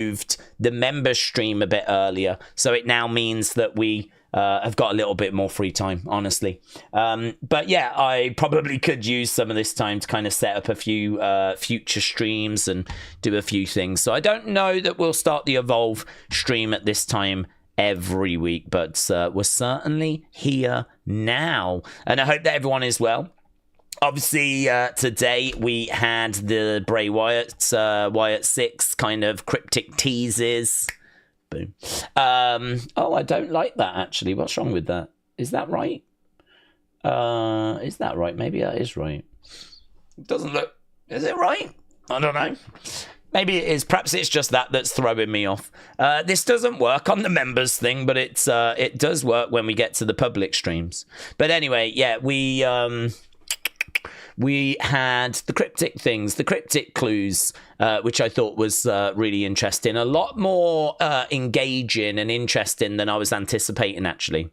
moved the member stream a bit earlier, so it now means that we have got a little bit more free time, honestly. But yeah, I probably could use some of this time to kind of set up a few future streams and do a few things. So I don't know that we'll start the Evolve stream at this time every week, but we're certainly here now, and I hope that everyone is well. Obviously, today we had the Bray Wyatt 6 kind of cryptic teases. Boom. Oh, I don't like that, actually. What's wrong with that? Is that right? Is that right? Maybe that is right. It doesn't look... Is it right? I don't know. Maybe it is. Perhaps it's just that's throwing me off. This doesn't work on the members thing, but it does work when we get to the public streams. But anyway, yeah, we had the cryptic things, the cryptic clues, which I thought was really interesting. A lot more engaging and interesting than I was anticipating, actually.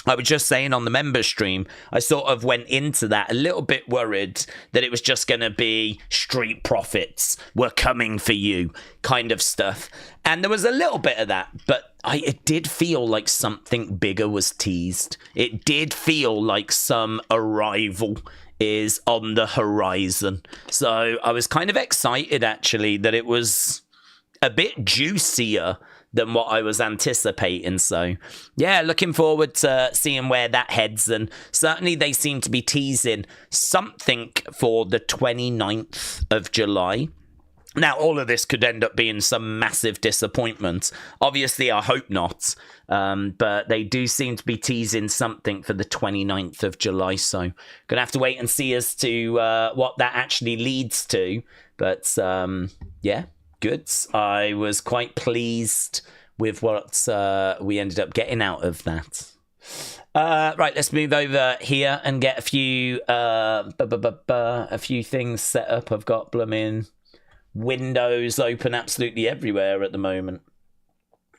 I was just saying on the members stream, I sort of went into that a little bit worried that it was just going to be street profits, we're coming for you kind of stuff. And there was a little bit of that, but it did feel like something bigger was teased. It did feel like some arrival is on the horizon. So I was kind of excited, actually, that it was a bit juicier than what I was anticipating. So yeah, looking forward to seeing where that heads. And certainly they seem to be teasing something for the 29th of July. Now, all of this could end up being some massive disappointment. Obviously, I hope not. But they do seem to be teasing something for the 29th of July. So going to have to wait and see as to what that actually leads to. But yeah, good. I was quite pleased with what we ended up getting out of that. Right, let's move over here and get a few things set up. I've got blooming windows open absolutely everywhere at the moment.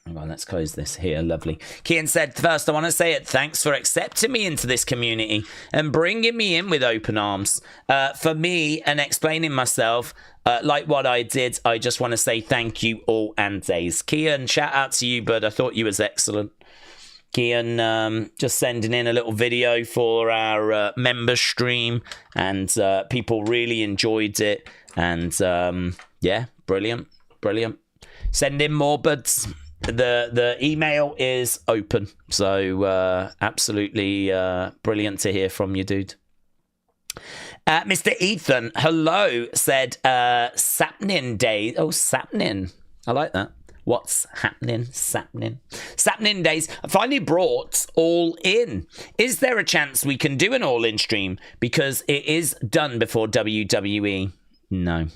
Well, let's close this here. Lovely. Kian said, first, I want to say thanks for accepting me into this community and bringing me in with open arms. For me and explaining myself, like what I did, I just want to say thank you all and Daze. Kian, shout out to you, bud. I thought you was excellent. Kian just sending in a little video for our member stream, and people really enjoyed it. And yeah, brilliant. Send in more, buds. The email is open, so absolutely brilliant to hear from you, dude. Mr. Ethan, hello, said Sapnin Days. Oh, Sapnin. I like that. What's happening? Sapnin Days. I finally brought All In. Is there a chance we can do an All In stream? Because it is done before WWE. No.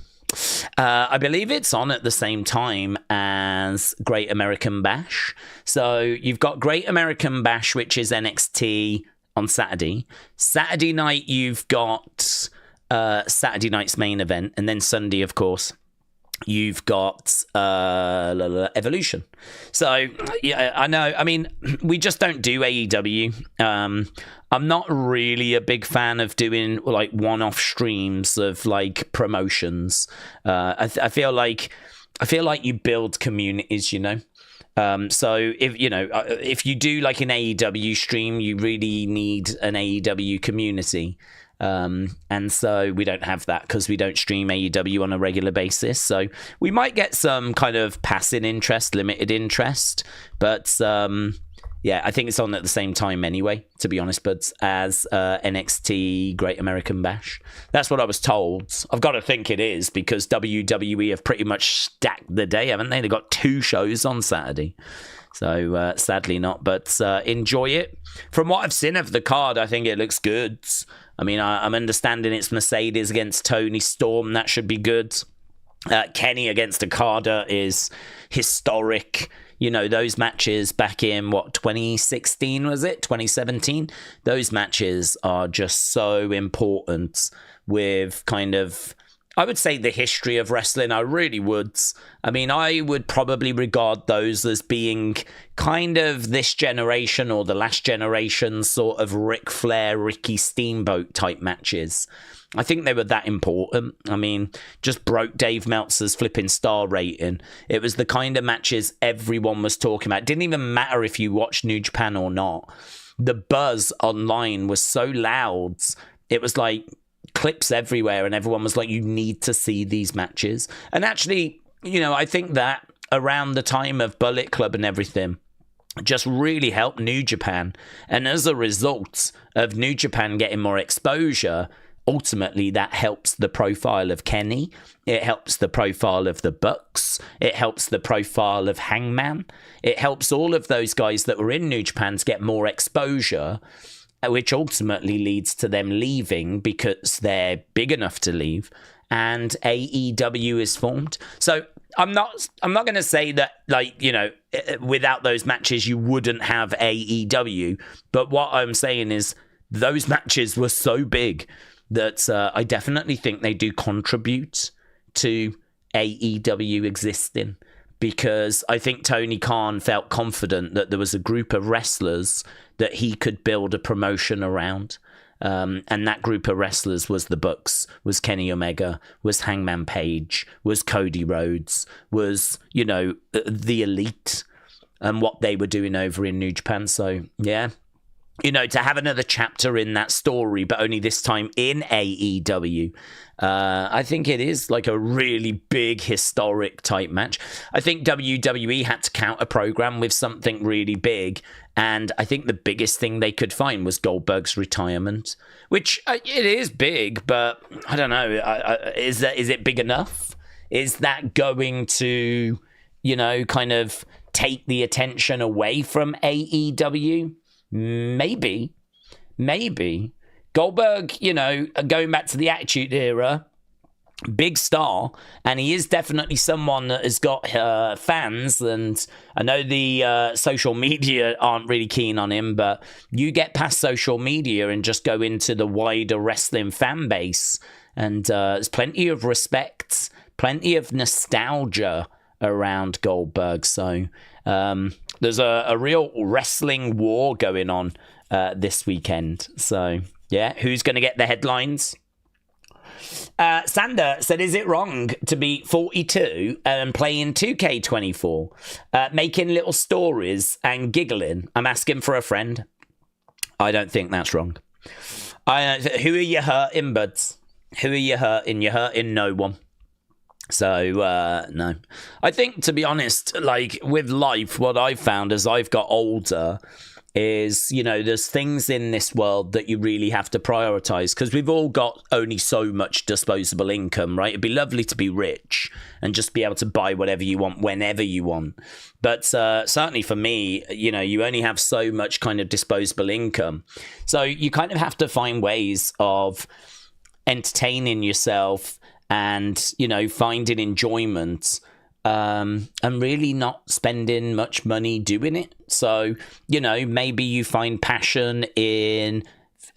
I believe it's on at the same time as Great American Bash. So you've got Great American Bash, which is NXT on Saturday. Saturday night, you've got Saturday night's main event. And then Sunday, of course, you've got Evolution. So, yeah, I know. I mean, we just don't do AEW. I'm not really a big fan of doing like one-off streams of like promotions. I feel like you build communities, you know. So if you do like an AEW stream, you really need an AEW community. And so we don't have that because we don't stream AEW on a regular basis. So we might get some kind of passing interest, limited interest, but yeah, I think it's on at the same time anyway, to be honest, but as NXT Great American Bash. That's what I was told. I've got to think it is because WWE have pretty much stacked the day, haven't they? They've got 2 shows on Saturday. So sadly not, but enjoy it. From what I've seen of the card, I think it looks good. I mean, I'm understanding it's Mercedes against Tony Storm. That should be good. Kenny against Okada is historic. You know, those matches back in, 2016 was it? 2017? Those matches are just so important with kind of, I would say, the history of wrestling. I really would. I mean, I would probably regard those as being kind of this generation or the last generation sort of Ric Flair, Ricky Steamboat type matches. I think they were that important. I mean, just broke Dave Meltzer's flipping star rating. It was the kind of matches everyone was talking about. It didn't even matter if you watched New Japan or not. The buzz online was so loud. It was like clips everywhere, and everyone was like, you need to see these matches. And actually, you know, I think that around the time of Bullet Club and everything just really helped New Japan. And as a result of New Japan getting more exposure, ultimately that helps the profile of Kenny. It helps the profile of the Bucks. It helps the profile of Hangman. It helps all of those guys that were in New Japan to get more exposure, which ultimately leads to them leaving because they're big enough to leave, and AEW is formed. So I'm not going to say that, like, you know, without those matches you wouldn't have AEW, but what I'm saying is those matches were so big that I definitely think they do contribute to AEW existing, because I think Tony Khan felt confident that there was a group of wrestlers that he could build a promotion around. And that group of wrestlers was the Bucks, was Kenny Omega, was Hangman Page, was Cody Rhodes, was, you know, the Elite, and what they were doing over in New Japan. So, yeah. You know, to have another chapter in that story, but only this time in AEW, I think it is like a really big historic type match. I think WWE had to counter program with something really big, and I think the biggest thing they could find was Goldberg's retirement, which it is big, but I don't know. Is it big enough? Is that going to, you know, kind of take the attention away from AEW? Maybe. Goldberg, you know, going back to the Attitude Era, big star, and he is definitely someone that has got fans, and I know the social media aren't really keen on him, but you get past social media and just go into the wider wrestling fan base, and there's plenty of respect, plenty of nostalgia around Goldberg. So there's a real wrestling war going on this weekend. So, yeah, who's going to get the headlines? Sander said, is it wrong to be 42 and playing 2K24, making little stories and giggling? I'm asking for a friend. I don't think that's wrong. Who are you hurting, buds? Who are you hurting? You're hurting no one. So, no. I think, to be honest, like, with life, what I've found as I've got older is, you know, there's things in this world that you really have to prioritize, because we've all got only so much disposable income, right? It'd be lovely to be rich and just be able to buy whatever you want whenever you want. But certainly for me, you know, you only have so much kind of disposable income. So you kind of have to find ways of entertaining yourself and, you know, finding enjoyment, and really not spending much money doing it. So, you know, maybe you find passion in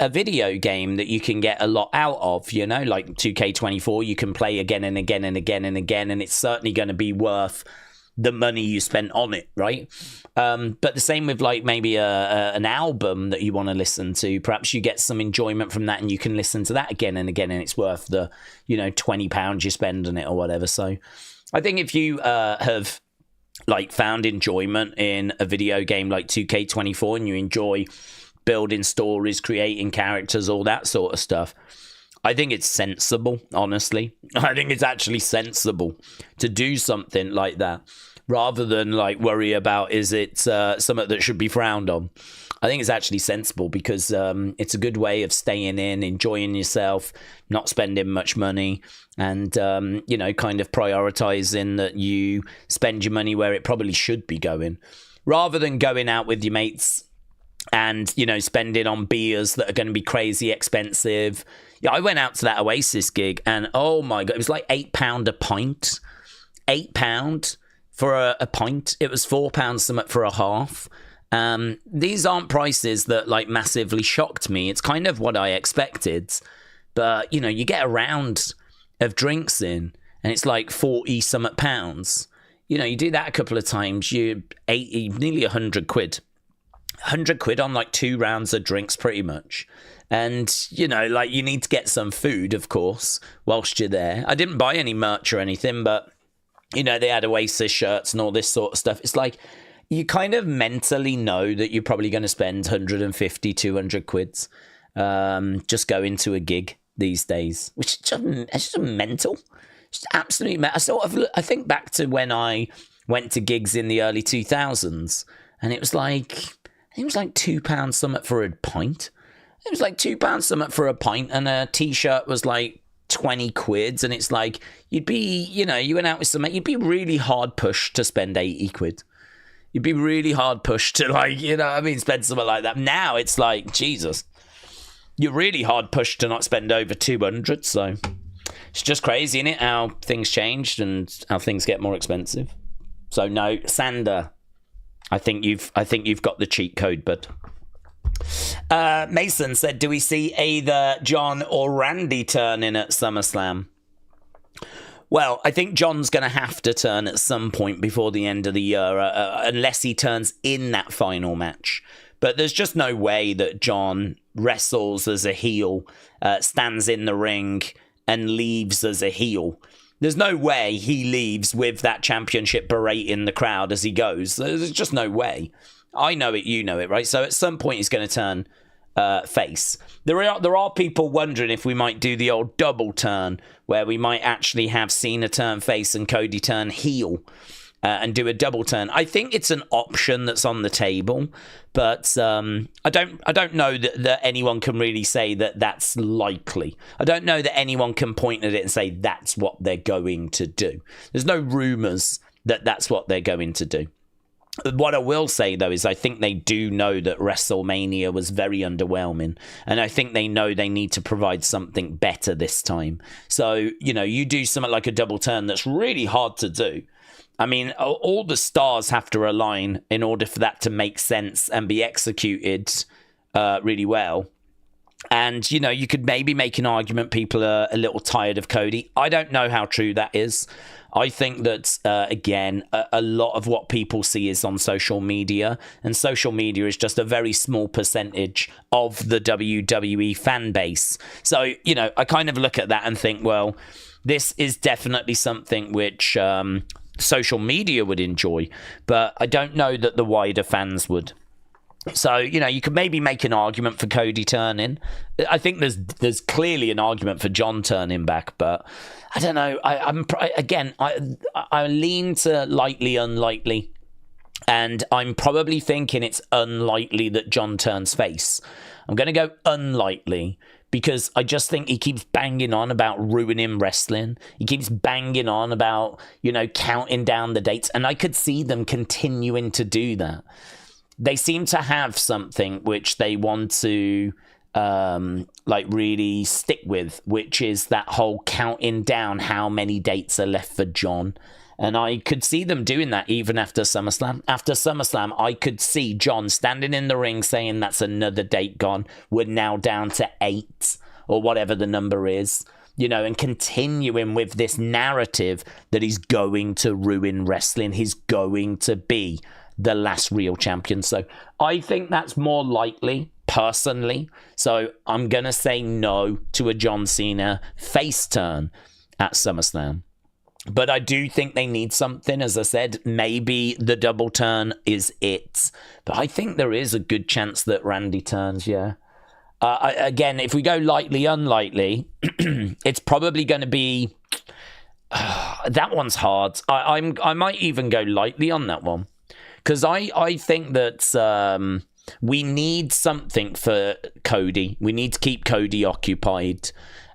a video game that you can get a lot out of, you know, like 2K24, you can play again and again and again and again, and it's certainly going to be worth the money you spent on it, right? But the same with, like, maybe an album that you want to listen to. Perhaps you get some enjoyment from that and you can listen to that again and again, and it's worth the, you know, £20 you spend on it or whatever. So I think if you have, like, found enjoyment in a video game like 2K24 and you enjoy building stories, creating characters, all that sort of stuff, I think it's sensible, honestly. I think it's actually sensible to do something like that, rather than, like, worry about, is it something that should be frowned on. I think it's actually sensible, because it's a good way of staying in, enjoying yourself, not spending much money, and, you know, kind of prioritizing that you spend your money where it probably should be going, rather than going out with your mates and, you know, spending on beers that are going to be crazy expensive. Yeah, I went out to that Oasis gig, and oh my God, it was like £8 a pint. £8 for a pint. It was £4 something for a half. These aren't prices that, like, massively shocked me. It's kind of what I expected. But, you know, you get a round of drinks in, and it's like 40 something pounds. You know, you do that a couple of times, you're 80, nearly 100 quid. 100 quid on like 2 rounds of drinks pretty much. And, you know, like you need to get some food, of course, whilst you're there. I didn't buy any merch or anything, but, you know, they had Oasis shirts and all this sort of stuff. It's like you kind of mentally know that you're probably going to spend 150, 200 quids just going to a gig these days, which is just mental. It's absolutely mental. I think back to when I went to gigs in the early 2000s, and it was like £2 something for a pint. It was like £2 something for a pint, and a t-shirt was like 20 quids, and it's like you'd be, you know, you went out with something, you'd be really hard pushed to spend 80 quid. You'd be really hard pushed to, like, you know what I mean, spend something like that. Now it's like, Jesus, you're really hard pushed to not spend over 200, so it's just crazy, isn't it, how things changed and how things get more expensive. So no, Sander, I think you've got the cheat code, bud. Mason said, do we see either John or Randy turn in at SummerSlam? Well, I think John's going to have to turn at some point before the end of the year, unless he turns in that final match. But there's just no way that John wrestles as a heel, stands in the ring, and leaves as a heel. There's no way he leaves with that championship berating the crowd as he goes. There's just no way. I know it, you know it, right? So at some point he's going to turn face. There are people wondering if we might do the old double turn, where we might actually have Cena turn face and Cody turn heel, and do a double turn. I think it's an option that's on the table, but I don't know that anyone can really say that that's likely. I don't know that anyone can point at it and say that's what they're going to do. There's no rumors that that's what they're going to do. What I will say, though, is I think they do know that WrestleMania was very underwhelming, and I think they know they need to provide something better this time. So, you know, you do something like a double turn that's really hard to do. I mean, all the stars have to align in order for that to make sense and be executed really well. And, you know, you could maybe make an argument people are a little tired of Cody. I don't know how true that is. I think that, again, a lot of what people see is on social media, and social media is just a very small percentage of the WWE fan base. So, you know, I kind of look at that and think, well, this is definitely something which social media would enjoy, but I don't know that the wider fans would. So, you know, you could maybe make an argument for Cody turning. I think there's clearly an argument for John turning back, but I don't know. I lean to lightly unlikely, and I'm probably thinking it's unlikely that John turns face. I'm going to go unlikely, because I just think he keeps banging on about ruining wrestling. He keeps banging on about, you know, counting down the dates, and I could see them continuing to do that. They seem to have something which they want to like really stick with, which is that whole counting down how many dates are left for John. And I could see them doing that even after SummerSlam. After SummerSlam, I could see John standing in the ring saying that's another date gone. We're now down to 8 or whatever the number is, you know, and continuing with this narrative that he's going to ruin wrestling. He's going to be the last real champion. So I think that's more likely, personally. So I'm going to say no to a John Cena face turn at SummerSlam. But I do think they need something. As I said, maybe the double turn is it. But I think there is a good chance that Randy turns, yeah. Again, if we go lightly, unlikely, it's probably going to be... that one's hard. I might even go lightly on that one. Because I think that we need something for Cody. We need to keep Cody occupied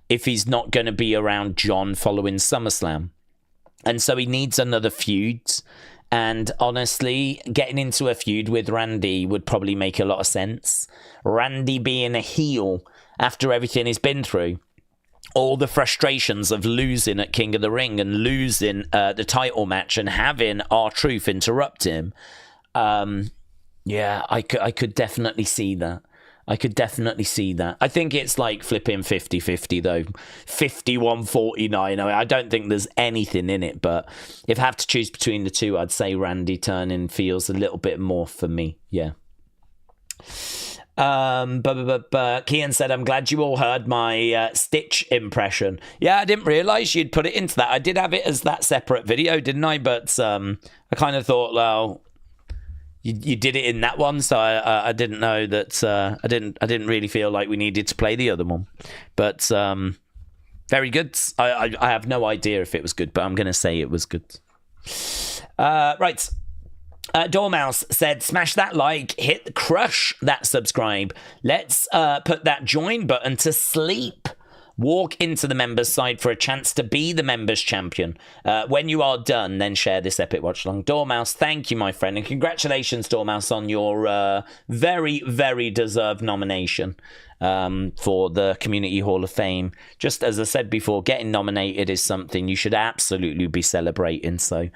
if he's not going to be around John following SummerSlam. And so he needs another feud. And honestly, getting into a feud with Randy would probably make a lot of sense. Randy being a heel after everything he's been through. All the frustrations of losing at King of the Ring and losing the title match and having R-Truth interrupt him. Yeah, I could definitely see that. I could definitely see that. I think it's like flipping 50-50 though. 51-49. I mean, I don't think there's anything in it, but if I have to choose between the two, I'd say Randy turning feels a little bit more for me. Yeah. Kian said, I'm glad you all heard my Stitch impression. Yeah, I didn't realise you'd put it into that. I did have it as that separate video, didn't I? But I kind of thought, well, you did it in that one, so I didn't know that. I didn't really feel like we needed to play the other one. But very good. I have no idea if it was good, but I'm going to say it was good. Right. Dormouse said, smash that like, crush that subscribe. Let's put that join button to sleep. Walk into the members side for a chance to be the members champion. When you are done, then share this epic watch along. Dormouse, thank you, my friend. And congratulations, Dormouse, on your very, very deserved nomination for the Community Hall of Fame. Just as I said before, getting nominated is something you should absolutely be celebrating. So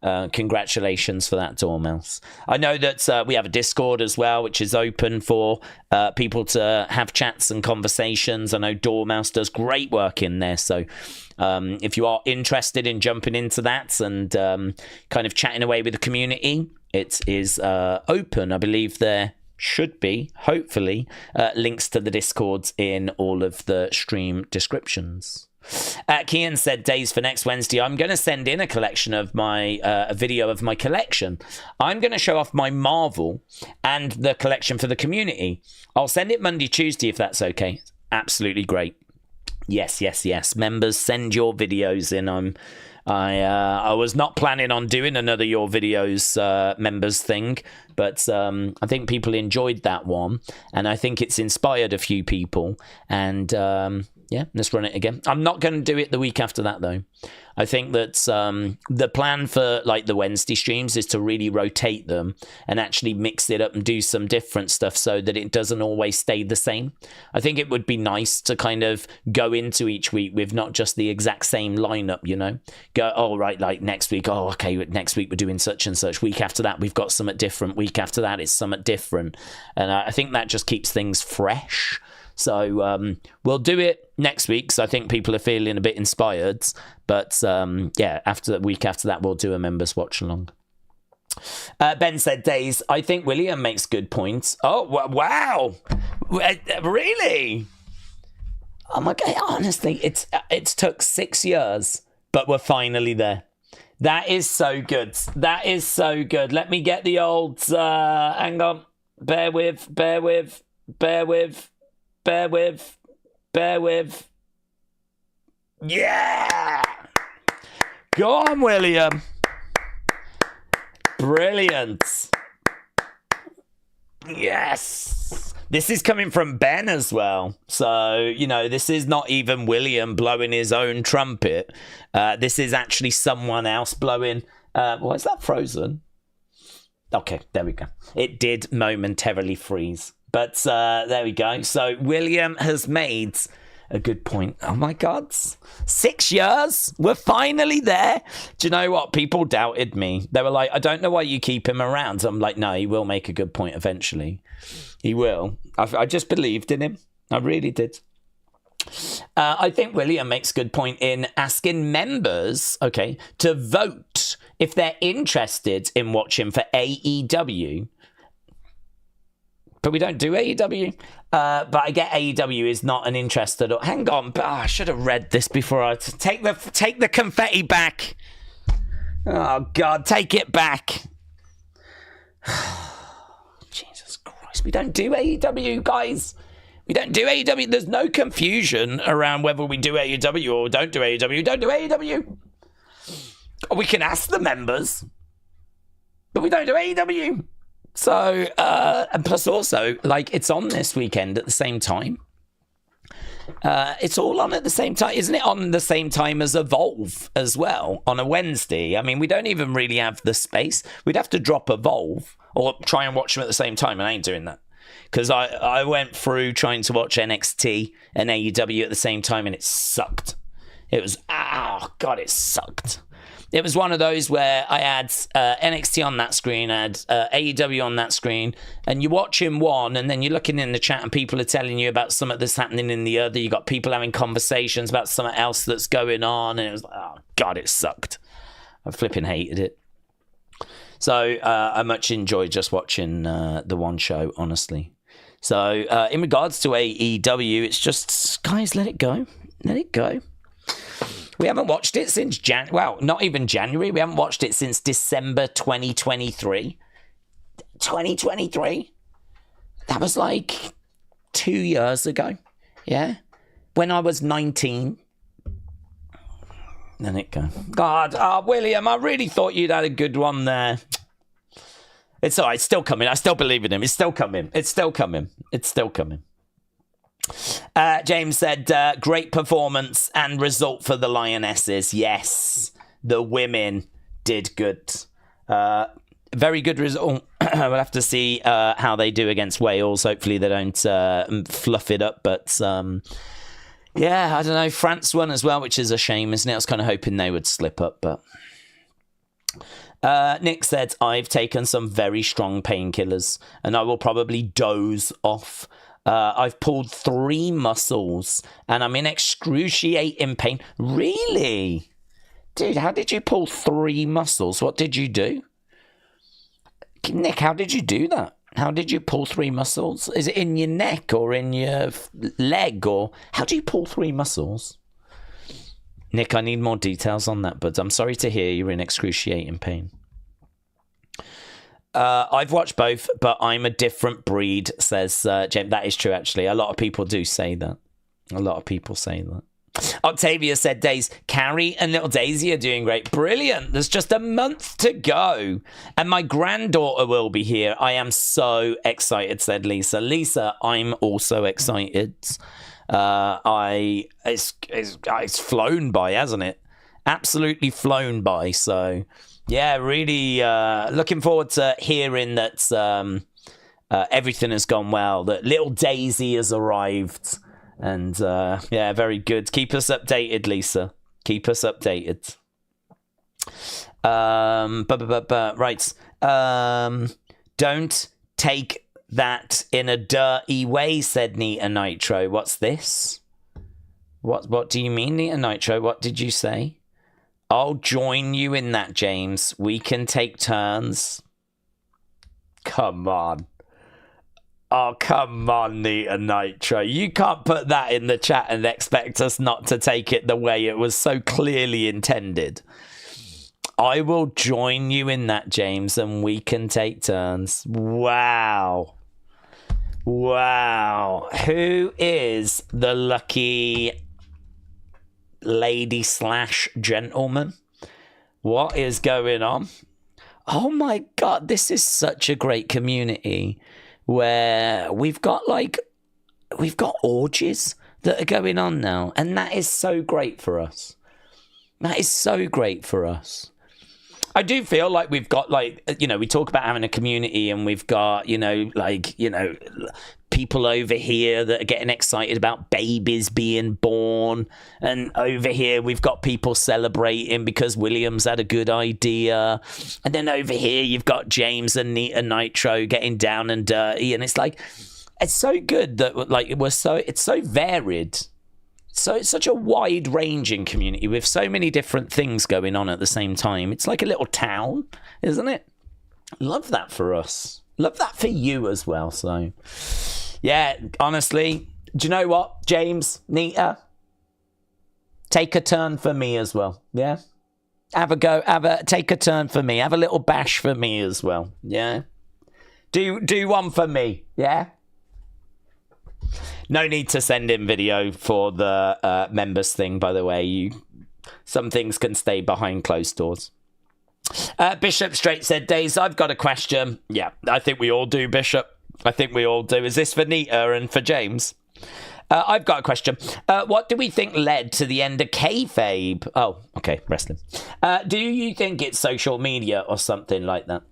congratulations for that, Dormouse. I know that we have a Discord as well, which is open for people to have chats and conversations. I know Dormouse does great work in there. So if you are interested in jumping into that and kind of chatting away with the community, it is open. I believe there should be, hopefully, links to the Discords in all of the stream descriptions. Kian said, days for next Wednesday. I'm going to send in a collection of my a video of my collection. I'm going to show off my Marvel and the collection for the community. I'll send it Monday, Tuesday, if that's okay. Absolutely great. Yes. Members, send your videos in. I was not planning on doing another Your Videos members thing, but I think people enjoyed that one, and I think it's inspired a few people, and yeah, let's run it again. I'm not going to do it the week after that, though. I think that the plan for like the Wednesday streams is to really rotate them and actually mix it up and do some different stuff so that it doesn't always stay the same. I think it would be nice to kind of go into each week with not just the exact same lineup, you know, go, oh, right, like next week, oh, okay, next week we're doing such and such. Week after that, we've got something different. Week after that, it's something different. And I think that just keeps things fresh. So we'll do it next week, so I think people are feeling a bit inspired. But yeah, after the week after that, we'll do a members watch along. Ben said, Daze, I think William makes good points. Oh, wow. Really? Oh my God, honestly, it's took 6 years, but we're finally there. That is so good. That is so good. Let me get the old, hang on, bear with. Yeah! Go on, William. Brilliant. Yes. This is coming from Ben as well. So, you know, this is not even William blowing his own trumpet. This is actually someone else blowing. What is that, frozen? Okay, there we go. It did momentarily freeze. But there we go. So William has made a good point. Oh my God. 6 years? We're finally there. Do you know what? People doubted me. They were like, I don't know why you keep him around. I'm like, no, he will make a good point eventually. He will. I just believed in him. I really did. I think William makes a good point in asking members, okay, to vote if they're interested in watching for AEW. But we don't do AEW. But I get AEW is not an interest at all. Hang on. I should have read this before I... Take the confetti back. Oh, God. Take it back. Jesus Christ. We don't do AEW, guys. We don't do AEW. There's no confusion around whether we do AEW or don't do AEW. We don't do AEW. We can ask the members. But we don't do AEW. So, and plus also, like, it's on this weekend at the same time. It's all on at the same time. Isn't it on the same time as Evolve as well on a Wednesday? I mean, we don't even really have the space. We'd have to drop Evolve or try and watch them at the same time, and I ain't doing that. Because I went through trying to watch NXT and AEW at the same time, and it sucked. It was, oh, God, it sucked. It was one of those where I had NXT on that screen, I had AEW on that screen, and you're watching one, and then you're looking in the chat, and people are telling you about something that's happening in the other. You got people having conversations about something else that's going on, and it was like, oh, God, it sucked. I flipping hated it. So I much enjoyed just watching the one show, honestly. So in regards to AEW, it's just, guys, let it go. Let it go. We haven't watched it since not even January. We haven't watched it since December 2023. 2023? That was like 2 years ago. Yeah? When I was 19. Let it go. God, William, I really thought you'd had a good one there. It's all right. It's still coming. I still believe in him. It's still coming. It's still coming. It's still coming. James said, great performance and result for the Lionesses. Yes, the women did good. Very good result. We'll have to see how they do against Wales. Hopefully they don't fluff it up. But yeah, I don't know. France won as well, which is a shame, isn't it? I was kind of hoping they would slip up, but... Nick said, I've taken some very strong painkillers and I will probably doze off. I've pulled 3 muscles and I'm in excruciating pain. Really? Dude, how did you pull 3 muscles? What did you do? Nick, how did you do that? How did you pull 3 muscles? Is it in your neck or in your leg? Or how do you pull 3 muscles? Nick, I need more details on that, but I'm sorry to hear you're in excruciating pain. I've watched both, but I'm a different breed, says James. That is true, actually. A lot of people do say that. A lot of people say that. Octavia said, Daze, Carrie and little Daisy are doing great. Brilliant. There's just a month to go. And my granddaughter will be here. I am so excited, said Lisa. Lisa, I'm also excited. It's flown by, hasn't it? Absolutely flown by. So yeah, really looking forward to hearing that everything has gone well, that little Daisy has arrived, and yeah, very good. Keep us updated, Lisa. Keep us updated. Right. Don't take that in a dirty way, said Nita Nitro. What's this? What do you mean, Nita Nitro? What did you say? I'll join you in that, James. We can take turns. Come on. Oh, come on, Nita Nitro. You can't put that in the chat and expect us not to take it the way it was so clearly intended. I will join you in that, James, and we can take turns. Wow. Wow. Who is the lucky lady / gentleman? What is going on? Oh my God, this is such a great community where we've got orgies that are going on now. And that is so great for us. That is so great for us. I do feel like we've got, we talk about having a community and we've got, people over here that are getting excited about babies being born. And over here, we've got people celebrating because Williams had a good idea. And then over here, you've got James and Nita Nitro getting down and dirty. And it's like, it's so good that it's so varied. So it's such a wide-ranging community with so many different things going on at the same time. It's like a little town, isn't it? Love that for us. Love that for you as well. So, yeah, honestly, do you know what, James, Nita? Take a turn for me as well, yeah? Take a turn for me. Have a little bash for me as well, yeah? Do one for me, yeah? No need to send in video for the members thing, by the way. Some things can stay behind closed doors. Bishop Straight said, Daze, I've got a question. Yeah, I think we all do, Bishop. I think we all do. Is this for Nita and for James? I've got a question. What do we think led to the end of kayfabe? Oh, okay, wrestling. Do you think it's social media or something like that?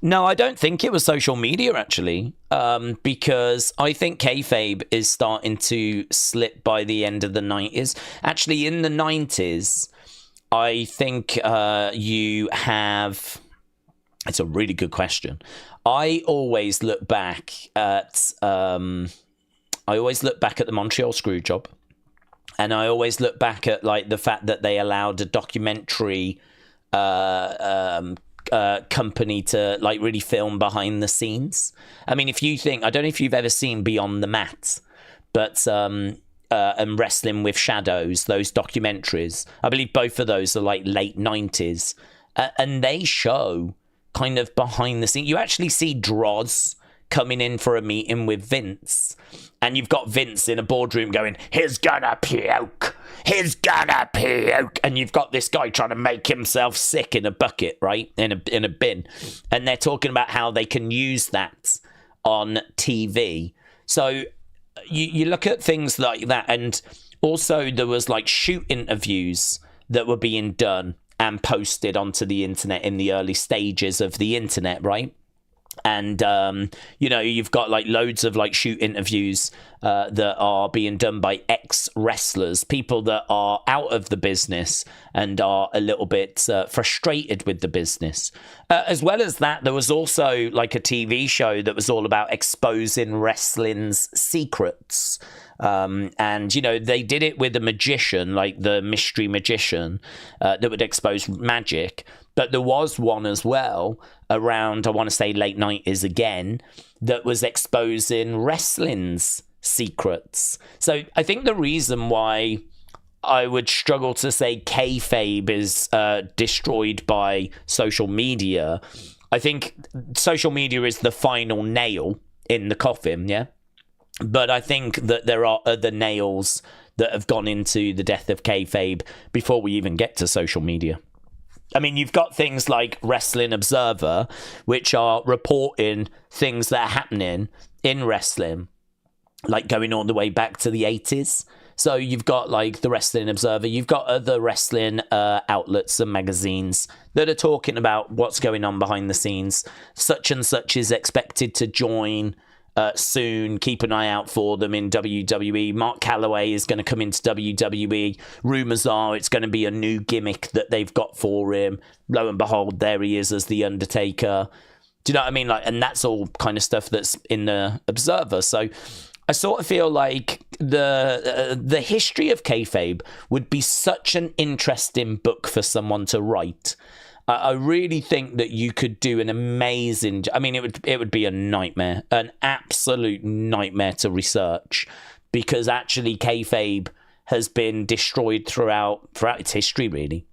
No, I don't think it was social media, actually, because I think kayfabe is starting to slip by the end of the 90s. Actually, in the 90s, I think you have... It's a really good question. I always look back at the Montreal Screwjob, and I always look back at the fact that they allowed a documentary company to like really film behind the scenes. I mean, if you think, I don't know if you've ever seen Beyond the Mat, but and Wrestling with Shadows, those documentaries, I believe both of those are like late 90s, and they show kind of behind the scenes. You actually see Droz coming in for a meeting with Vince, and you've got Vince in a boardroom going, he's gonna puke, he's gonna puke, and you've got this guy trying to make himself sick in a bucket, right, in a bin, and they're talking about how they can use that on TV. So you look at things like that, and also there was like shoot interviews that were being done and posted onto the internet in the early stages of the internet, right? And, you've got like loads of like shoot interviews that are being done by ex-wrestlers, people that are out of the business and are a little bit frustrated with the business. As well as that, there was also like a TV show that was all about exposing wrestling's secrets. And, they did it with a magician, like the mystery magician that would expose magic. But there was one as well around, I want to say late 90s again, that was exposing wrestling's secrets. So I think the reason why I would struggle to say kayfabe is destroyed by social media, I think social media is the final nail in the coffin, yeah? But I think that there are other nails that have gone into the death of kayfabe before we even get to social media. I mean, you've got things like Wrestling Observer, which are reporting things that are happening in wrestling, like going all the way back to the 80s. So you've got like the Wrestling Observer, you've got other wrestling outlets and magazines that are talking about what's going on behind the scenes. Such and such is expected to join soon. Keep an eye out for them in WWE. Mark Calloway is going to come into WWE. Rumors are it's going to be a new gimmick that they've got for him. Lo and behold, there he is as the Undertaker. Do you know what I mean? Like, and that's all kind of stuff that's in the Observer. So I sort of feel like the history of kayfabe would be such an interesting book for someone to write. I really think that you could do an amazing... I mean, it would be a nightmare, an absolute nightmare to research, because actually kayfabe has been destroyed throughout its history, really.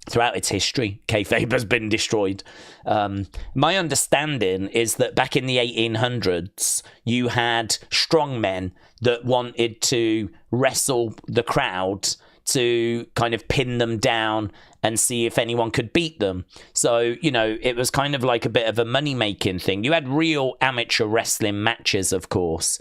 Throughout its history, kayfabe has been destroyed. My understanding is that back in the 1800s, you had strongmen that wanted to wrestle the crowd to kind of pin them down and see if anyone could beat them. So, it was kind of like a bit of a money-making thing. You had real amateur wrestling matches, of course,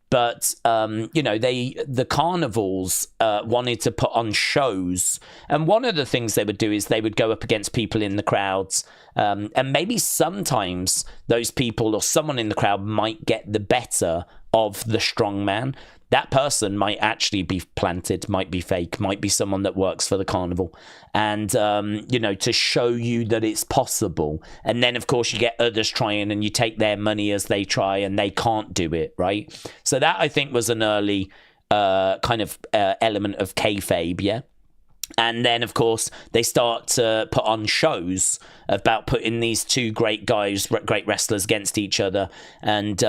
but, the carnivals wanted to put on shows. And one of the things they would do is they would go up against people in the crowds, and maybe sometimes those people or someone in the crowd might get the better of the strongman. That person might actually be planted, might be fake, might be someone that works for the carnival. And, to show you that it's possible. And then, of course, you get others trying and you take their money as they try and they can't do it, right? So that, I think, was an early kind of element of kayfabe, yeah? And then, of course, they start to put on shows about putting these two great guys, great wrestlers against each other. And,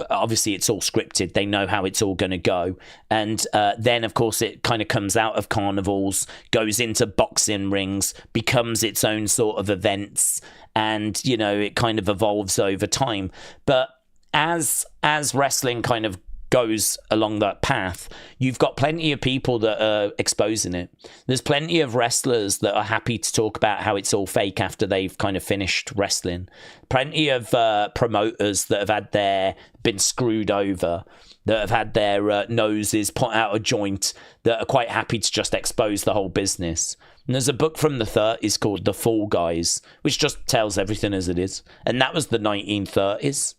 obviously it's all scripted. They know how it's all going to go. And then, of course, it kind of comes out of carnivals, goes into boxing rings, becomes its own sort of events. And, it kind of evolves over time. But as wrestling kind of goes along that path, you've got plenty of people that are exposing it. There's plenty of wrestlers that are happy to talk about how it's all fake after they've kind of finished wrestling. Plenty of promoters that have been screwed over, that have had their noses put out of joint, that are quite happy to just expose the whole business. And there's a book from the 30s called The Fall Guys, which just tells everything as it is. And that was the 1930s.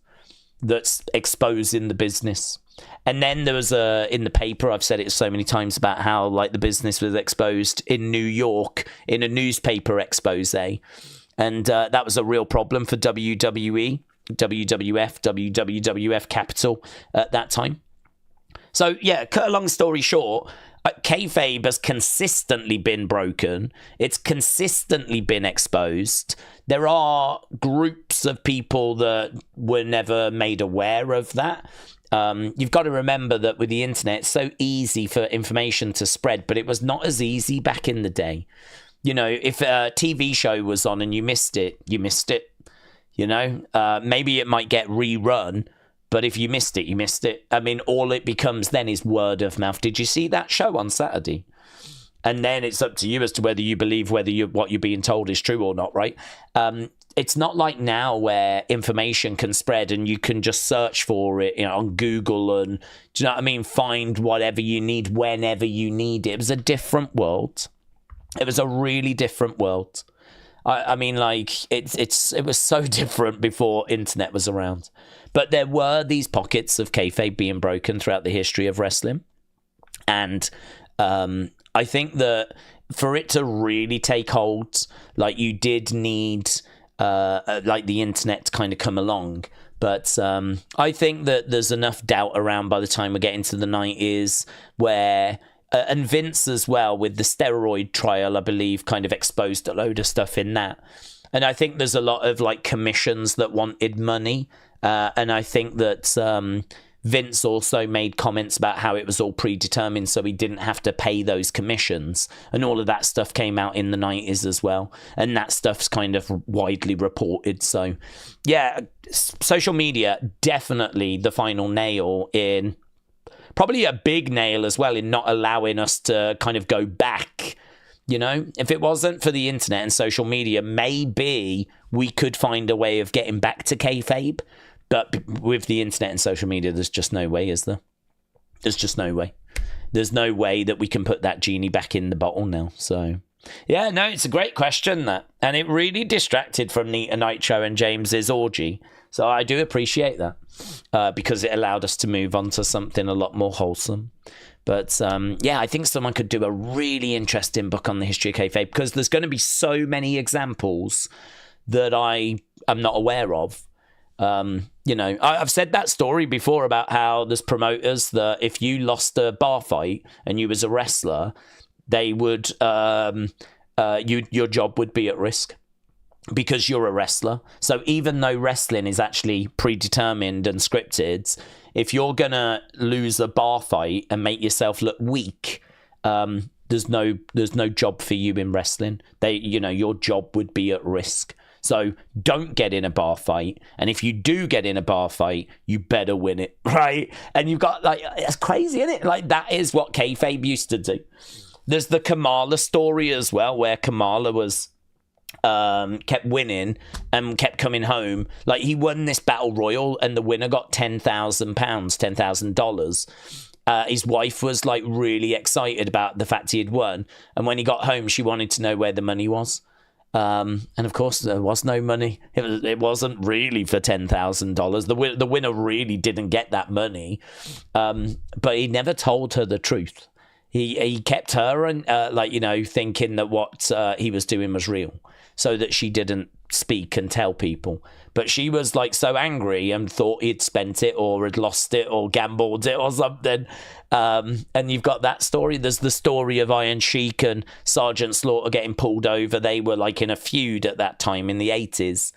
That's exposing the business. And then there was in the paper, I've said it so many times about how like the business was exposed in New York in a newspaper expose. And that was a real problem for WWE, WWF, WWF Capital at that time. So yeah, cut a long story short, kayfabe has consistently been broken. It's consistently been exposed. There are groups of people that were never made aware of that. You've got to remember that with the internet, it's so easy for information to spread, but it was not as easy back in the day. You know, if a TV show was on and you missed it, you missed it. You know, maybe it might get rerun, but if you missed it, you missed it. I mean, all it becomes then is word of mouth. Did you see that show on Saturday? And then it's up to you as to whether you believe what you're being told is true or not, right? It's not like now where information can spread and you can just search for it, you know, on Google and, do you know what I mean? Find whatever you need whenever you need it. It was a different world. It was a really different world. I mean, like, it was so different before internet was around. But there were these pockets of kayfabe being broken throughout the history of wrestling. And I think that for it to really take hold, like, you did need like the internet to kind of come along. But I think that there's enough doubt around by the time we get into the 90s where and Vince as well, with the steroid trial, I believe, kind of exposed a load of stuff in that. And I think there's a lot of like commissions that wanted money. And I think that Vince also made comments about how it was all predetermined, so he didn't have to pay those commissions. And all of that stuff came out in the 90s as well. And that stuff's kind of widely reported. So, yeah, social media, definitely the final nail in... Probably a big nail as well in not allowing us to kind of go back. You know, if it wasn't for the internet and social media, maybe we could find a way of getting back to kayfabe. But with the internet and social media, there's just no way, is there? There's just no way. There's no way that we can put that genie back in the bottle now. So, yeah, no, it's a great question, that. And it really distracted from Nita Nitro and James's orgy. So I do appreciate that because it allowed us to move on to something a lot more wholesome. But yeah, I think someone could do a really interesting book on the history of kayfabe because there's going to be so many examples that I am not aware of. You know, I've said that story before about how there's promoters that if you lost a bar fight and you was a wrestler, they would your job would be at risk. Because you're a wrestler. So even though wrestling is actually predetermined and scripted, if you're going to lose a bar fight and make yourself look weak, there's no job for you in wrestling. Your job would be at risk. So don't get in a bar fight. And if you do get in a bar fight, you better win it, right? And you've got, like, that's crazy, isn't it? Like, that is what kayfabe used to do. There's the Kamala story as well, where Kamala was... kept winning and kept coming home. Like, he won this battle royal and the winner got £10,000, $10,000. His wife was like really excited about the fact he had won, and when he got home she wanted to know where the money was. And of course there was no money. It wasn't really for $10,000. The winner really didn't get that money, but he never told her the truth. He kept her and thinking that what he was doing was real, so that she didn't speak and tell people. But she was like so angry and thought he'd spent it or had lost it or gambled it or something. And you've got that story. There's the story of Iron Sheik and Sergeant Slaughter getting pulled over. They were like in a feud at that time in the 80s,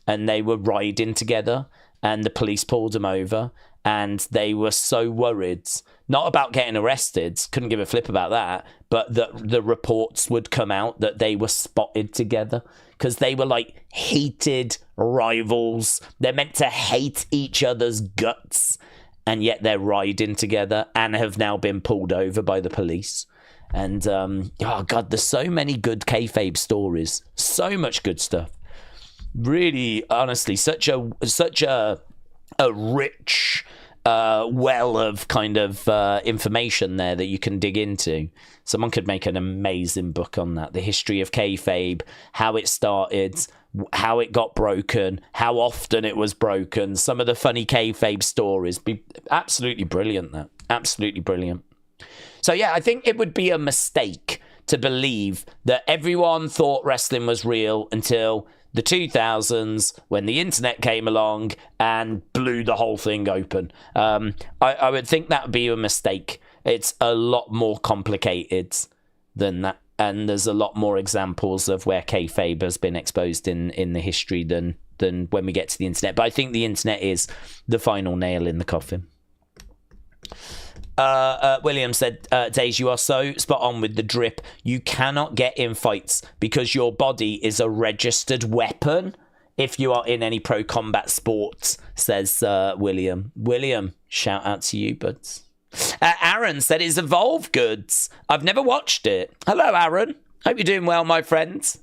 and they were riding together and the police pulled them over. And they were so worried, not about getting arrested, couldn't give a flip about that, but that the reports would come out that they were spotted together because they were like heated rivals. They're meant to hate each other's guts, and yet they're riding together and have now been pulled over by the police. And, oh God, there's so many good kayfabe stories. So much good stuff. Really, honestly, such a rich well of kind of information there that you can dig into. Someone could make an amazing book on that. The history of kayfabe, how it started, how it got broken, how often it was broken, some of the funny kayfabe stories. Be absolutely brilliant, that. Absolutely brilliant. So yeah, I think it would be a mistake to believe that everyone thought wrestling was real until the 2000s, when the internet came along and blew the whole thing open. I would think that would be a mistake. It's a lot more complicated than that. And there's a lot more examples of where kayfabe has been exposed in the history than when we get to the internet. But I think the internet is the final nail in the coffin. William said, Daze, you are so spot on with the drip. You cannot get in fights because your body is a registered weapon if you are in any pro combat sports, says William. William, shout out to you, buds. Aaron said it's Evolve goods. I've never watched it. Hello, Aaron. Hope you're doing well, my friends.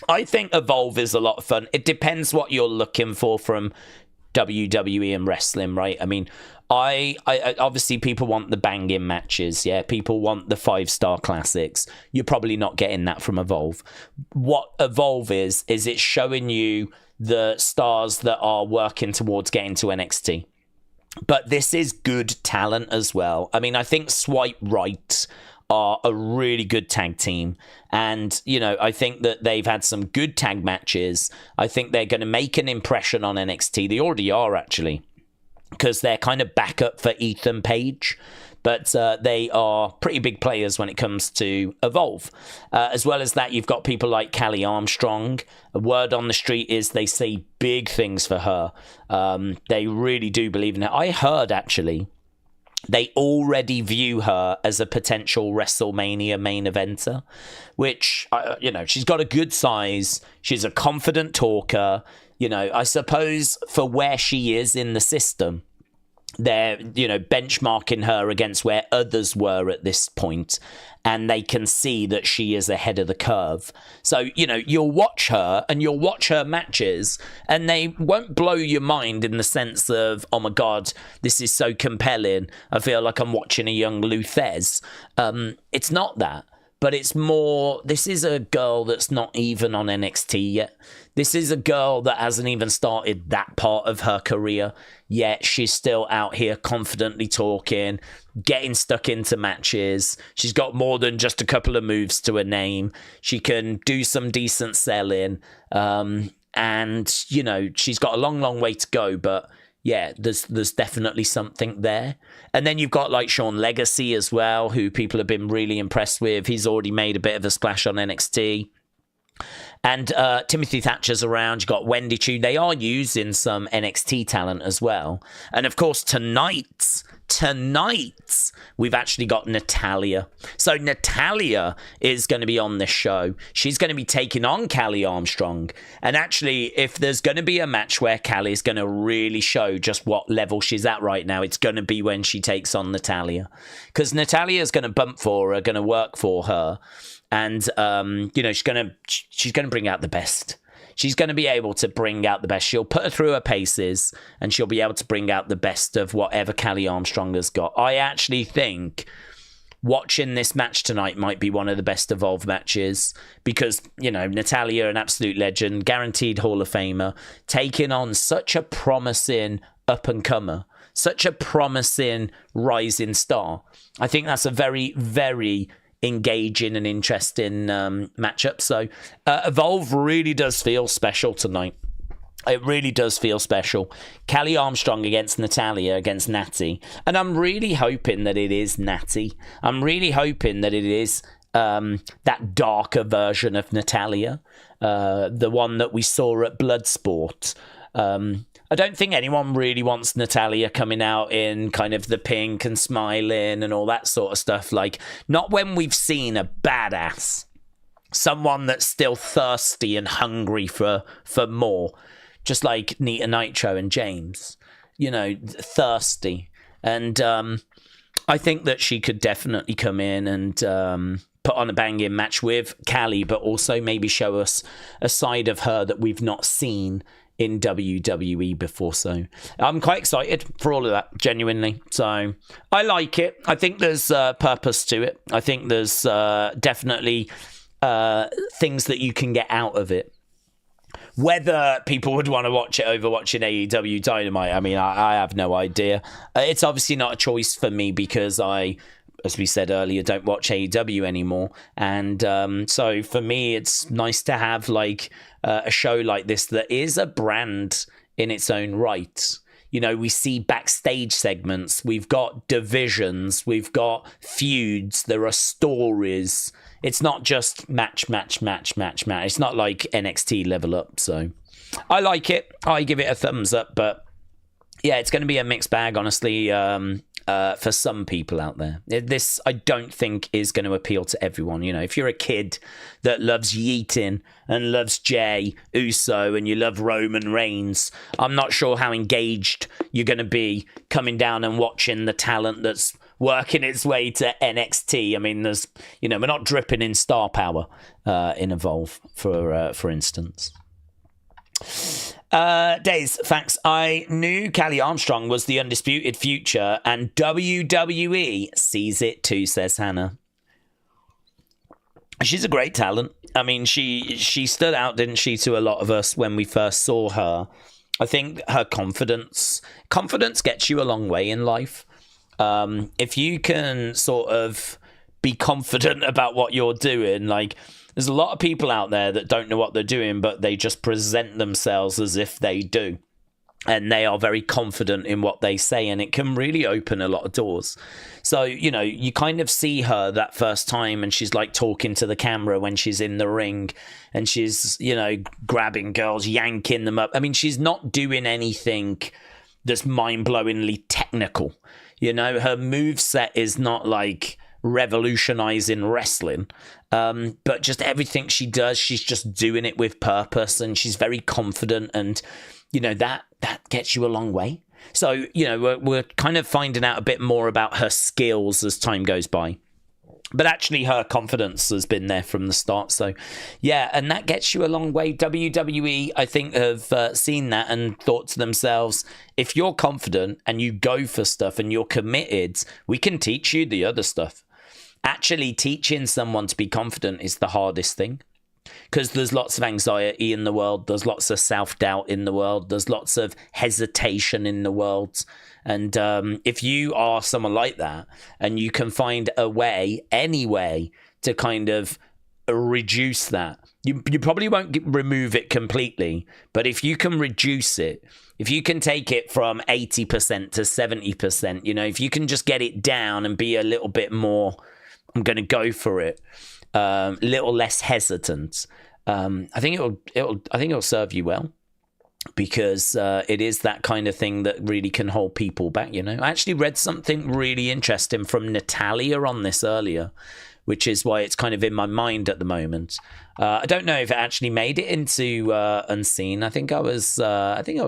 I think Evolve is a lot of fun. It depends what you're looking for from WWE and wrestling, right? I mean, I obviously people want the banging matches, yeah. People want the 5-star classics. You're probably not getting that from Evolve. What Evolve is it's showing you the stars that are working towards getting to NXT. But this is good talent as well. I mean, I think Swipe Right are a really good tag team. And, you know, I think that they've had some good tag matches. I think they're going to make an impression on NXT. They already are, actually, because they're kind of backup for Ethan Page. But they are pretty big players when it comes to Evolve. As well as that, you've got people like Kylie Armstrong. A word on the street is they say big things for her. They really do believe in her. I heard, actually, they already view her as a potential WrestleMania main eventer, which, you know, she's got a good size. She's a confident talker. You know, I suppose for where she is in the system, they're, you know, benchmarking her against where others were at this point, and they can see that she is ahead of the curve. So, you know, you'll watch her and you'll watch her matches, and they won't blow your mind in the sense of, oh my God, this is so compelling. I feel like I'm watching a young Luthez. It's not that. But it's more, this is a girl that's not even on NXT yet. This is a girl that hasn't even started that part of her career yet. She's still out here confidently talking, getting stuck into matches. She's got more than just a couple of moves to her name. She can do some decent selling. And, you know, she's got a long, long way to go, but yeah, there's definitely something there. And then you've got like Sean Legacy as well, who people have been really impressed with. He's already made a bit of a splash on NXT. And Timothy Thatcher's around. You've got Wendy, Choo. They are using some NXT talent as well. And of course, tonight, we've actually got Natalya. So Natalya is going to be on this show. She's going to be taking on Kylie Armstrong. And actually, if there's going to be a match where Kylie's going to really show just what level she's at right now, it's going to be when she takes on Natalya. Because Natalya is going to bump for her, going to work for her. And, you know, she's going to bring out the best. She's going to be able to bring out the best. She'll put her through her paces, and she'll be able to bring out the best of whatever Kylie Armstrong has got. I actually think watching this match tonight might be one of the best Evolve matches because, you know, Natalya, an absolute legend, guaranteed Hall of Famer, taking on such a promising up-and-comer, such a promising rising star. I think that's a very, very engaging and interesting matchup. So Evolve really does feel special tonight. It really does feel special. Kylie Armstrong against Natalya, against Natty. And I'm really hoping that it is Natty. I'm really hoping that it is that darker version of Natalya, the one that we saw at Bloodsport. I don't think anyone really wants Natalya coming out in kind of the pink and smiling and all that sort of stuff. Like, not when we've seen a badass, someone that's still thirsty and hungry for more, just like Nita Nitro and James, you know, thirsty. And I think that she could definitely come in and put on a banging match with Kylie, but also maybe show us a side of her that we've not seen in WWE before. So I'm quite excited for all of that, genuinely. So I like it. I think there's purpose to it. I think there's definitely things that you can get out of it. Whether people would want to watch it over watching AEW Dynamite, I mean, I have no idea. It's obviously not a choice for me because I, as we said earlier, don't watch AEW anymore. And so for me, it's nice to have like a show like this that is a brand in its own right. You know, we see backstage segments. We've got divisions. We've got feuds. There are stories. It's not just match. It's not like NXT Level Up. So I like it. I give it a thumbs up. But yeah, it's going to be a mixed bag, honestly, for some people out there. This, I don't think, is going to appeal to everyone. You know, if you're a kid that loves yeeting and loves Jey Uso and you love Roman Reigns, I'm not sure how engaged you're going to be coming down and watching the talent that's working its way to NXT. I mean, there's, you know, we're not dripping in star power in Evolve, for instance. Daze, facts. I knew Kylie Armstrong was the undisputed future, and WWE sees it too, says Hannah. She's a great talent. I mean, she stood out, didn't she, to a lot of us when we first saw her. I think her confidence gets you a long way in life. If you can sort of be confident about what you're doing, like, there's a lot of people out there that don't know what they're doing, but they just present themselves as if they do. And they are very confident in what they say, and it can really open a lot of doors. So, you know, you kind of see her that first time, and she's like talking to the camera when she's in the ring, and she's, you know, grabbing girls, yanking them up. I mean, she's not doing anything that's mind-blowingly technical. You know, her moveset is not like revolutionizing wrestling, but just everything she does, she's just doing it with purpose, and she's very confident, and you know that gets you a long way. So, you know, we're kind of finding out a bit more about her skills as time goes by, but actually her confidence has been there from the start. So yeah, and that gets you a long way. WWE, I think, have seen that and thought to themselves, if you're confident and you go for stuff and you're committed, we can teach you the other stuff. Actually, teaching someone to be confident is the hardest thing, because there's lots of anxiety in the world. There's lots of self-doubt in the world. There's lots of hesitation in the world. And if you are someone like that and you can find a way, any way, to kind of reduce that, you probably won't remove it completely, but if you can reduce it, if you can take it from 80% to 70%, you know, if you can just get it down and be a little bit more, I'm going to go for it, a little less hesitant, I think it'll serve you well, because it is that kind of thing that really can hold people back. You know, I actually read something really interesting from Natalya on this earlier, which is why it's kind of in my mind at the moment. I don't know if it actually made it into Unseen. I think I was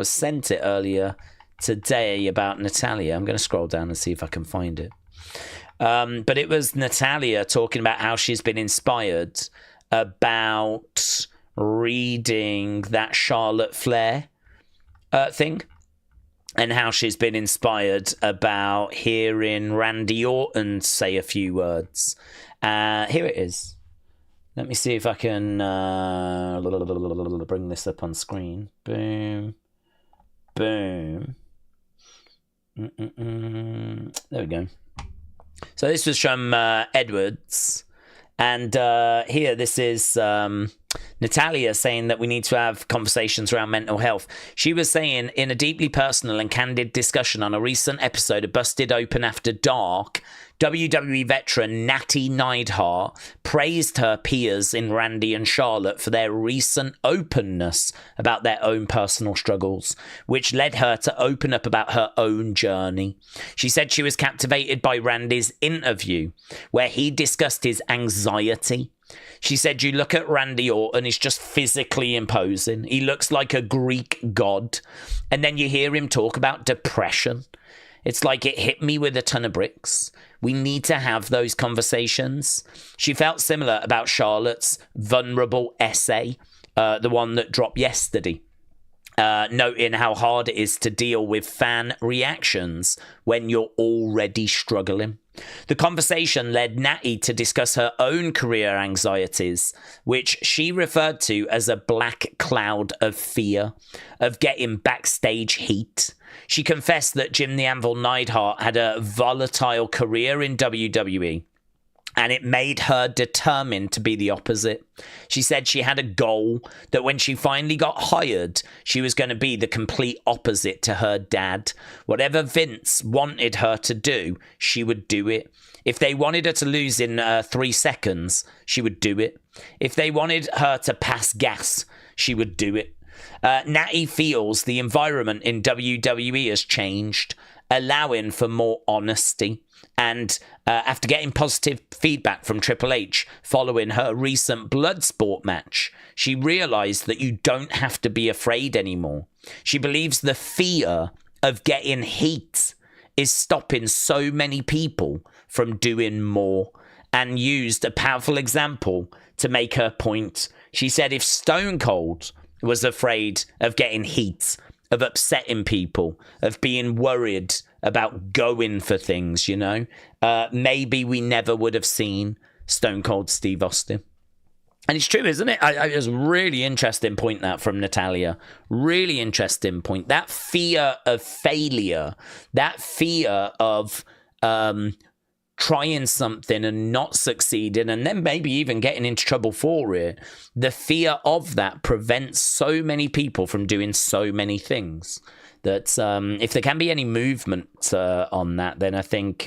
sent it earlier today about Natalya. I'm going to scroll down and see if I can find it. But it was Natalya talking about how she's been inspired about reading that Charlotte Flair thing, and how she's been inspired about hearing Randy Orton say a few words. Here it is. Let me see if I can bring this up on screen. Boom. Boom. There we go. So this was from Edwards. And here, this is Natalya saying that we need to have conversations around mental health. She was saying, in a deeply personal and candid discussion on a recent episode of Busted Open After Dark, WWE veteran Natty Neidhart praised her peers in Randy and Charlotte for their recent openness about their own personal struggles, which led her to open up about her own journey. She said she was captivated by Randy's interview, where he discussed his anxiety. She said, you look at Randy Orton, he's just physically imposing. He looks like a Greek god. And then you hear him talk about depression. It's like it hit me with a ton of bricks. We need to have those conversations. She felt similar about Charlotte's vulnerable essay, the one that dropped yesterday, noting how hard it is to deal with fan reactions when you're already struggling. The conversation led Natty to discuss her own career anxieties, which she referred to as a black cloud of fear, of getting backstage heat. She confessed that Jim the Anvil Neidhart had a volatile career in WWE, And it made her determined to be the opposite. She said she had a goal that when she finally got hired, she was going to be the complete opposite to her dad. Whatever Vince wanted her to do, she would do it. If they wanted her to lose in 3 seconds, she would do it. If they wanted her to pass gas, she would do it. Natty feels the environment in WWE has changed, allowing for more honesty. And after getting positive feedback from Triple H following her recent Bloodsport match, she realised that you don't have to be afraid anymore. She believes the fear of getting heat is stopping so many people from doing more, and used a powerful example to make her point. She said if Stone Cold was afraid of getting heat, of upsetting people, of being worried about going for things, you know, maybe we never would have seen Stone Cold Steve Austin. And it's true, isn't it? It was a really interesting point that from Natalya. Really interesting point. That fear of failure, that fear of trying something and not succeeding and then maybe even getting into trouble for it, the fear of that prevents so many people from doing so many things that if there can be any movement on that, then I think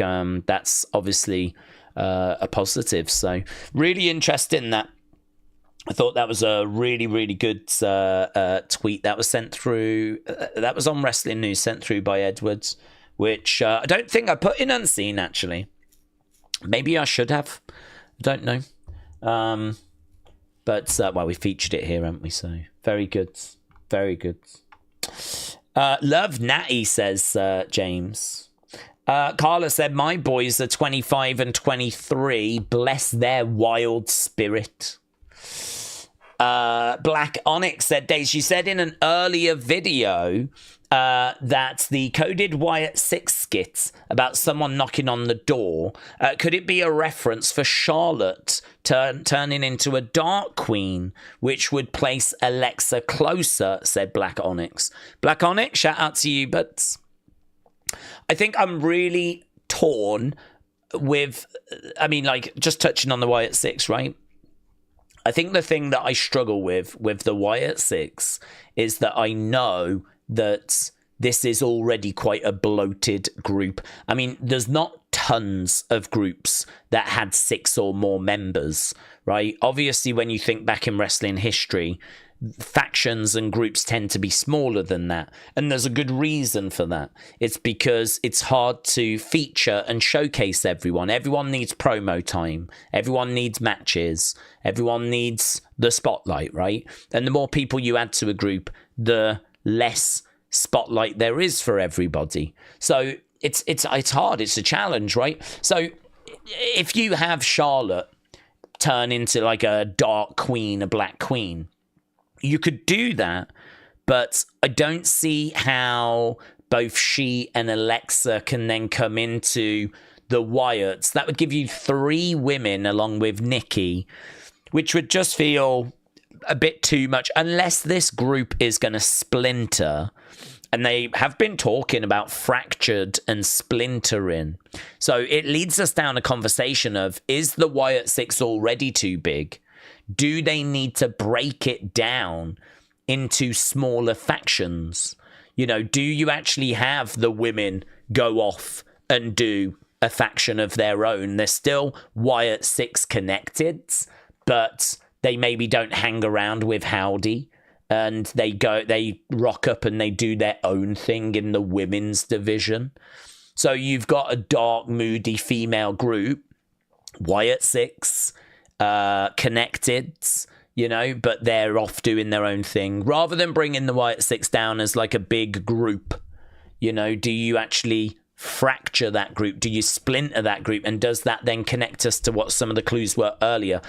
that's obviously a positive. So really interesting that. I thought that was a really, really good tweet that was sent through. That was on Wrestling News, sent through by Edwards, which I don't think I put in unseen, actually. Maybe I should have. I don't know. But, well, we featured it here, haven't we? So, very good. Very good. Love Natty, says James. Carla said, my boys are 25 and 23. Bless their wild spirit. Black Onyx said, Daze, you said in an earlier video that the Coded Wyatt 6 skit about someone knocking on the door, could it be a reference for Charlotte turning into a Dark Queen, which would place Alexa closer, said Black Onyx. Black Onyx, shout out to you, but I think I'm really torn with, I mean, like, just touching on the Wyatt 6, right? I think the thing that I struggle with the Wyatt 6 is that I know that this is already quite a bloated group. I mean, there's not tons of groups that had 6 or more members, right? Obviously, when you think back in wrestling history, factions and groups tend to be smaller than that. And there's a good reason for that. It's because it's hard to feature and showcase everyone. Everyone needs promo time. Everyone needs matches. Everyone needs the spotlight, right? And the more people you add to a group, the less spotlight there is for everybody. So it's hard. It's a challenge, right? So if you have Charlotte turn into like a Dark Queen, a Black Queen, you could do that, but I don't see how both she and Alexa can then come into the Wyatts. That would give you 3 women along with Nikki, which would just feel a bit too much, unless this group is going to splinter. And they have been talking about fractured and splintering. So it leads us down a conversation of, is the Wyatt 6 already too big? Do they need to break it down into smaller factions? You know, do you actually have the women go off and do a faction of their own? They're still Wyatt 6 connected, but they maybe don't hang around with Howdy, and they rock up and they do their own thing in the women's division. So you've got a dark, moody female group, Wyatt 6, connected, you know, but they're off doing their own thing. Rather than bringing the Wyatt 6 down as like a big group, you know, do you actually fracture that group? Do you splinter that group? And does that then connect us to what some of the clues were earlier?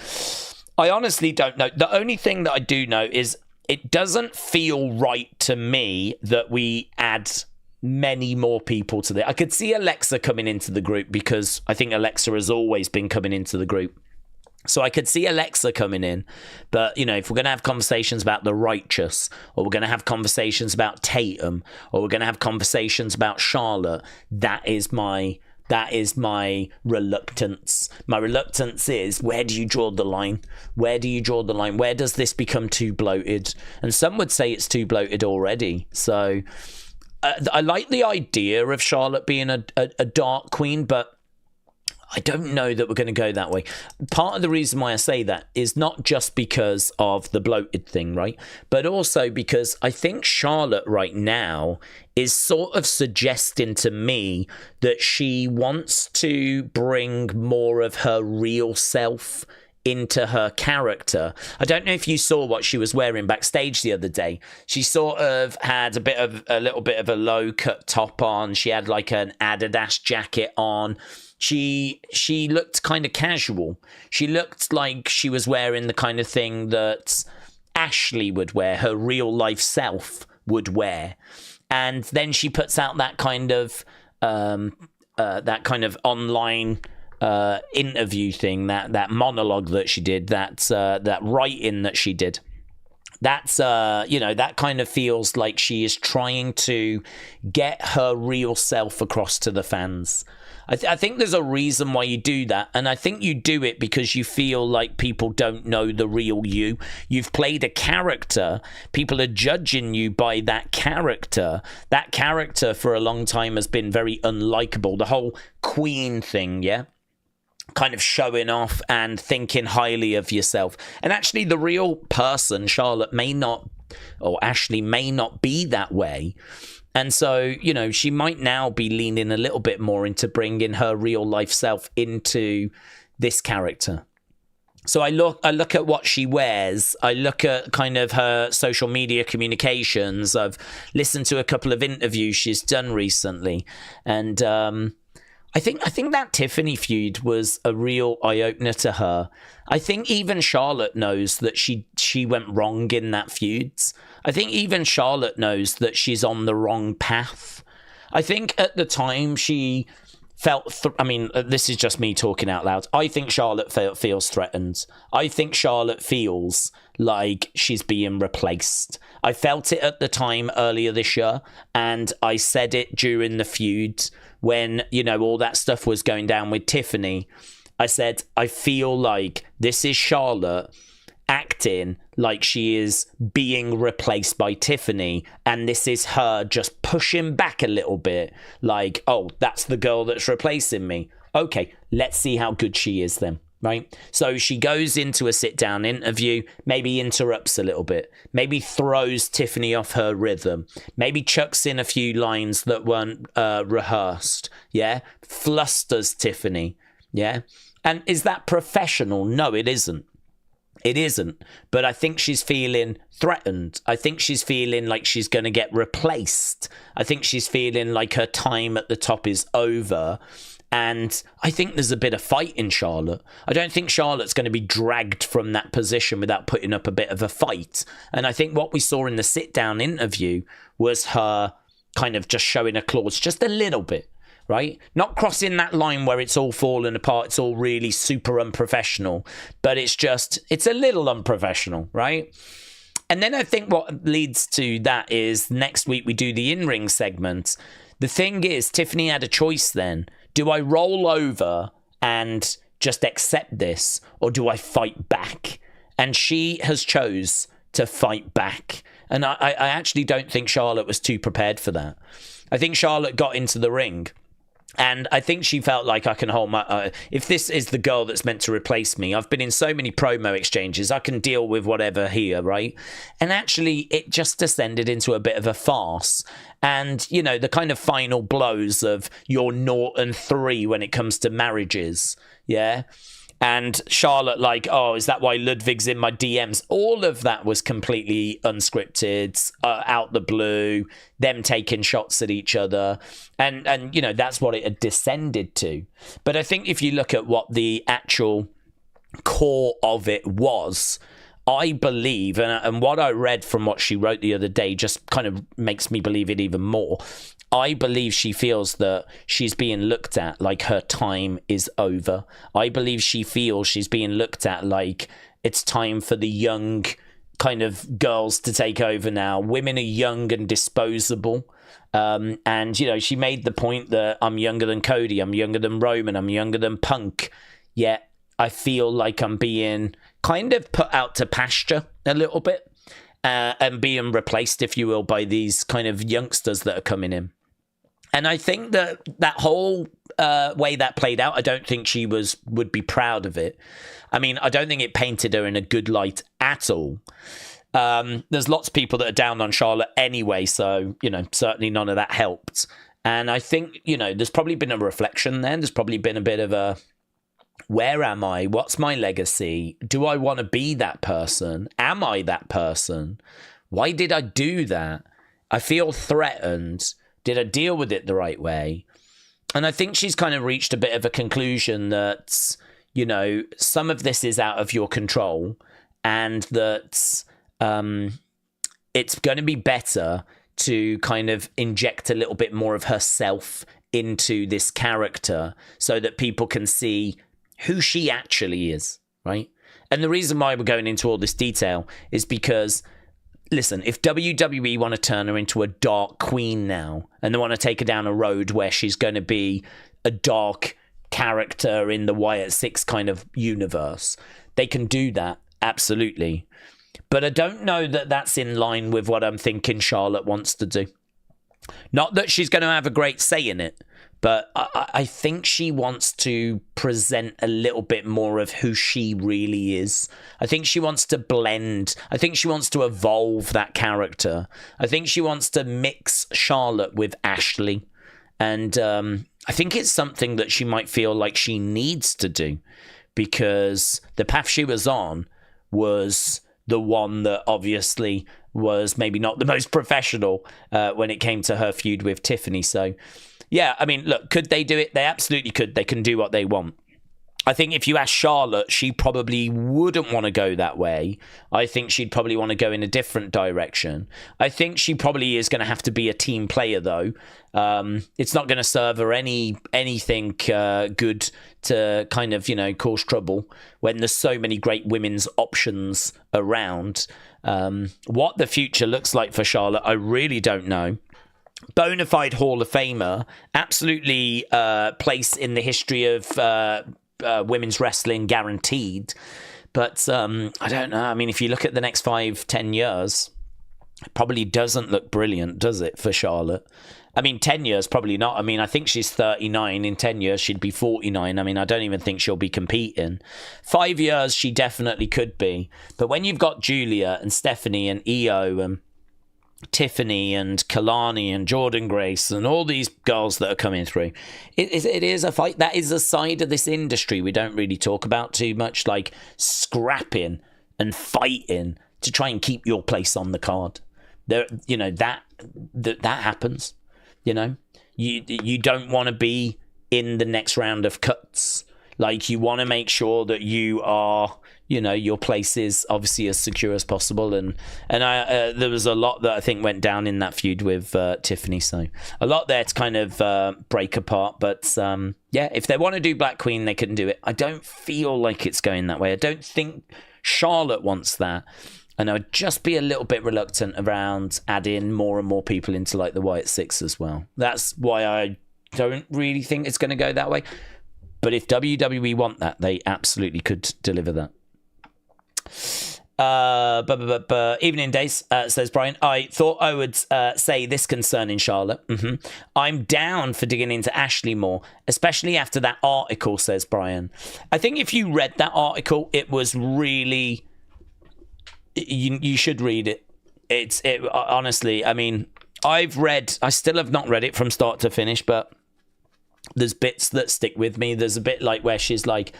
I honestly don't know. The only thing that I do know is it doesn't feel right to me that we add many more people to this. I could see Alexa coming into the group because I think Alexa has always been coming into the group. So I could see Alexa coming in, but, you know, if we're going to have conversations about the Righteous, or we're going to have conversations about Tatum, or we're going to have conversations about Charlotte, that is my That is my reluctance. My reluctance is, where do you draw the line? Where do you draw the line? Where does this become too bloated? And some would say it's too bloated already. So I like the idea of Charlotte being a dark queen, but I don't know that we're going to go that way. Part of the reason why I say that is not just because of the bloated thing, right? But also because I think Charlotte right now is sort of suggesting to me that she wants to bring more of her real self into her character. I don't know if you saw what she was wearing backstage the other day. She sort of had a little bit of a low cut top on. She had like an Adidas jacket on. She looked kind of casual. She looked like she was wearing the kind of thing that Ashley would wear, her real life self would wear. And then she puts out that kind of online interview thing, that monologue that she did, that writing that she did. That's that kind of feels like she is trying to get her real self across to the fans. I think there's a reason why you do that, and I think you do it because you feel like people don't know the real you. You've played a character. People are judging you by that character. That character for a long time has been very unlikable. The whole queen thing, yeah? Kind of showing off and thinking highly of yourself. And actually the real person, Charlotte, may not, or Ashley may not be that way. And so, she might now be leaning a little bit more into bringing her real life self into this character. So I look at what she wears. I look at kind of her social media communications. I've listened to a couple of interviews she's done recently. And I think that Tiffany feud was a real eye-opener to her. I think even Charlotte knows that she went wrong in that feud. I think even Charlotte knows that she's on the wrong path. I think at the time she felt... this is just me talking out loud. I think Charlotte feels threatened. I think Charlotte feels like she's being replaced. I felt it at the time earlier this year, and I said it during the feud when, all that stuff was going down with Tiffany. I said, I feel like this is Charlotte acting like she is being replaced by Tiffany, and this is her just pushing back a little bit, like, oh, that's the girl that's replacing me. Okay, let's see how good she is then, right? So she goes into a sit-down interview, maybe interrupts a little bit, maybe throws Tiffany off her rhythm, maybe chucks in a few lines that weren't rehearsed, yeah? Flusters Tiffany, yeah? And is that professional? No, it isn't. It isn't. But I think she's feeling threatened. I think she's feeling like she's going to get replaced. I think she's feeling like her time at the top is over. And I think there's a bit of fight in Charlotte. I don't think Charlotte's going to be dragged from that position without putting up a bit of a fight. And I think what we saw in the sit-down interview was her kind of just showing her claws just a little bit. Right? Not crossing that line where it's all falling apart, it's all really super unprofessional, but it's a little unprofessional, right? And then I think what leads to that is next week we do the in-ring segment. The thing is, Tiffany had a choice then. Do I roll over and just accept this, or do I fight back? And she has chose to fight back. And I actually don't think Charlotte was too prepared for that. I think Charlotte got into the ring, and I think she felt like, I can hold my... if this is the girl that's meant to replace me, I've been in so many promo exchanges, I can deal with whatever here, right? And actually, it just descended into a bit of a farce. And, the kind of final blows of your 0 and 3 when it comes to marriages, yeah? And Charlotte like, oh, is that why Ludwig's in my DMs? All of that was completely unscripted, out the blue, them taking shots at each other. And that's what it had descended to. But I think if you look at what the actual core of it was, I believe, and what I read from what she wrote the other day just kind of makes me believe it even more. I believe she feels that she's being looked at like her time is over. I believe she feels she's being looked at like it's time for the young kind of girls to take over now. Women are young and disposable. And, you know, she made the point that I'm younger than Cody, I'm younger than Roman, I'm younger than Punk. Yet I feel like I'm being kind of put out to pasture a little bit and being replaced, if you will, by these kind of youngsters that are coming in. And I think that whole way that played out, I don't think she would be proud of it. I mean, I don't think it painted her in a good light at all. There's lots of people that are down on Charlotte anyway, so, you know, certainly none of that helped. And I think, you know, there's probably been a reflection then. There's probably been a bit of a, where am I? What's my legacy? Do I want to be that person? Am I that person? Why did I do that? I feel threatened. Did I deal with it the right way? And I think she's kind of reached a bit of a conclusion that, you know, some of this is out of your control, and that it's going to be better to kind of inject a little bit more of herself into this character so that people can see who she actually is, right? And the reason why we're going into all this detail is because, listen, if WWE want to turn her into a dark queen now, and they want to take her down a road where she's going to be a dark character in the Wyatt Six kind of universe, they can do that, absolutely. But I don't know that that's in line with what I'm thinking Charlotte wants to do. Not that she's going to have a great say in it, but I think she wants to present a little bit more of who she really is. I think she wants to blend. I think she wants to evolve that character. I think she wants to mix Charlotte with Ashley. And I think it's something that she might feel like she needs to do, because the path she was on was the one that obviously was maybe not the most professional when it came to her feud with Tiffany. So, yeah, I mean, look, could they do it? They absolutely could. They can do what they want. I think if you ask Charlotte, she probably wouldn't want to go that way. I think she'd probably want to go in a different direction. I think she probably is going to have to be a team player, though. It's not going to serve her anything good to kind of, you know, cause trouble when there's so many great women's options around. What the future looks like for Charlotte, I really don't know. Bona fide Hall of Famer, absolutely place in the history of women's wrestling, guaranteed. But I don't know. I mean, if you look at the next 5-10 years, it probably doesn't look brilliant, does it, for Charlotte? I mean, 10 years, probably not. I mean, I think she's 39. In 10 years, she'd be 49. I mean, I don't even think she'll be competing. 5 years, she definitely could be. But when you've got Julia and Stephanie and Io and Tiffany and Kalani and Jordan Grace and all these girls that are coming through, it is a fight. That is a side of this industry we don't really talk about too much, like scrapping and fighting to try and keep your place on the card. There, you know, that happens. You know, you don't want to be in the next round of cuts. Like, you want to make sure that you are, you know, your place is obviously as secure as possible. And there was a lot that I think went down in that feud with Tiffany. So a lot there to kind of break apart. But yeah, if they want to do Black Queen, they can do it. I don't feel like it's going that way. I don't think Charlotte wants that. And I'd just be a little bit reluctant around adding more and more people into like the Wyatt Six as well. That's why I don't really think it's going to go that way. But if WWE want that, they absolutely could deliver that. Evening Daze, says Brian. I thought I would say this concerning Charlotte. I'm down for digging into Ashley more, especially after that article, says Brian. I think if you read that article, it was really... You should read it. It honestly, I mean, I still have not read it from start to finish, but there's bits that stick with me. There's a bit like where she's like,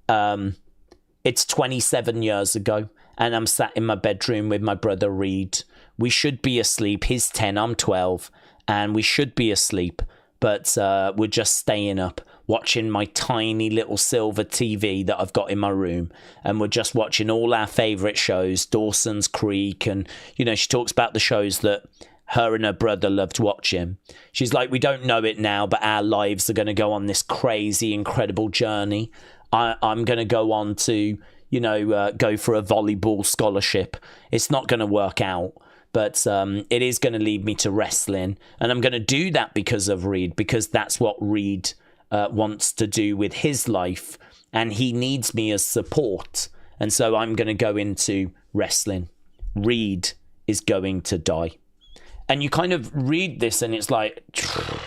it's 27 years ago and I'm sat in my bedroom with my brother Reed. We should be asleep. He's 10, I'm 12, and we should be asleep, but we're just staying up watching my tiny little silver TV that I've got in my room, and we're just watching all our favourite shows, Dawson's Creek, and, you know, she talks about the shows that her and her brother loved watching. She's like, we don't know it now, but our lives are going to go on this crazy, incredible journey. I'm going to go on to, go for a volleyball scholarship. It's not going to work out. But it is going to lead me to wrestling. And I'm going to do that because of Reed, because that's what Reed wants to do with his life. And he needs me as support. And so I'm going to go into wrestling. Reed is going to die. And you kind of read this and it's like,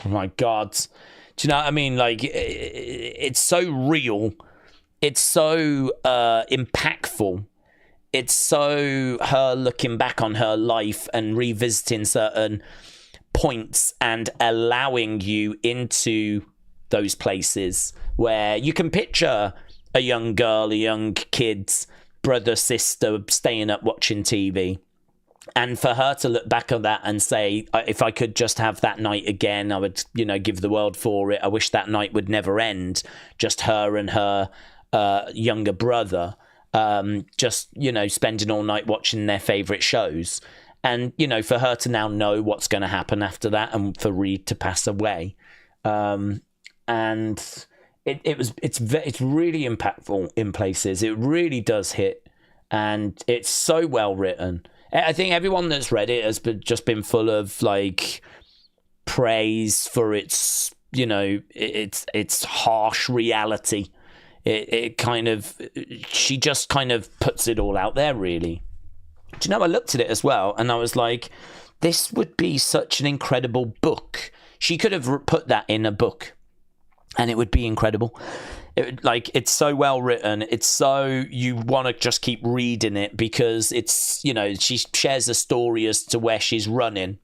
oh my God. Do you know what I mean? Like, it's so real. It's so impactful. It's so her looking back on her life and revisiting certain points and allowing you into those places where you can picture a young girl, a young kid's brother, sister staying up watching TV. And for her to look back on that and say, if I could just have that night again, I would, give the world for it. I wish that night would never end. Just her and her younger brother. Just, spending all night watching their favourite shows. And, for her to now know what's going to happen after that and for Reed to pass away. And it's really impactful in places. It really does hit. And it's so well written. I think everyone that's read it has just been full of, like, praise for its, its harsh reality. She just kind of puts it all out there, really. Do you know, I looked at it as well, and I was like, this would be such an incredible book. She could have put that in a book, and it would be incredible. It's so well written. It's so, you want to just keep reading it because it's, she shares a story as to where she's running,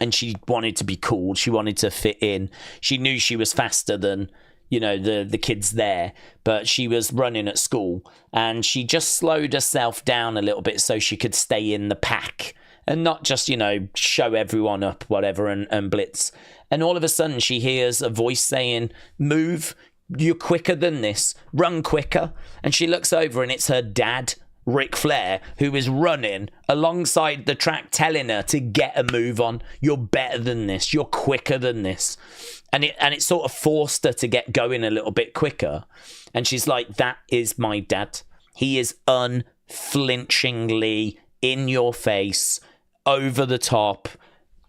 and she wanted to be cool. She wanted to fit in. She knew she was faster than the kids there, but she was running at school and she just slowed herself down a little bit so she could stay in the pack and not just, show everyone up, whatever, and blitz. And all of a sudden she hears a voice saying, move, you're quicker than this, run quicker. And she looks over and it's her dad, Ric Flair, who is running alongside the track telling her to get a move on. You're better than this, you're quicker than this. And it sort of forced her to get going a little bit quicker. And she's like, that is my dad. He is unflinchingly in your face, over the top,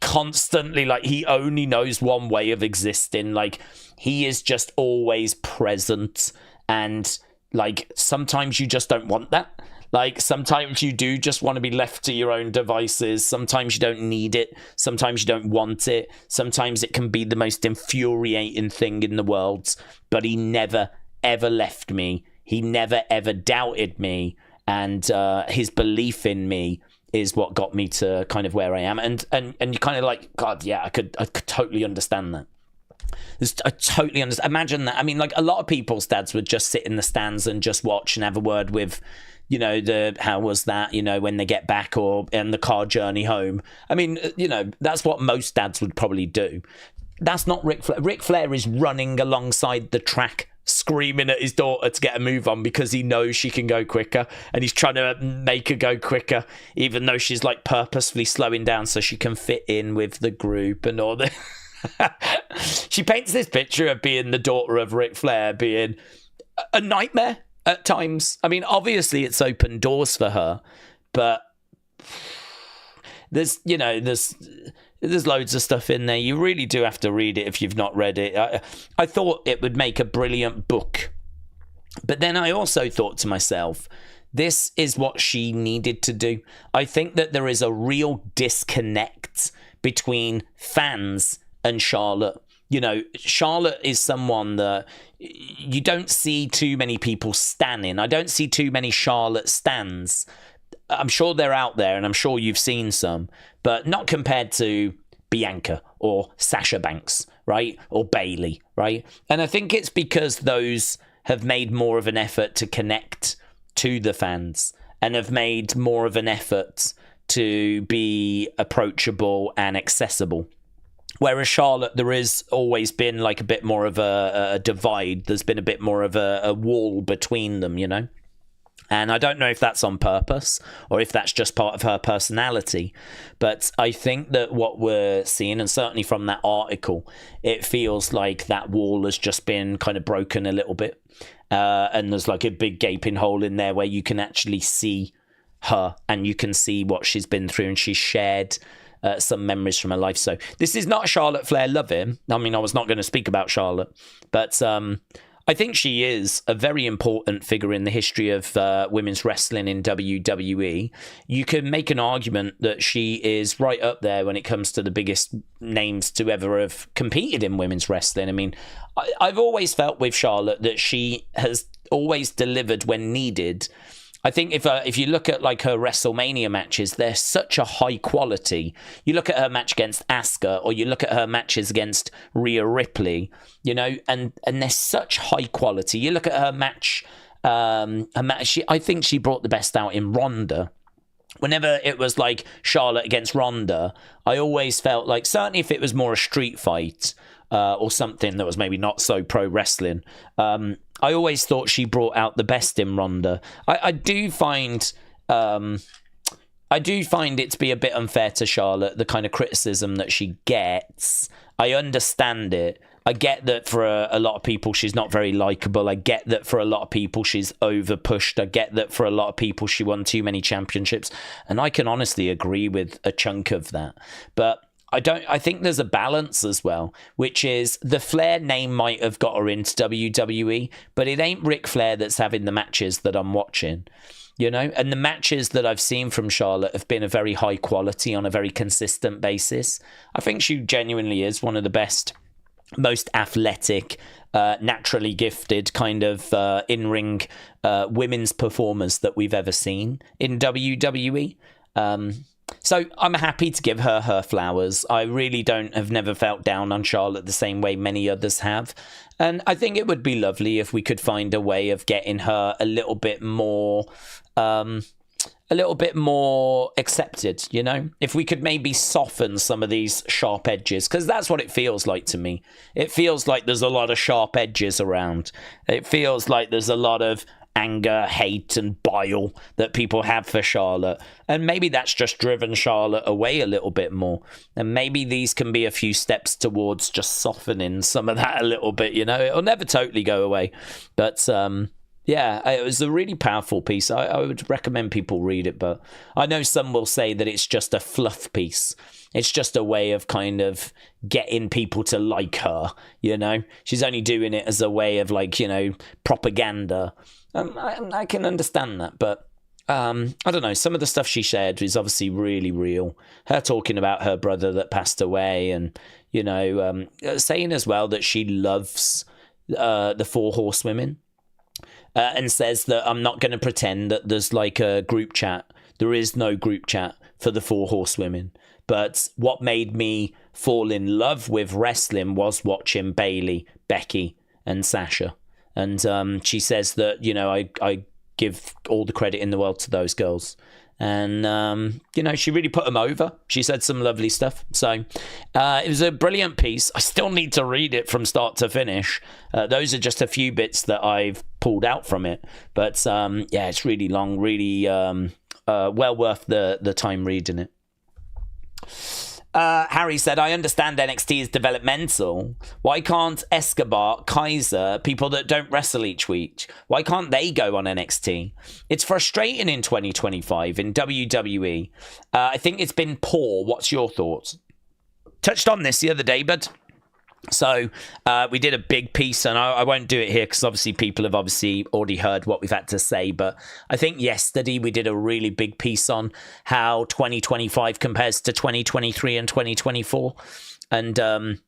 constantly, like, he only knows one way of existing. Like, he is just always present. And, like, sometimes you just don't want that. Like, sometimes you do just want to be left to your own devices. Sometimes you don't need it. Sometimes you don't want it. Sometimes it can be the most infuriating thing in the world. But he never, ever left me. He never, ever doubted me. And his belief in me is what got me to kind of where I am. And you kind of like, God, yeah, I could totally understand that. I totally understand. Imagine that. I mean, like, a lot of people's dads would just sit in the stands and just watch and have a word with, how was that, when they get back, or in the car journey home. I mean, that's what most dads would probably do. That's not Ric Flair. Ric Flair is running alongside the track, screaming at his daughter to get a move on because he knows she can go quicker, and he's trying to make her go quicker, even though she's, like, purposefully slowing down so she can fit in with the group and all the... She paints this picture of being the daughter of Ric Flair being a nightmare at times. I mean, obviously it's opened doors for her, but there's loads of stuff in there. You really do have to read it if you've not read it. I thought it would make a brilliant book, but then I also thought to myself, this is what she needed to do. I think that there is a real disconnect between fans and Charlotte. Charlotte is someone that you don't see too many people standing. I don't see too many Charlotte stands. I'm sure they're out there, and I'm sure you've seen some, but not compared to Bianca or Sasha Banks, right? Or Bayley, right? And I think it's because those have made more of an effort to connect to the fans and have made more of an effort to be approachable and accessible. Whereas Charlotte, there has always been like a bit more of a divide. There's been a bit more of a wall between them, And I don't know if that's on purpose or if that's just part of her personality. But I think that what we're seeing, and certainly from that article, it feels like that wall has just been kind of broken a little bit. And there's like a big gaping hole in there where you can actually see her and you can see what she's been through, and she's shared some memories from her life. So this is not a Charlotte Flair love-in. I mean, I was not going to speak about Charlotte, but I think she is a very important figure in the history of women's wrestling in WWE. You can make an argument that she is right up there when it comes to the biggest names to ever have competed in women's wrestling. I mean, I've always felt with Charlotte that she has always delivered when needed. I think if you look at like her WrestleMania matches, they're such a high quality. You look at her match against Asuka, or you look at her matches against Rhea Ripley, you know, and they're such high quality. You look at her match, I think she brought the best out in Ronda. Whenever it was like Charlotte against Ronda, I always felt like, certainly if it was more a street fight or something that was maybe not so pro wrestling, I always thought she brought out the best in Ronda. I do find it to be a bit unfair to Charlotte, the kind of criticism that she gets. I understand it. I get that for a lot of people she's not very likable. I get that for a lot of people she's over pushed. I get that for a lot of people she won too many championships, and I can honestly agree with a chunk of that. But I think there's a balance as well, which is the Flair name might have got her into WWE, but it ain't Ric Flair that's having the matches that I'm watching, you know? And the matches that I've seen from Charlotte have been a very high quality on a very consistent basis. I think she genuinely is one of the best, most athletic, naturally gifted kind of in-ring women's performers that we've ever seen in WWE. So I'm happy to give her flowers. I really have never felt down on Charlotte the same way many others have. And I think it would be lovely if we could find a way of getting her a little bit more accepted, you know? If we could maybe soften some of these sharp edges, because that's what it feels like to me. It feels like there's a lot of sharp edges around. It feels like there's a lot of anger, hate, and bile that people have for Charlotte. And maybe that's just driven Charlotte away a little bit more. And maybe these can be a few steps towards just softening some of that a little bit, you know? It'll never totally go away. But, yeah, it was a really powerful piece. I would recommend people read it, but I know some will say that it's just a fluff piece. It's just a way of kind of getting people to like her, you know? She's only doing it as a way of, like, you know, propaganda. I can understand that, but I don't know. Some of the stuff she shared is obviously really real. Her talking about her brother that passed away, and, you know, saying as well that she loves the Four Horsewomen, and says that I'm not going to pretend that there's like a group chat. There is no group chat for the Four Horsewomen. But what made me fall in love with wrestling was watching Bayley, Becky, and Sasha. And she says that, you know, I give all the credit in the world to those girls. And, you know, she really put them over. She said some lovely stuff. So it was a brilliant piece. I still need to read it from start to finish. Those are just a few bits that I've pulled out from it. But, yeah, it's really long, really well worth the time reading it. Harry said, I understand NXT is developmental. Why can't Escobar, Kaiser, people that don't wrestle each week, why can't they go on NXT? It's frustrating in 2025 in WWE. I think it's been poor. What's your thoughts? Touched on this the other day, but so we did a big piece, and I won't do it here because obviously people have obviously already heard what we've had to say, but I think yesterday we did a really big piece on how 2025 compares to 2023 and 2024, and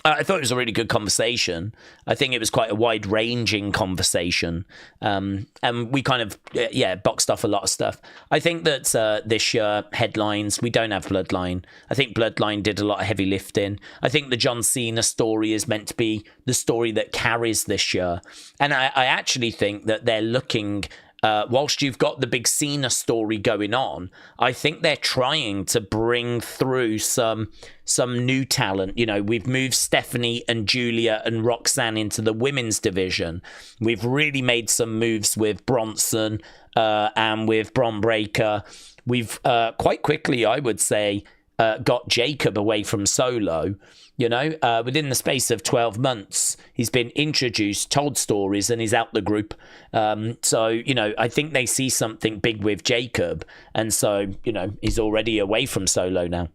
I thought it was a really good conversation. I think it was quite a wide-ranging conversation, and we kind of, boxed off a lot of stuff. I think that this year, headlines, we don't have Bloodline. I think Bloodline did a lot of heavy lifting. I think the John Cena story is meant to be the story that carries this year. And I actually think that they're looking whilst you've got the big Cena story going on, I think they're trying to bring through some new talent. You know, we've moved Stephanie and Julia and Roxanne into the women's division. We've really made some moves with Bronson and with Bron Breakker. We've quite quickly, I would say, got Jacob away from Solo. You know, within the space of 12 months, he's been introduced, told stories, and he's out the group. So, you know, I think they see something big with Jacob. And so, you know, he's already away from Solo now.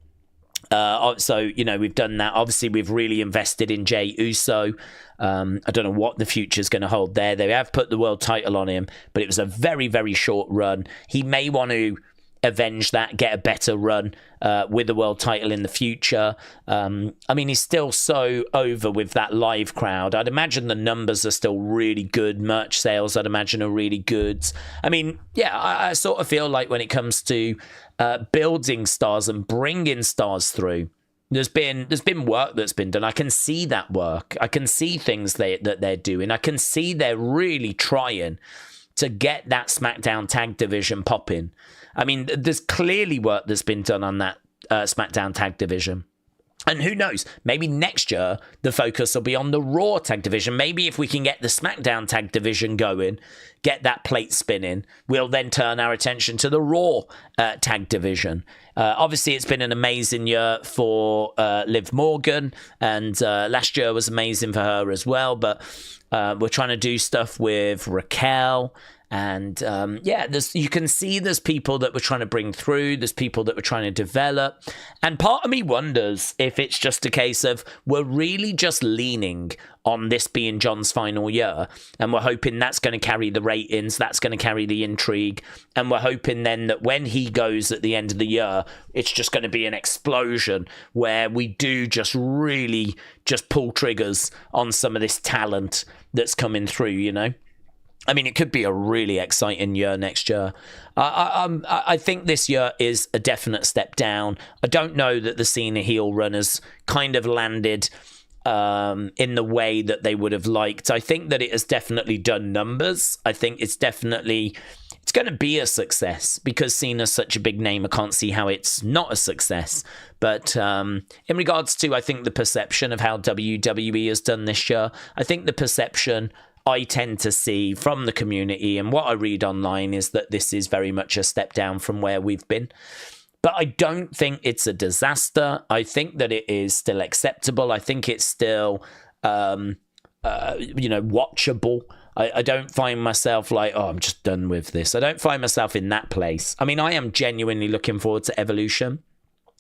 So, you know, we've done that. Obviously, we've really invested in Jey Uso. I don't know what the future's going to hold there. They have put the world title on him, but it was a very, very short run. He may want to avenge that, get a better run with the world title in the future. I mean, he's still so over with that live crowd. I'd imagine the numbers are still really good. Merch sales, I'd imagine, are really good. I mean, yeah, I sort of feel like when it comes to building stars and bringing stars through, there's been work that's been done. I can see that work. I can see things that they're doing. I can see they're really trying to get that SmackDown tag division popping. I mean, there's clearly work that's been done on that SmackDown tag division. And who knows, maybe next year the focus will be on the Raw tag division. Maybe if we can get the SmackDown tag division going, get that plate spinning, we'll then turn our attention to the Raw tag division. Obviously, it's been an amazing year for Liv Morgan, and last year was amazing for her as well. But we're trying to do stuff with Raquel. And yeah, you can see there's people that we're trying to bring through. There's people that we're trying to develop. And part of me wonders if it's just a case of we're really just leaning on this being John's final year. And we're hoping that's going to carry the ratings. That's going to carry the intrigue. And we're hoping then that when he goes at the end of the year, it's just going to be an explosion where we do just really just pull triggers on some of this talent that's coming through, you know? I mean, it could be a really exciting year next year. I think this year is a definite step down. I don't know that the Cena heel run has kind of landed in the way that they would have liked. I think that it has definitely done numbers. I think it's going to be a success because Cena's such a big name. I can't see how it's not a success. But in regards to, I think, the perception of how WWE has done this year, I think the perception I tend to see from the community and what I read online is that this is very much a step down from where we've been. But I don't think it's a disaster. I think that it is still acceptable. I think it's still, watchable. I don't find myself like, oh, I'm just done with this. I don't find myself in that place. I mean, I am genuinely looking forward to Evolution.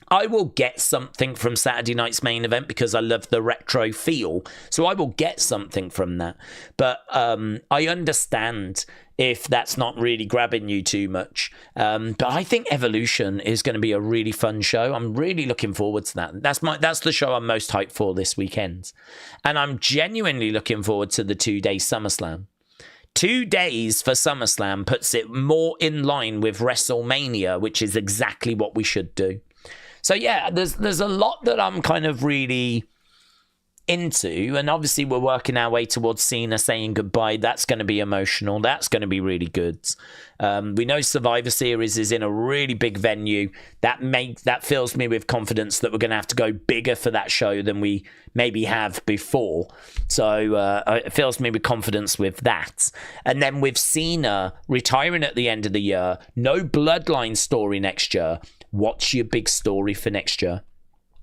I will get something from Saturday night's main event because I love the retro feel. So I will get something from that. But I understand if that's not really grabbing you too much. But I think Evolution is going to be a really fun show. I'm really looking forward to that. That's the show I'm most hyped for this weekend. And I'm genuinely looking forward to the 2-day SummerSlam. 2 days for SummerSlam puts it more in line with WrestleMania, which is exactly what we should do. So yeah, there's a lot that I'm kind of really into, and obviously we're working our way towards Cena saying goodbye. That's going to be emotional. That's going to be really good. We know Survivor Series is in a really big venue. That fills me with confidence that we're going to have to go bigger for that show than we maybe have before. So it fills me with confidence with that. And then with Cena retiring at the end of the year, no Bloodline story next year. What's your big story for next year?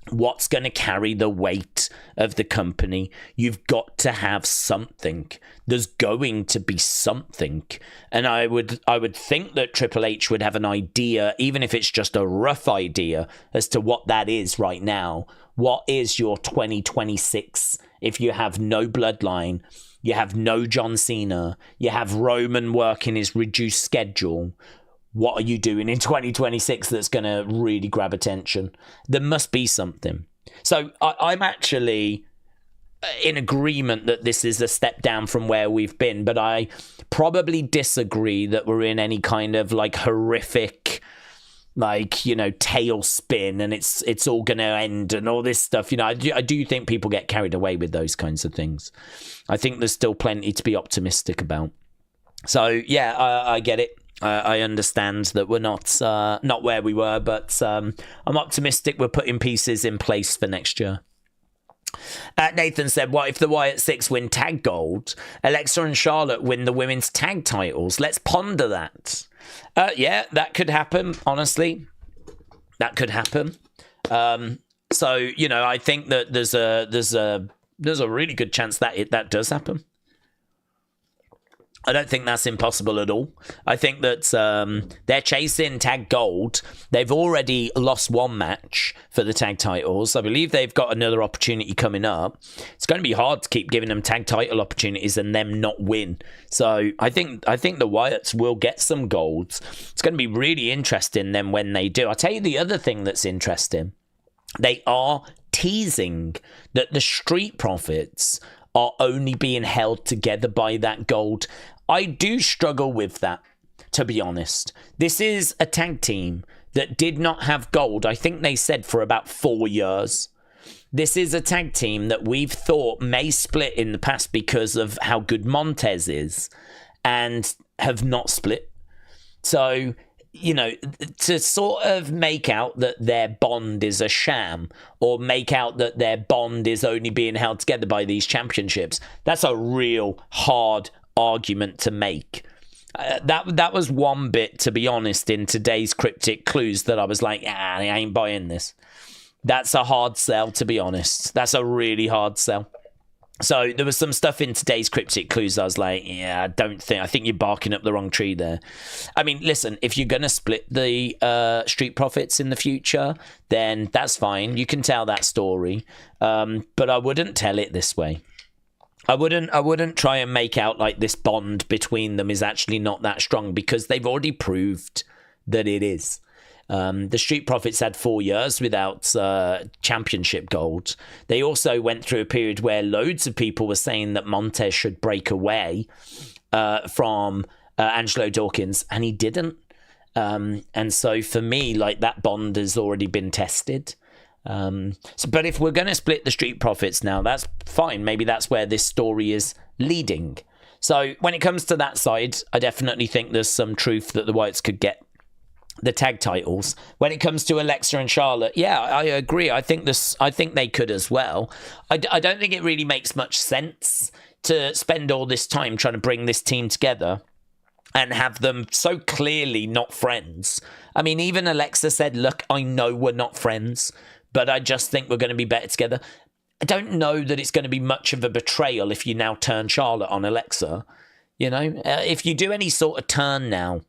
What's going to carry the weight of the company? You've got to have something. There's going to be something. And I would think that Triple H would have an idea, even if it's just a rough idea, as to what that is right now. What is your 2026 if you have no Bloodline? You have no John Cena. You have Roman working his reduced schedule. What are you doing in 2026 that's going to really grab attention? There must be something. So I'm actually in agreement that this is a step down from where we've been, but I probably disagree that we're in any kind of like horrific, like, you know, tailspin and it's all going to end and all this stuff. You know, I do think people get carried away with those kinds of things. I think there's still plenty to be optimistic about. So yeah, I get it. I understand that we're not where we were, but I'm optimistic we're putting pieces in place for next year. Nathan said, what if the Wyatt Six win tag gold? Alexa and Charlotte win the women's tag titles. Let's ponder that. Yeah, that could happen, honestly. That could happen. So, you know, I think that there's a really good chance that that does happen. I don't think that's impossible at all. I think that they're chasing tag gold. They've already lost one match for the tag titles. I believe they've got another opportunity coming up. It's going to be hard to keep giving them tag title opportunities and them not win. So I think the Wyatts will get some golds. It's going to be really interesting then when they do. I'll tell you the other thing that's interesting. They are teasing that the Street Profits are only being held together by that gold. I do struggle with that, to be honest. This is a tag team that did not have gold, I think they said, for about 4 years. This is a tag team that we've thought may split in the past because of how good Montez is, and have not split. So, you know, to sort of make out that their bond is a sham, or make out that their bond is only being held together by these championships, that's a real hard argument to make. That was one bit, to be honest, in today's cryptic clues that I was like, I ain't buying this. That's a hard sell, to be honest. That's a really hard sell. So there was some stuff in today's cryptic clues I was like, yeah, I think you're barking up the wrong tree there. I mean, listen, if you're going to split the Street Profits in the future, then that's fine. You can tell that story. But I wouldn't tell it this way. I wouldn't try and make out like this bond between them is actually not that strong, because they've already proved that it is. The Street Profits had 4 years without championship gold. They also went through a period where loads of people were saying that Montez should break away from Angelo Dawkins, and he didn't. And so for me, like, that bond has already been tested. But if we're going to split the Street Profits now, that's fine. Maybe that's where this story is leading. So when it comes to that side, I definitely think there's some truth that the Wyatts could get the tag titles. When it comes to Alexa and Charlotte, yeah, I agree. I think they could as well. I don't think it really makes much sense to spend all this time trying to bring this team together and have them so clearly not friends. I mean, even Alexa said, look, I know we're not friends, but I just think we're going to be better together. I don't know that it's going to be much of a betrayal if you now turn Charlotte on Alexa. You know, if you do any sort of turn now,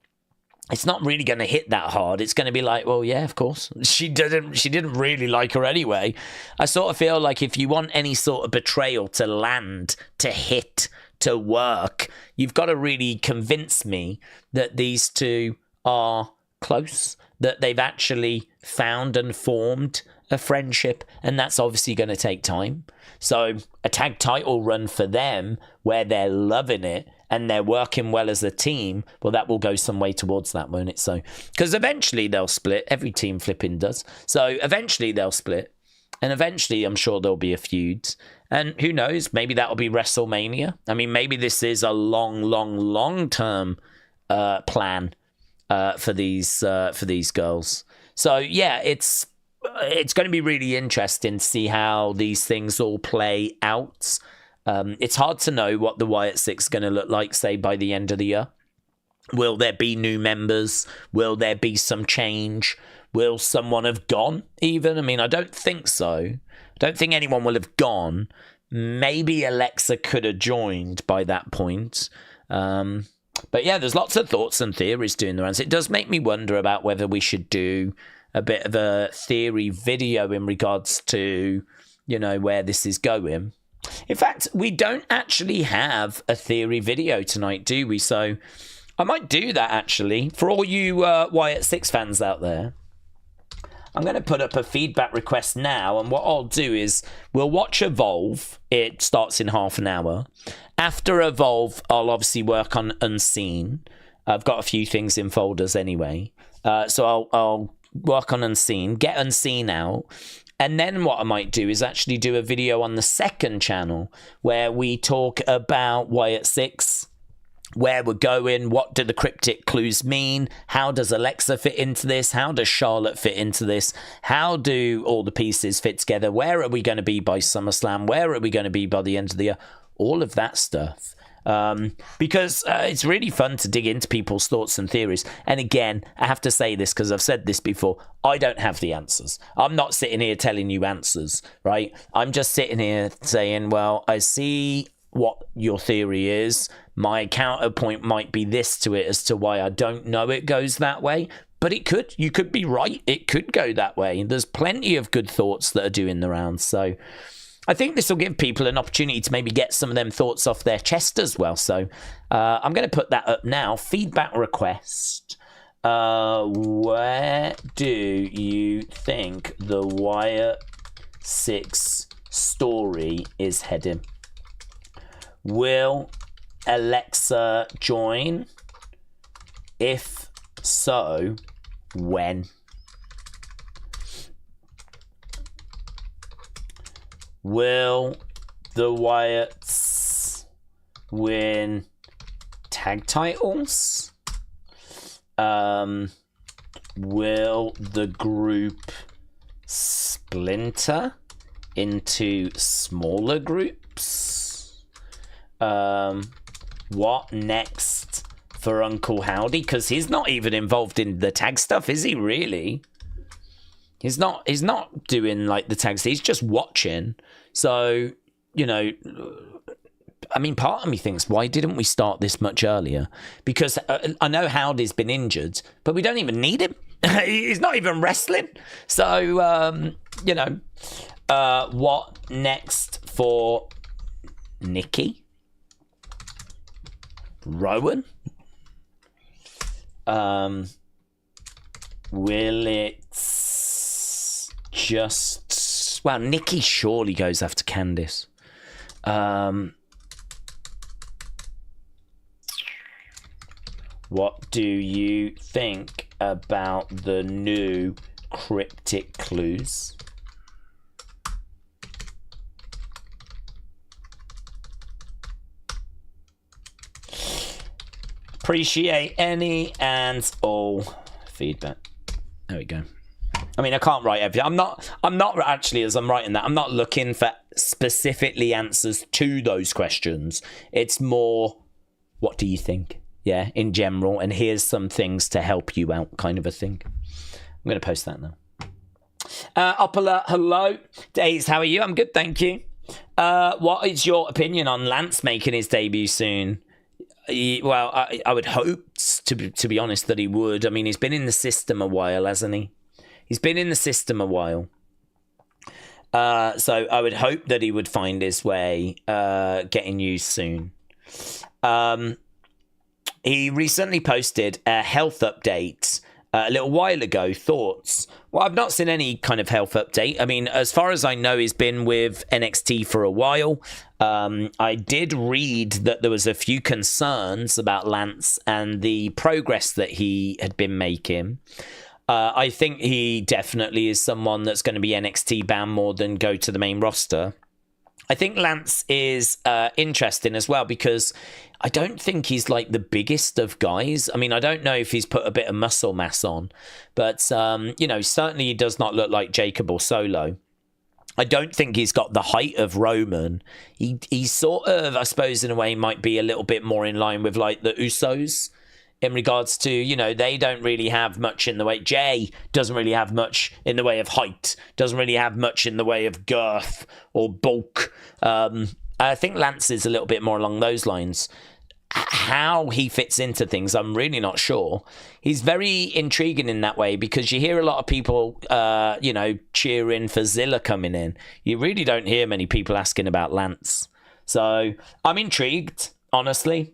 it's not really going to hit that hard. It's going to be like, well, yeah, of course. She didn't really like her anyway. I sort of feel like if you want any sort of betrayal to land, to hit, to work, you've got to really convince me that these two are close, that they've actually found and formed a friendship, and that's obviously going to take time. So a tag title run for them where they're loving it and they're working well as a team, well, that will go some way towards that, won't it? So, because eventually they'll split. Every team flipping does. So eventually they'll split, and eventually I'm sure there'll be a feud. And who knows? Maybe that'll be WrestleMania. I mean, maybe this is a long term plan for these girls. So yeah, it's going to be really interesting to see how these things all play out. It's hard to know what the Wyatt Six is going to look like, say, by the end of the year. Will there be new members? Will there be some change? Will someone have gone even? I mean, I don't think so. I don't think anyone will have gone. Maybe Alexa could have joined by that point. But yeah, there's lots of thoughts and theories doing the rounds. It does make me wonder about whether we should do a bit of a theory video in regards to, you know, where this is going. In fact, we don't actually have a theory video tonight, do we? So I might do that, actually. For all you Wyatt Six fans out there, I'm going to put up a feedback request now, and what I'll do is we'll watch Evolve. It starts in half an hour. After Evolve, I'll obviously work on Unseen. I've got a few things in folders anyway. So I'll work on Unseen, get Unseen out. And then what I might do is actually do a video on the second channel where we talk about Wyatt Six, where we're going, what do the cryptic clues mean, how does Alexa fit into this, how does Charlotte fit into this, how do all the pieces fit together, where are we going to be by SummerSlam, where are we going to be by the end of the year, all of that stuff. Because it's really fun to dig into people's thoughts and theories. And again, I have to say this because I've said this before, I don't have the answers. I'm not sitting here telling you answers, right? I'm just sitting here saying, well, I see what your theory is. My counterpoint might be this to it as to why I don't know it goes that way. But it could. You could be right. It could go that way. There's plenty of good thoughts that are doing the rounds. So I think this will give people an opportunity to maybe get some of them thoughts off their chest as well. So I'm going to put that up now. Feedback request. Where do you think the Wyatt 6 story is heading? Will Alexa join? If so, when? Will the Wyatts win tag titles? Will the group splinter into smaller groups? What next for Uncle Howdy? Because he's not even involved in the tag stuff, is he really? He's not doing like the tags. He's just watching. So, you know, I mean, part of me thinks, why didn't we start this much earlier? Because I know Howdy's been injured, but we don't even need him. He's not even wrestling. So, you know, what next for Nikki? Rowan? Will it just... Well, Nikki surely goes after Candice. What do you think about the new cryptic clues? Appreciate any and all feedback. There we go. I mean, I can't write everything. I'm not actually, as I'm writing that, I'm not looking for specifically answers to those questions. It's more, what do you think? Yeah, in general. And here's some things to help you out, kind of a thing. I'm going to post that now. Up alert, hello. Daze, how are you? I'm good, thank you. What is your opinion on Lance making his debut soon? Well, I would hope, to be honest, that he would. I mean, he's been in the system a while, hasn't he? He's been in the system a while. So I would hope that he would find his way getting used soon. He recently posted a health update a little while ago. Thoughts? Well, I've not seen any kind of health update. I mean, as far as I know, he's been with NXT for a while. I did read that there was a few concerns about Lance and the progress that he had been making. I think he definitely is someone that's going to be NXT bound more than go to the main roster. I think Lance is interesting as well because I don't think he's like the biggest of guys. I mean, I don't know if he's put a bit of muscle mass on, but, you know, certainly he does not look like Jacob or Solo. I don't think he's got the height of Roman. He sort of, I suppose, in a way, might be a little bit more in line with like the Usos in regards to, you know, they don't really have much in the way. Jay doesn't really have much in the way of height, doesn't really have much in the way of girth or bulk. I think Lance is a little bit more along those lines. How he fits into things, I'm really not sure. He's very intriguing in that way because you hear a lot of people, you know, cheering for Zilla coming in. You really don't hear many people asking about Lance. So I'm intrigued, honestly.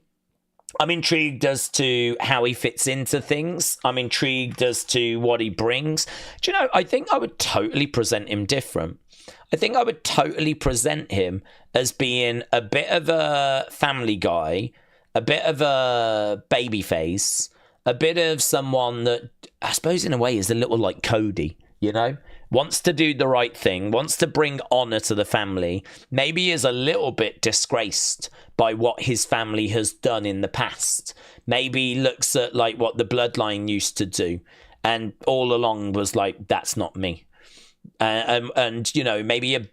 I'm intrigued as to how he fits into things. I'm intrigued as to what he brings. Do you know, I think I would totally present him different. I think I would totally present him as being a bit of a family guy, a bit of a baby face, a bit of someone that I suppose in a way is a little like Cody, you know? wants to do the right thing, wants to bring honor to the family, maybe is a little bit disgraced by what his family has done in the past. Maybe looks at like what the bloodline used to do, and all along was like, that's not me. And you know, maybe a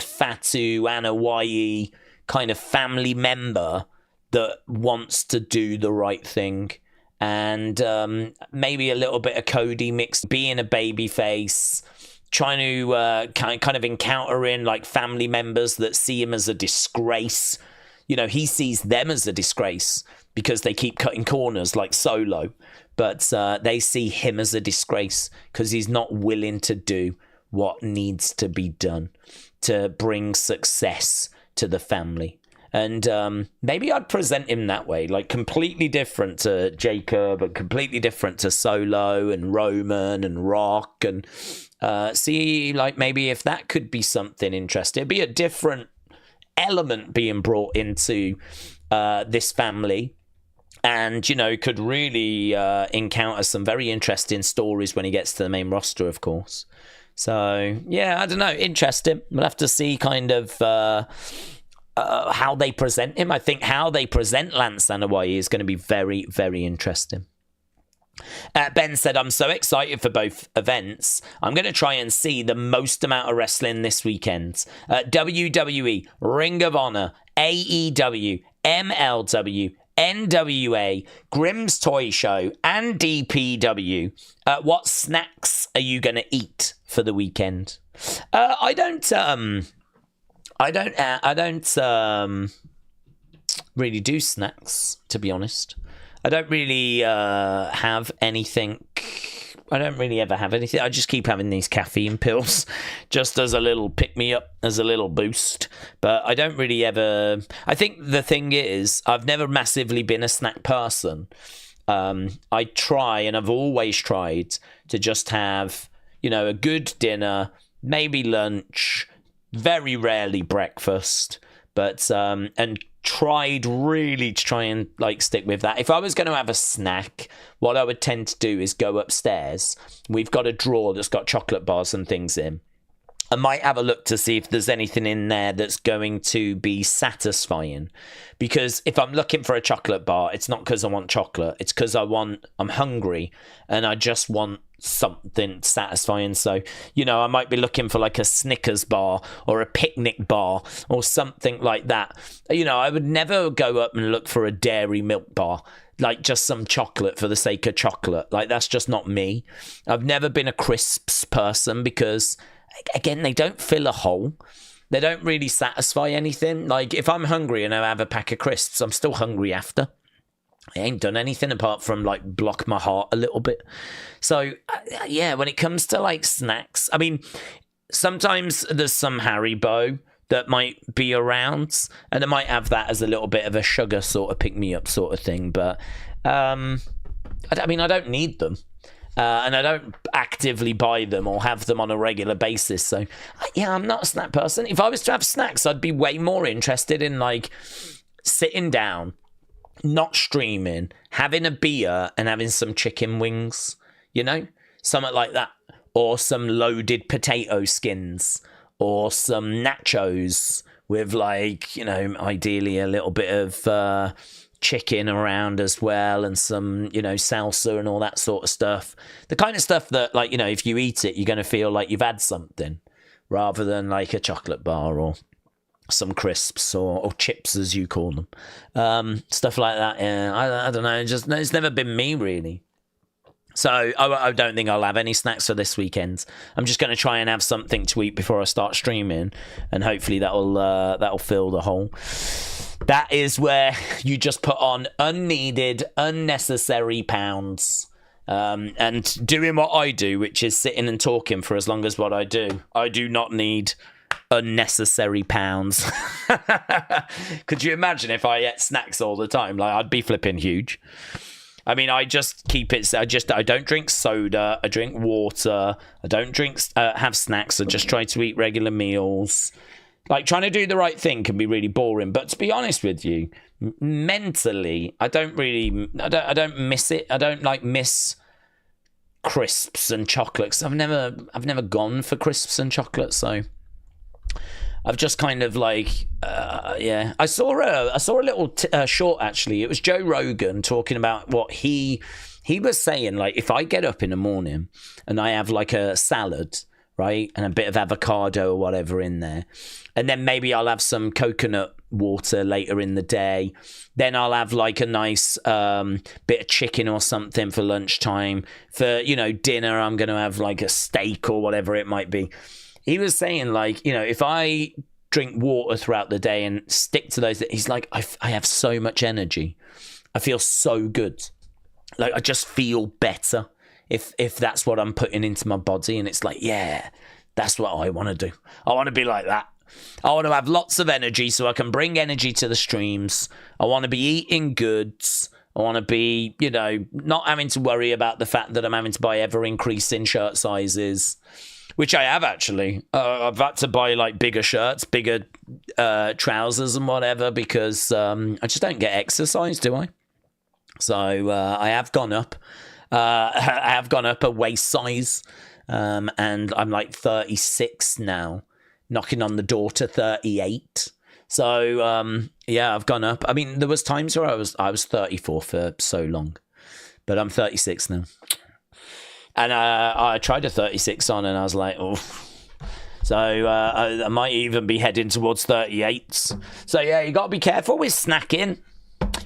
Fatu Anawai kind of family member that wants to do the right thing, and maybe a little bit of Cody mixed, being a baby face, trying to kind of encountering like family members that see him as a disgrace. You know, he sees them as a disgrace because they keep cutting corners like Solo, but they see him as a disgrace because he's not willing to do what needs to be done to bring success to the family. And maybe I'd present him that way, like completely different to Jacob and completely different to Solo and Roman and Rock, and see like maybe if that could be something interesting. It'd be a different element being brought into this family, and you know, could really encounter some very interesting stories when he gets to the main roster, of course. So yeah, I don't know, interesting. We'll have to see kind of how they present him. I think how they present Lance Anoa'i is going to be very, very interesting. Ben said, I'm so excited for both events. I'm going to try and see the most amount of wrestling this weekend. WWE, Ring of Honor, AEW, MLW, NWA, Grimm's Toy Show, and DPW. What snacks are you going to eat for the weekend? I don't really do snacks, to be honest. I don't really have anything. I don't really ever have anything. I just keep having these caffeine pills just as a little pick-me-up, as a little boost. But I don't really ever... I think the thing is, I've never massively been a snack person. I try, and I've always tried, to just have, you know, a good dinner, maybe lunch, very rarely breakfast, but and tried really to try and like stick with that. If I was going to have a snack, what I would tend to do is go upstairs. We've got a drawer that's got chocolate bars and things in. I might have a look to see if there's anything in there that's going to be satisfying. Because if I'm looking for a chocolate bar, it's not because I want chocolate. It's because I'm hungry and I just want something satisfying. So, you know, I might be looking for like a Snickers bar or a picnic bar or something like that. You know, I would never go up and look for a dairy milk bar, like just some chocolate for the sake of chocolate. Like, that's just not me. I've never been a crisps person because, again, they don't fill a hole. They don't really satisfy anything. Like, if I'm hungry and I have a pack of crisps, I'm still hungry after. I ain't done anything apart from, like, block my heart a little bit. So, yeah, when it comes to, like, snacks, I mean, sometimes there's some Haribo that might be around, and I might have that as a little bit of a sugar sort of pick-me-up sort of thing. But, I mean, I don't need them. And I don't actively buy them or have them on a regular basis. So, yeah, I'm not a snack person. If I was to have snacks, I'd be way more interested in, like, sitting down, not streaming, having a beer and having some chicken wings, you know? Something like that. Or some loaded potato skins. Or some nachos with, like, you know, ideally a little bit of chicken around as well, and some, you know, salsa and all that sort of stuff. The kind of stuff that, like, you know, if you eat it, you're going to feel like you've had something, rather than like a chocolate bar or some crisps or chips, as you call them. Stuff like that. Yeah, I don't know. It's never been me, really. So I don't think I'll have any snacks for this weekend. I'm just going to try and have something to eat before I start streaming, and hopefully that'll fill the hole. That is where you just put on unneeded, unnecessary pounds. And doing what I do, which is sitting and talking for as long as what I do. I do not need unnecessary pounds. Could you imagine if I ate snacks all the time? Like, I'd be flipping huge. I mean, I just keep it. I don't drink soda. I drink water. I don't have snacks. I just try to eat regular meals. Like, trying to do the right thing can be really boring. But to be honest with you, mentally, I don't miss it. I don't, like, miss crisps and chocolates. I've never gone for crisps and chocolates, so I've just kind of like, yeah. I saw a little short, actually. It was Joe Rogan talking about what he was saying, like, if I get up in the morning and I have like a salad, right, and a bit of avocado or whatever in there, and then maybe I'll have some coconut water later in the day, then I'll have like a nice bit of chicken or something for lunchtime. For, you know, dinner, I'm going to have like a steak or whatever it might be. He was saying, like, you know, if I drink water throughout the day and stick to those, he's like, I have so much energy. I feel so good. Like, I just feel better if that's what I'm putting into my body. And it's like, yeah, that's what I want to do. I want to be like that. I want to have lots of energy so I can bring energy to the streams. I want to be eating goods. I want to be, you know, not having to worry about the fact that I'm having to buy ever-increasing shirt sizes, which I have, actually. I've had to buy, like, bigger shirts, bigger trousers and whatever, because I just don't get exercise, do I? So I have gone up. I have gone up a waist size, and I'm, like, 36 now, knocking on the door to 38. So, yeah, I've gone up. I mean, there was times where I was 34 for so long, but I'm 36 now. And I tried a 36 on, and I was like, oh. So I might even be heading towards 38s. So, yeah, you got to be careful with snacking.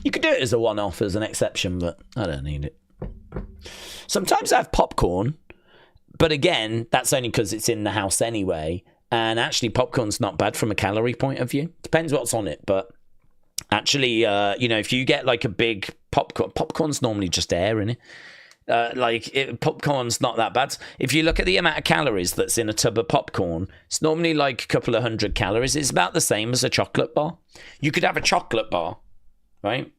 You could do it as a one-off, as an exception, but I don't need it. Sometimes I have popcorn, but again, that's only because it's in the house anyway. And actually, popcorn's not bad from a calorie point of view. Depends what's on it, but actually, you know, if you get like a big popcorn's normally just air in it. Popcorn's not that bad. If you look at the amount of calories that's in a tub of popcorn, it's normally like a couple of 100 calories. It's about the same as a chocolate bar. You could have a chocolate bar, right?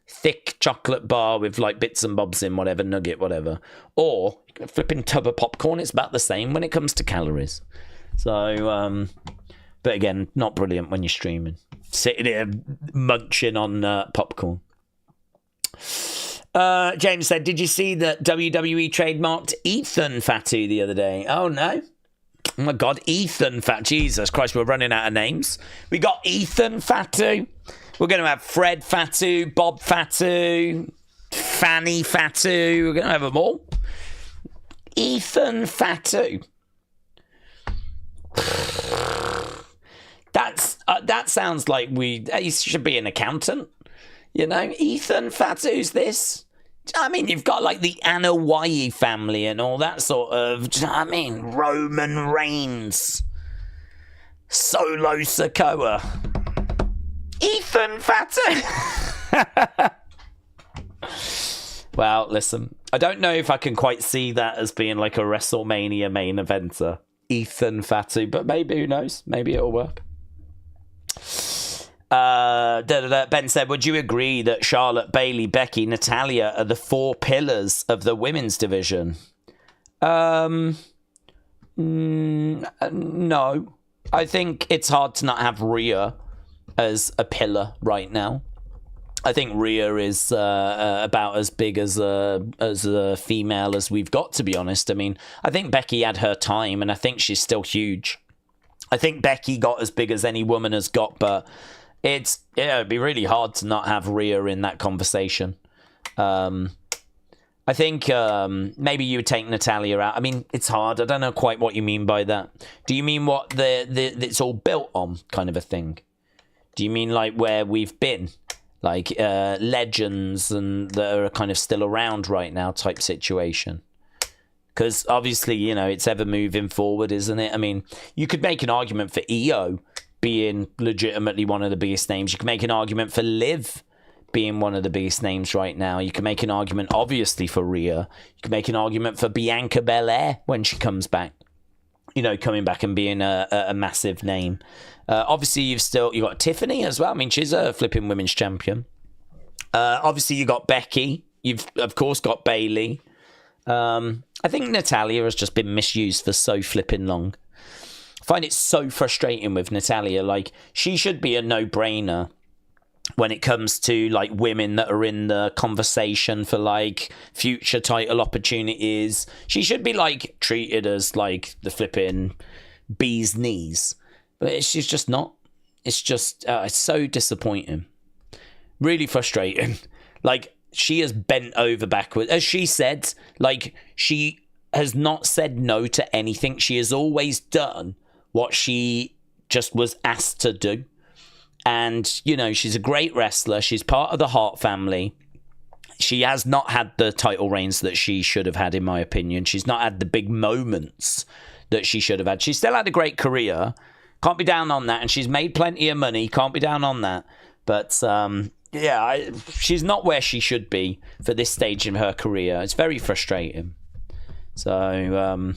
Thick chocolate bar with like bits and bobs in, whatever, nugget, whatever. Or a flipping tub of popcorn. It's about the same when it comes to calories. So, but again, not brilliant when you're streaming. Sitting here munching on popcorn. James said, did you see that WWE trademarked Ethan Fatu the other day? Oh, no. Oh, my God. Ethan Fatu. Jesus Christ, we're running out of names. We got Ethan Fatu. We're going to have Fred Fatu, Bob Fatu, Fanny Fatu. We're going to have them all. Ethan Fatu. That sounds like he should be an accountant. You know, Ethan Fatu's this. I mean, you've got like the Anawai family and all that sort of. I mean, Roman Reigns, Solo Sikoa, Ethan Fatu. Well, listen, I don't know if I can quite see that as being like a WrestleMania main eventer, Ethan Fatu, but maybe, who knows? Maybe it'll work. Ben said, would you agree that Charlotte, Bayley, Becky, Natalya are the four pillars of the women's division? No. I think it's hard to not have Rhea as a pillar right now. I think Rhea is about as big as a female as we've got, to be honest. I mean, I think Becky had her time, and I think she's still huge. I think Becky got as big as any woman has got, but it'd be really hard to not have Rhea in that conversation. I think maybe you would take Natalya out. I mean, it's hard. I don't know quite what you mean by that. Do you mean what it's all built on kind of a thing? Do you mean like where we've been? Like legends and that are kind of still around right now type situation? Because obviously, you know, it's ever moving forward, isn't it? I mean, you could make an argument for EO being legitimately one of the biggest names. You can make an argument for Liv being one of the biggest names right now. You can make an argument, obviously, for Rhea. You can make an argument for Bianca Belair when she comes back. You know, coming back and being a massive name. Obviously, you've got Tiffany as well. I mean, she's a flipping women's champion. Obviously, you got Becky. You've, of course, got Bayley. I think Natalya has just been misused for so flipping long. I find it so frustrating with Natalya. Like, she should be a no-brainer. when it comes to like women that are in the conversation for like future title opportunities. She should be like treated as like the flipping bee's knees, but she's just not. It's just it's so disappointing, really frustrating. Like, she has bent over backwards, as she said. Like, she has not said no to anything. She has always done what she just was asked to do. And, you know, she's a great wrestler. She's part of the Hart family. She has not had the title reigns that she should have had, in my opinion. She's not had the big moments that she should have had. She's still had a great career. Can't be down on that. And she's made plenty of money. Can't be down on that. But, she's not where she should be for this stage in her career. It's very frustrating. So,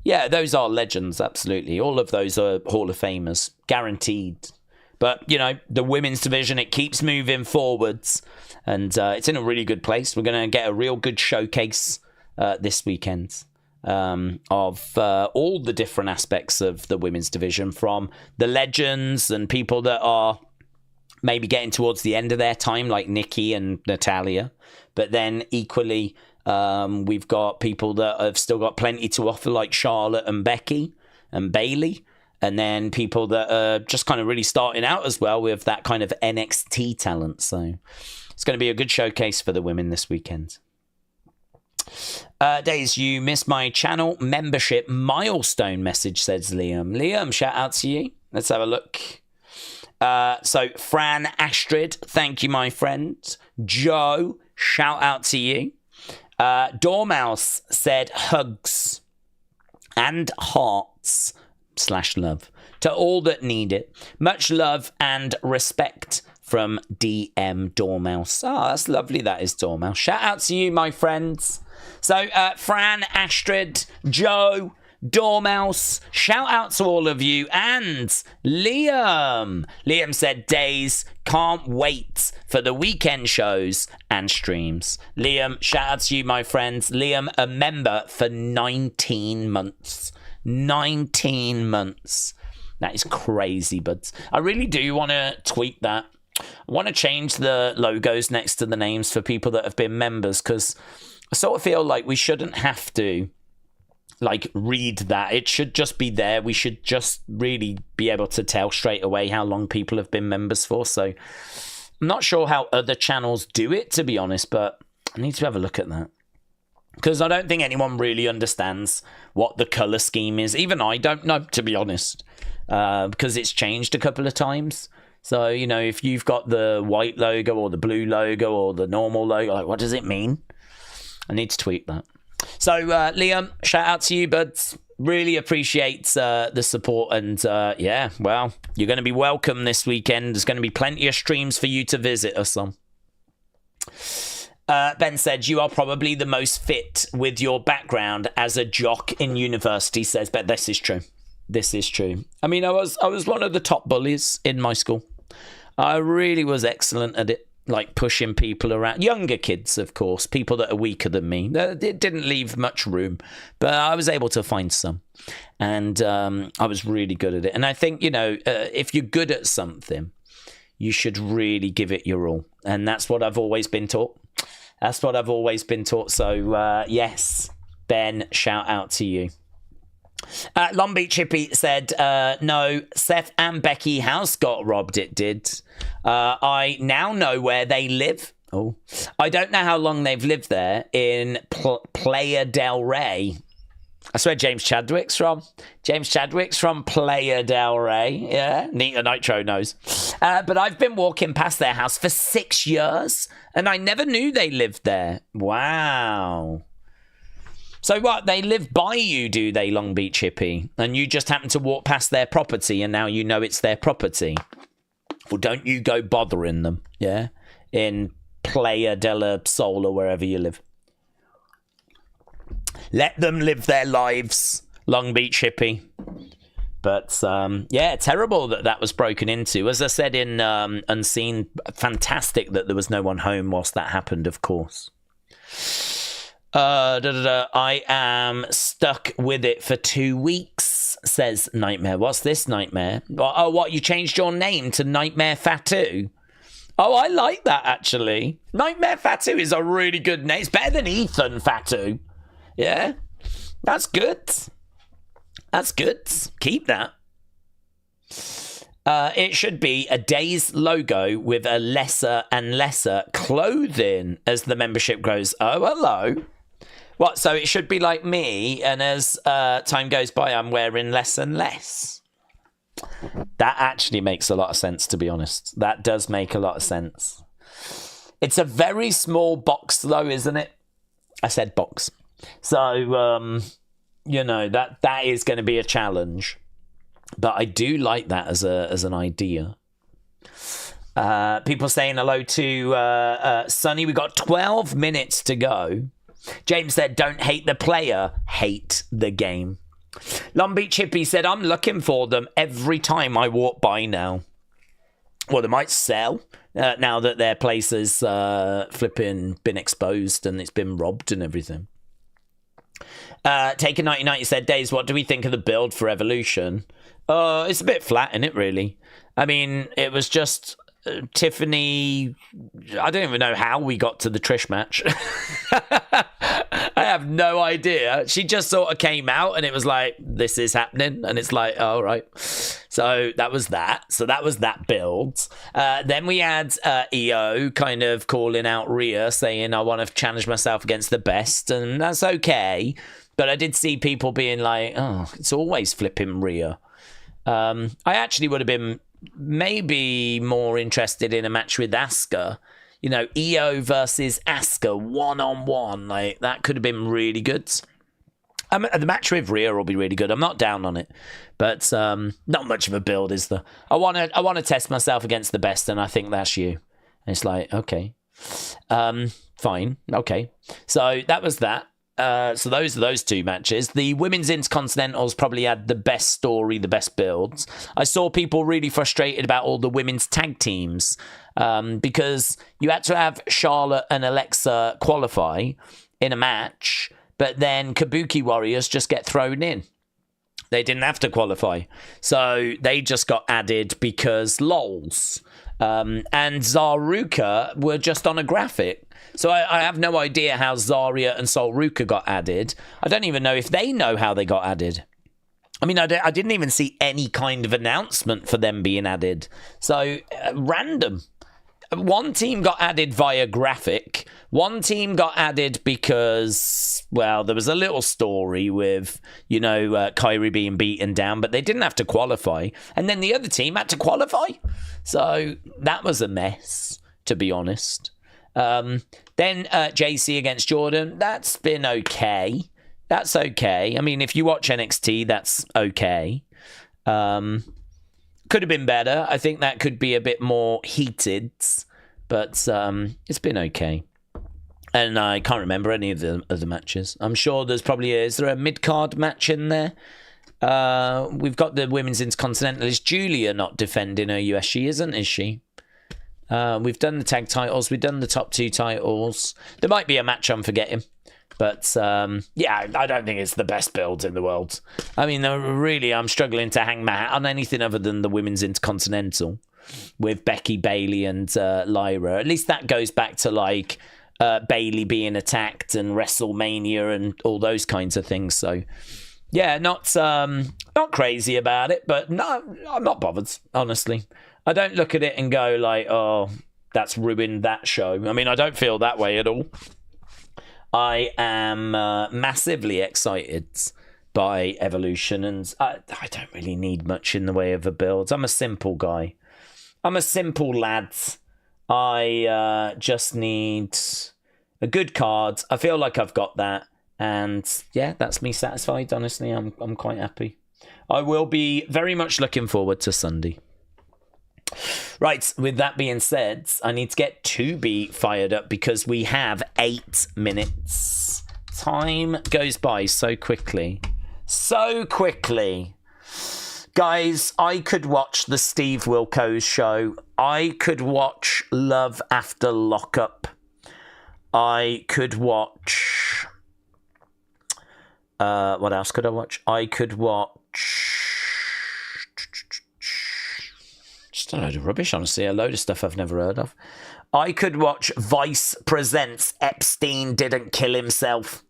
those are legends, absolutely. All of those are Hall of Famers, guaranteed. But, you know, the women's division, it keeps moving forwards. And it's in a really good place. We're going to get a real good showcase this weekend of all the different aspects of the women's division, from the legends and people that are maybe getting towards the end of their time, like Nikki and Natalya. But then equally, we've got people that have still got plenty to offer, like Charlotte and Becky and Bayley. And then people that are just kind of really starting out as well with that kind of NXT talent. So it's going to be a good showcase for the women this weekend. Daze, you missed my channel membership milestone message, says Liam. Liam, shout out to you. Let's have a look. So Fran Astrid, thank you, my friend. Joe, shout out to you. Dormouse said hugs and hearts / love to all that need it. Much love and respect from DM Dormouse. Oh, that's lovely. That is Dormouse. Shout out to you, my friends. So Fran, Astrid, Joe, Dormouse, shout out to all of you. And Liam said, Daze, can't wait for the weekend shows and streams. Liam, shout out to you, my friends. Liam, a member for 19 months. 19 months. That is crazy, buds. I really do want to tweak that. I want to change the logos next to the names for people that have been members, because I sort of feel like we shouldn't have to like read that. It should just be there. We should just really be able to tell straight away how long people have been members for. So I'm not sure how other channels do it, to be honest, but I need to have a look at that, because I don't think anyone really understands what the colour scheme is. Even I don't know, to be honest, because it's changed a couple of times. So, you know, if you've got the white logo or the blue logo or the normal logo, like, what does it mean? I need to tweet that. So, Liam, shout out to you, buds. Really appreciate the support. And, well, you're going to be welcome this weekend. There's going to be plenty of streams for you to visit us on. Ben said, you are probably the most fit with your background as a jock in university, says, but this is true. This is true. I mean, I was one of the top bullies in my school. I really was excellent at it, like pushing people around. Younger kids, of course, people that are weaker than me. It didn't leave much room, but I was able to find some. And I was really good at it. And I think, you know, if you're good at something, you should really give it your all. And that's what I've always been taught. That's what I've always been taught. So, yes, Ben, shout out to you. Long Beach Hippie said, no, Seth and Becky house got robbed. It did. I now know where they live. Oh, I don't know how long they've lived there in Playa del Rey. That's where James Chadwick's from. James Chadwick's from Playa del Rey. Yeah, Nita Nitro knows. But I've been walking past their house for 6 years, and I never knew they lived there. Wow. So what, they live by you, do they, Long Beach Hippie? And you just happen to walk past their property and now you know it's their property? Well, don't you go bothering them, yeah? In Playa del Sol or wherever you live. Let them live their lives, Long Beach Hippie. But, yeah, terrible that was broken into. As I said in Unseen, fantastic that there was no one home whilst that happened, of course. I am stuck with it for 2 weeks, says Nightmare. What's this, Nightmare? Oh, what, you changed your name to Nightmare Fatu? Oh, I like that, actually. Nightmare Fatu is a really good name. It's better than Ethan Fatu. Yeah, that's good. That's good. Keep that. It should be a Daze logo with a lesser and lesser clothing as the membership grows. Oh, hello. What, so it should be like me, and as time goes by, I'm wearing less and less. That actually makes a lot of sense, to be honest. That does make a lot of sense. It's a very small box, though, isn't it? I said box. So, you know, that is going to be a challenge. But I do like that as an idea. People saying hello to Sonny. We've got 12 minutes to go. James said, don't hate the player, hate the game. Long Beach Hippie said, I'm looking for them every time I walk by now. Well, they might sell now that their place has flipping been exposed and it's been robbed and everything. Taken 1990 said, Daze, what do we think of the build for Evolution? It's a bit flat, isn't it, really? I mean, it was just Tiffany. I don't even know how we got to the Trish match. I have no idea. She just sort of came out and it was like, this is happening. And it's like, all right. So that was that. So that was that build. Then we had EO kind of calling out Rhea, saying, I want to challenge myself against the best. And that's okay. But I did see people being like, oh, it's always flipping Rhea. I actually would have been maybe more interested in a match with Asuka. You know, EO versus Asuka one-on-one. Like, that could have been really good. The match with Rhea will be really good. I'm not down on it. But not much of a build, is there? I want to test myself against the best, and I think that's you. And it's like, okay. Fine. Okay. So that was that. So those are those two matches. The Women's Intercontinentals probably had the best story, the best builds. I saw people really frustrated about all the women's tag teams because you had to have Charlotte and Alexa qualify in a match, but then Kabuki Warriors just get thrown in. They didn't have to qualify. So they just got added because lols. And Zaruka were just on a graphic. So I have no idea how Zarya and Sol Ruka got added. I don't even know if they know how they got added. I mean, I didn't even see any kind of announcement for them being added. So, random. One team got added via graphic. One team got added because, well, there was a little story with, you know, Kylie being beaten down, but they didn't have to qualify. And then the other team had to qualify. So, that was a mess, to be honest. Then JC against Jordan, that's been okay. That's okay. I mean, if you watch NXT, that's okay. Could have been better. I think that could be a bit more heated, but it's been okay. And I can't remember any of the other matches. I'm sure there's probably is there a mid-card match in there? We've got the Women's Intercontinental. Is Julia not defending her US? She isn't, is she? We've done the tag titles. We've done the top two titles. There might be a match I'm forgetting. But, yeah, I don't think it's the best build in the world. I mean, really, I'm struggling to hang my hat on anything other than the Women's Intercontinental with Becky, Bayley, and Lyra. At least that goes back to, like, Bayley being attacked and WrestleMania and all those kinds of things. So, yeah, not crazy about it, but no, I'm not bothered, honestly. I don't look at it and go like, oh, that's ruined that show. I mean, I don't feel that way at all. I am massively excited by Evolution, and I don't really need much in the way of a build. I'm a simple guy. I'm a simple lad. I just need a good card. I feel like I've got that, and yeah, that's me satisfied. Honestly, I'm quite happy. I will be very much looking forward to Sunday. Right, with that being said, I need to get Tubi fired up because we have 8 minutes. Time goes by so quickly. So quickly. Guys, I could watch the Steve Wilkos show. I could watch Love After Lockup. I could watch... what else could I watch? I could watch... Just a load of rubbish, honestly. A load of stuff I've never heard of. I could watch Vice Presents Epstein Didn't Kill Himself.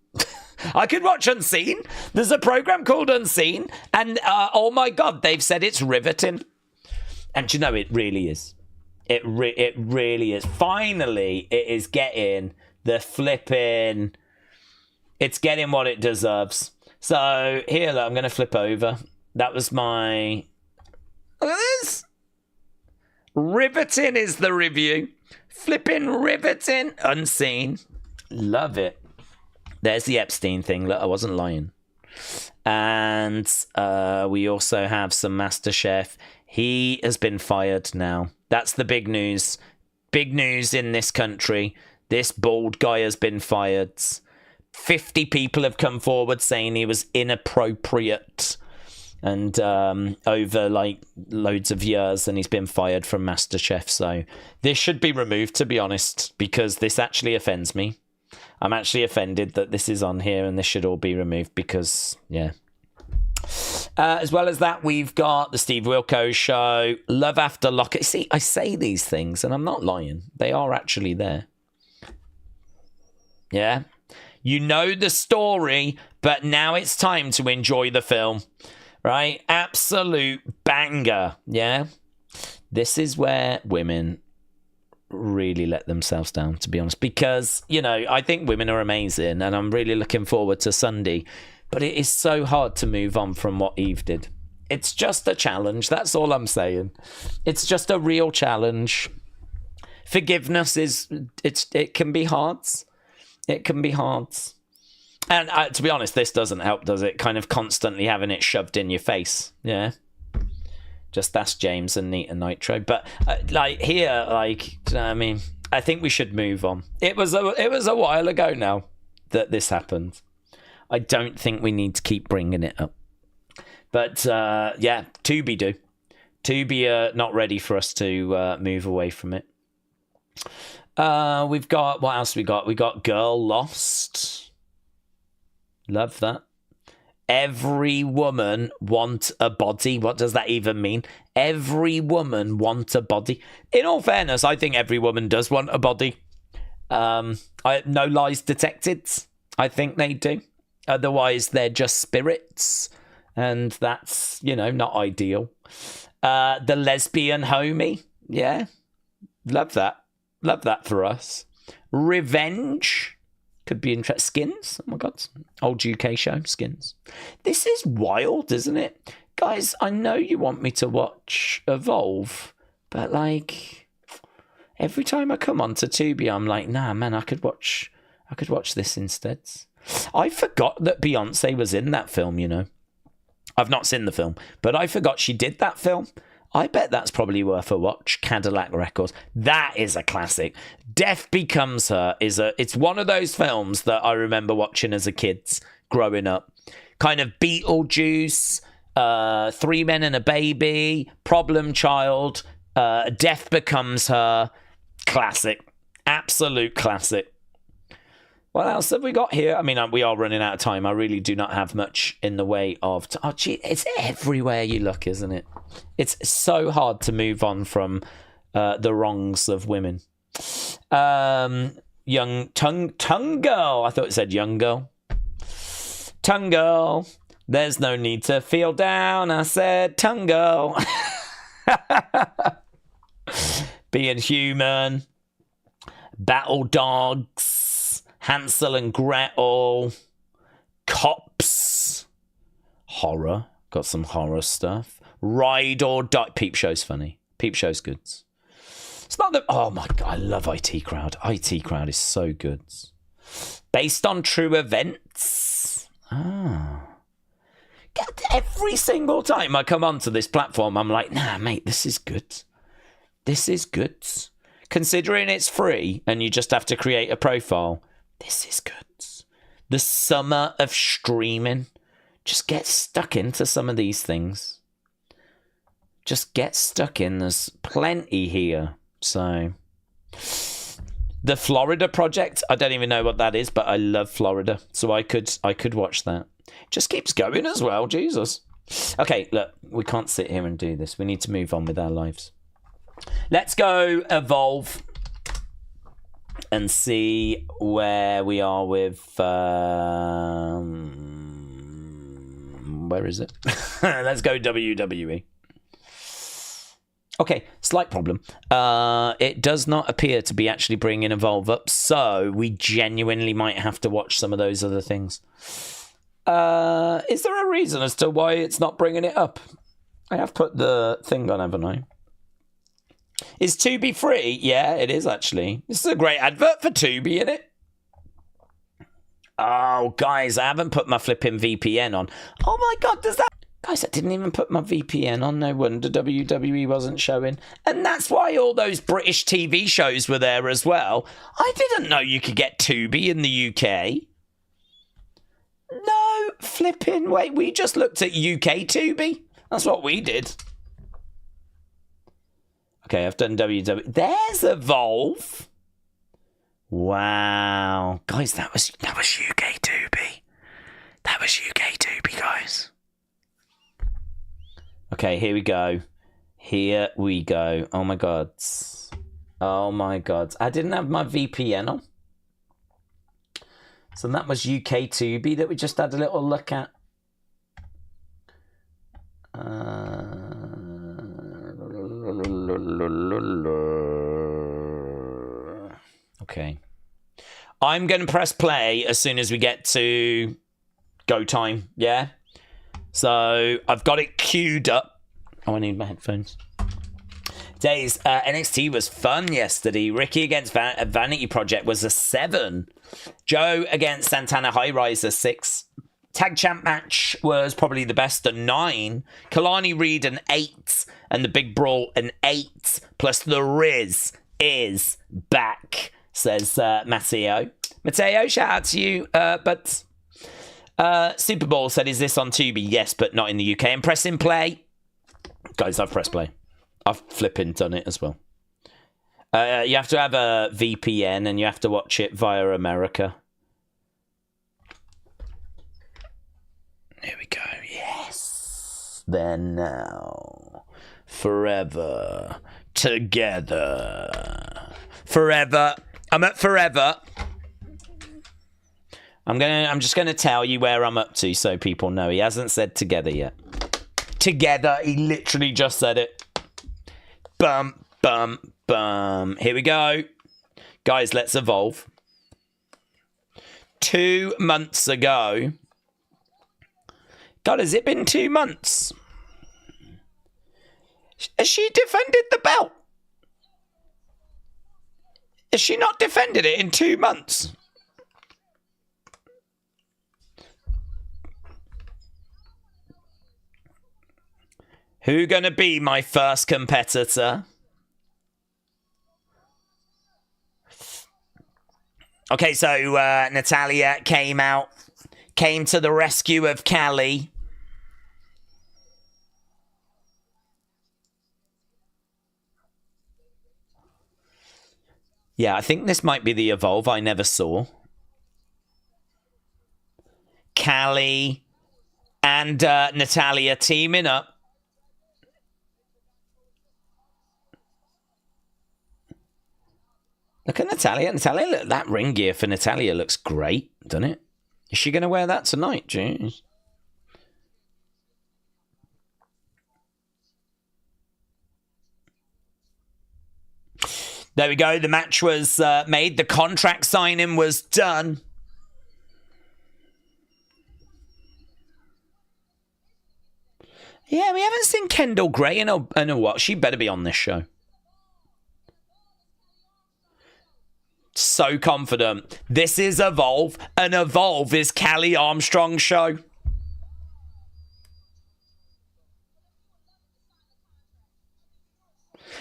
I could watch Unseen. There's a program called Unseen, and oh my God, they've said it's riveting. And you know, it really is. It really is. Finally, it is getting the flipping... It's getting what it deserves. So, here, look, I'm going to flip over. That was my... Look at this. Riveting is the review. Flipping riveting. Unseen. Love it. There's the Epstein thing. Look, I wasn't lying. And we also have some MasterChef. He has been fired now. That's the big news. Big news in this country. This bald guy has been fired. 50 people have come forward saying he was inappropriate and over like loads of years, and he's been fired from MasterChef. So this should be removed, to be honest, because this actually offends me. I'm actually offended that this is on here, and this should all be removed because, yeah. As well as that, we've got the Steve Wilkos show, Love After Lockup. See, I say these things, and I'm not lying. They are actually there. Yeah. You know the story, but now it's time to enjoy the film. Right? Absolute banger. Yeah. This is where women really let themselves down, to be honest, because, you know, I think women are amazing, and I'm really looking forward to Sunday, but it is so hard to move on from what Eve did. It's just a challenge. That's all I'm saying. It's just a real challenge. Forgiveness it can be hard. It can be hard. And to be honest, this doesn't help, does it? Kind of constantly having it shoved in your face. Yeah. Just ask James and Nita Nitro. But like here, like, you know what I mean? I think we should move on. It was a while ago now that this happened. I don't think we need to keep bringing it up. But yeah, Tubi do. Tubi not ready for us to move away from it. We've got, what else we got? We got Girl Lost. Love that. Every woman want a body. What does that even mean? Every woman want a body. In all fairness, I think every woman does want a body. No lies detected. I think they do. Otherwise, they're just spirits. And that's, you know, not ideal. The lesbian homie. Yeah. Love that. Love that for us. Revenge. Could be interesting. Skins. Oh my God. Old UK show. Skins. This is wild, isn't it? Guys, I know you want me to watch Evolve, but like every time I come onto Tubi, I'm like, nah, man, I could watch this instead. I forgot that Beyonce was in that film, you know. I've not seen the film, but I forgot she did that film. I bet that's probably worth a watch. Cadillac Records. That is a classic. Death Becomes Her it's one of those films that I remember watching as a kid growing up. Kind of Beetlejuice, Three Men and a Baby, Problem Child, Death Becomes Her. Classic. Absolute classic. What else have we got here? I mean, we are running out of time. I really do not have much in the way of... Oh, gee, it's everywhere you look, isn't it? It's so hard to move on from the wrongs of women. Young tongue girl. I thought it said young girl. Tongue girl. There's no need to feel down. I said tongue girl. Being human. Battle dogs. Hansel and Gretel, Cops, horror, got some horror stuff. Ride or Die. Peep Show's funny. Peep Show's good. It's not the... Oh my God, I love IT Crowd. IT Crowd is so good. Based on true events. Every single time I come onto this platform, I'm like, nah, mate, this is good. This is good. Considering it's free and you just have to create a profile, this is good. The summer of streaming. Just get stuck into some of these things. Just get stuck in. There's plenty here. So, the Florida Project. I don't even know what that is, but I love Florida. So I could watch that. Just keeps going as well. Jesus. Okay, look. We can't sit here and do this. We need to move on with our lives. Let's go Evolve and see where we are with... where is it? Let's go WWE. Okay, slight problem. It does not appear to be actually bringing Evolve up, so we genuinely might have to watch some of those other things. Is there a reason as to why it's not bringing it up? I have put the thing on, haven't I? Is Tubi free? Yeah, it is actually. This is a great advert for Tubi, isn't it? Oh, guys, I haven't put my flipping VPN on. Oh my God, does that... Guys, I didn't even put my VPN on. No wonder WWE wasn't showing. And that's why all those British TV shows were there as well. I didn't know you could get Tubi in the UK. No flipping wait. We just looked at UK Tubi. That's what we did. Okay, I've done WWE. There's Evolve. Wow. Guys, that was UK Tubi. That was UK Tubi, guys. Okay, here we go. Here we go. Oh my God. Oh my God. I didn't have my VPN on. So that was UK Tubi that we just had a little look at. Okay. I'm going to press play as soon as we get to go time. Yeah? So I've got it queued up. Oh, I need my headphones. Daze, NXT was fun yesterday. Ricky against Vanity Project was a 7. Joe against Santana High Rise a 6. Tag champ match was probably the best, a 9. Kalani Reed an 8. And the Big Brawl an 8. Plus the Riz is back, says Matteo. Matteo, shout out to you. But Super Bowl said, is this on Tubi? Yes, but not in the UK. And pressing play. Guys, I've pressed play. I've flipping done it as well. You have to have a VPN and you have to watch it via America. Here we go. Yes. Then now. Forever. Together. Forever. I'm at forever. I'm just gonna tell you where I'm up to so people know. He hasn't said together yet. Together. He literally just said it. Bum, bum, bum. Here we go. Guys, let's evolve. 2 months ago. God, has it been 2 months? Has she defended the belt? Has she not defended it in 2 months? Who gonna be my first competitor? Okay, so Natalya came to the rescue of Kylie. Yeah, I think this might be the Evolve I never saw. Kylie and Natalya teaming up. Look at Natalya. Look, that ring gear for Natalya looks great, doesn't it? Is she going to wear that tonight? Jeez. There we go. The match was made. The contract signing was done. Yeah, we haven't seen Kendal Gray in a what? She better be on this show. So confident. This is Evolve, and Evolve is Kylie Armstrong's show.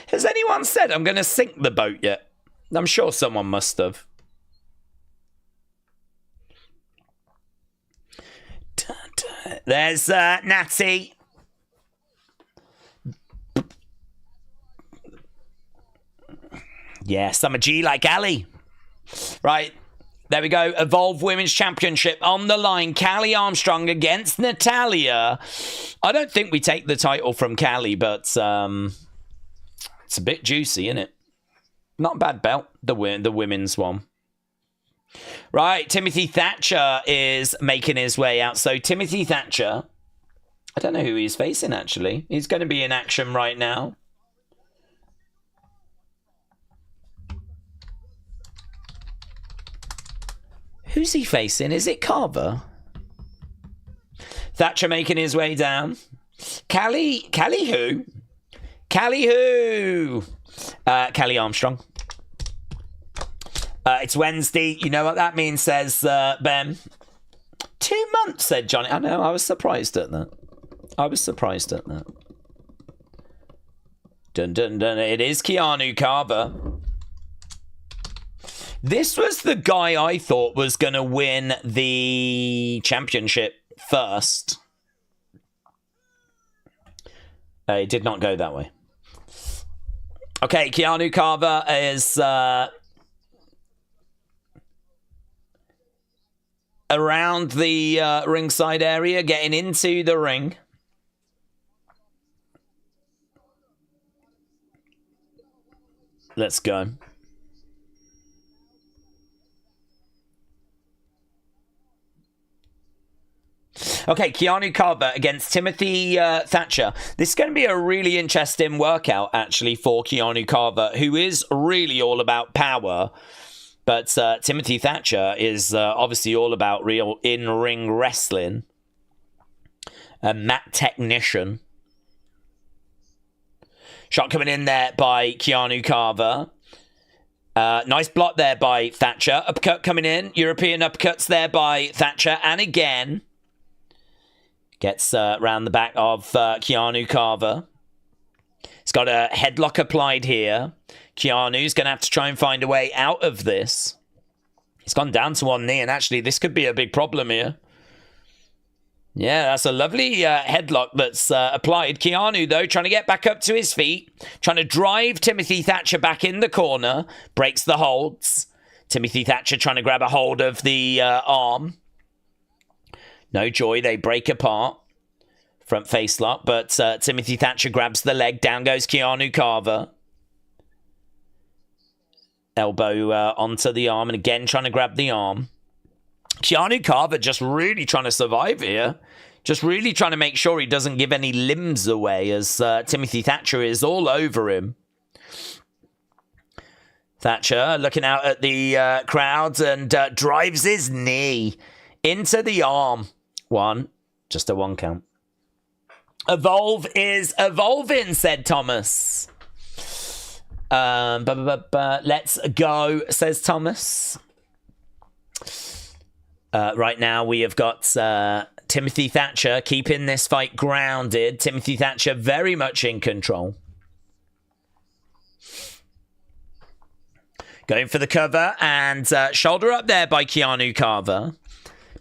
Has anyone said I'm going to sink the boat yet? I'm sure someone must have. There's Natty. Yes, I'm a G like Ali. Right, there we go. Evolve Women's Championship on the line. Kylie Armstrong against Natalya. I don't think we take the title from Kylie, but It's a bit juicy, isn't it? Not a bad belt, the women's one. Right, Timothy Thatcher is making his way out. So Timothy Thatcher, I don't know who he's facing, actually. He's going to be in action right now. Who's he facing? Is it Carver? Thatcher making his way down. Kylie who? Kylie who? Kylie Armstrong. It's Wednesday. You know what that means, says Ben. 2 months, said Johnny. I know, I was surprised at that. Dun dun dun. It is Keanu Carver. This was the guy I thought was going to win the championship first. It did not go that way. Okay, Keanu Carver is around the ringside area, getting into the ring. Let's go. Okay, Keanu Carver against Timothy Thatcher. This is going to be a really interesting workout, actually, for Keanu Carver, who is really all about power. But Timothy Thatcher is obviously all about real in-ring wrestling. A mat technician. Shot coming in there by Keanu Carver. Nice block there by Thatcher. Uppercut coming in. European uppercuts there by Thatcher. And again... Gets round the back of Keanu Carver. He's got a headlock applied here. Keanu's going to have to try and find a way out of this. He's gone down to one knee, and actually this could be a big problem here. Yeah, that's a lovely headlock that's applied. Keanu, though, trying to get back up to his feet. Trying to drive Timothy Thatcher back in the corner. Breaks the holds. Timothy Thatcher trying to grab a hold of the arm. No joy, they break apart. Front face lock, but Timothy Thatcher grabs the leg. Down goes Keanu Carver. Elbow onto the arm, and again trying to grab the arm. Keanu Carver just really trying to survive here. Just really trying to make sure he doesn't give any limbs away as Timothy Thatcher is all over him. Thatcher looking out at the crowd and drives his knee into the arm. Just a one count. Evolve is evolving, said Thomas. Let's go, says Thomas. Right now we have got Timothy Thatcher keeping this fight grounded. Timothy Thatcher very much in control. Going for the cover and shoulder up there by Keanu Carver.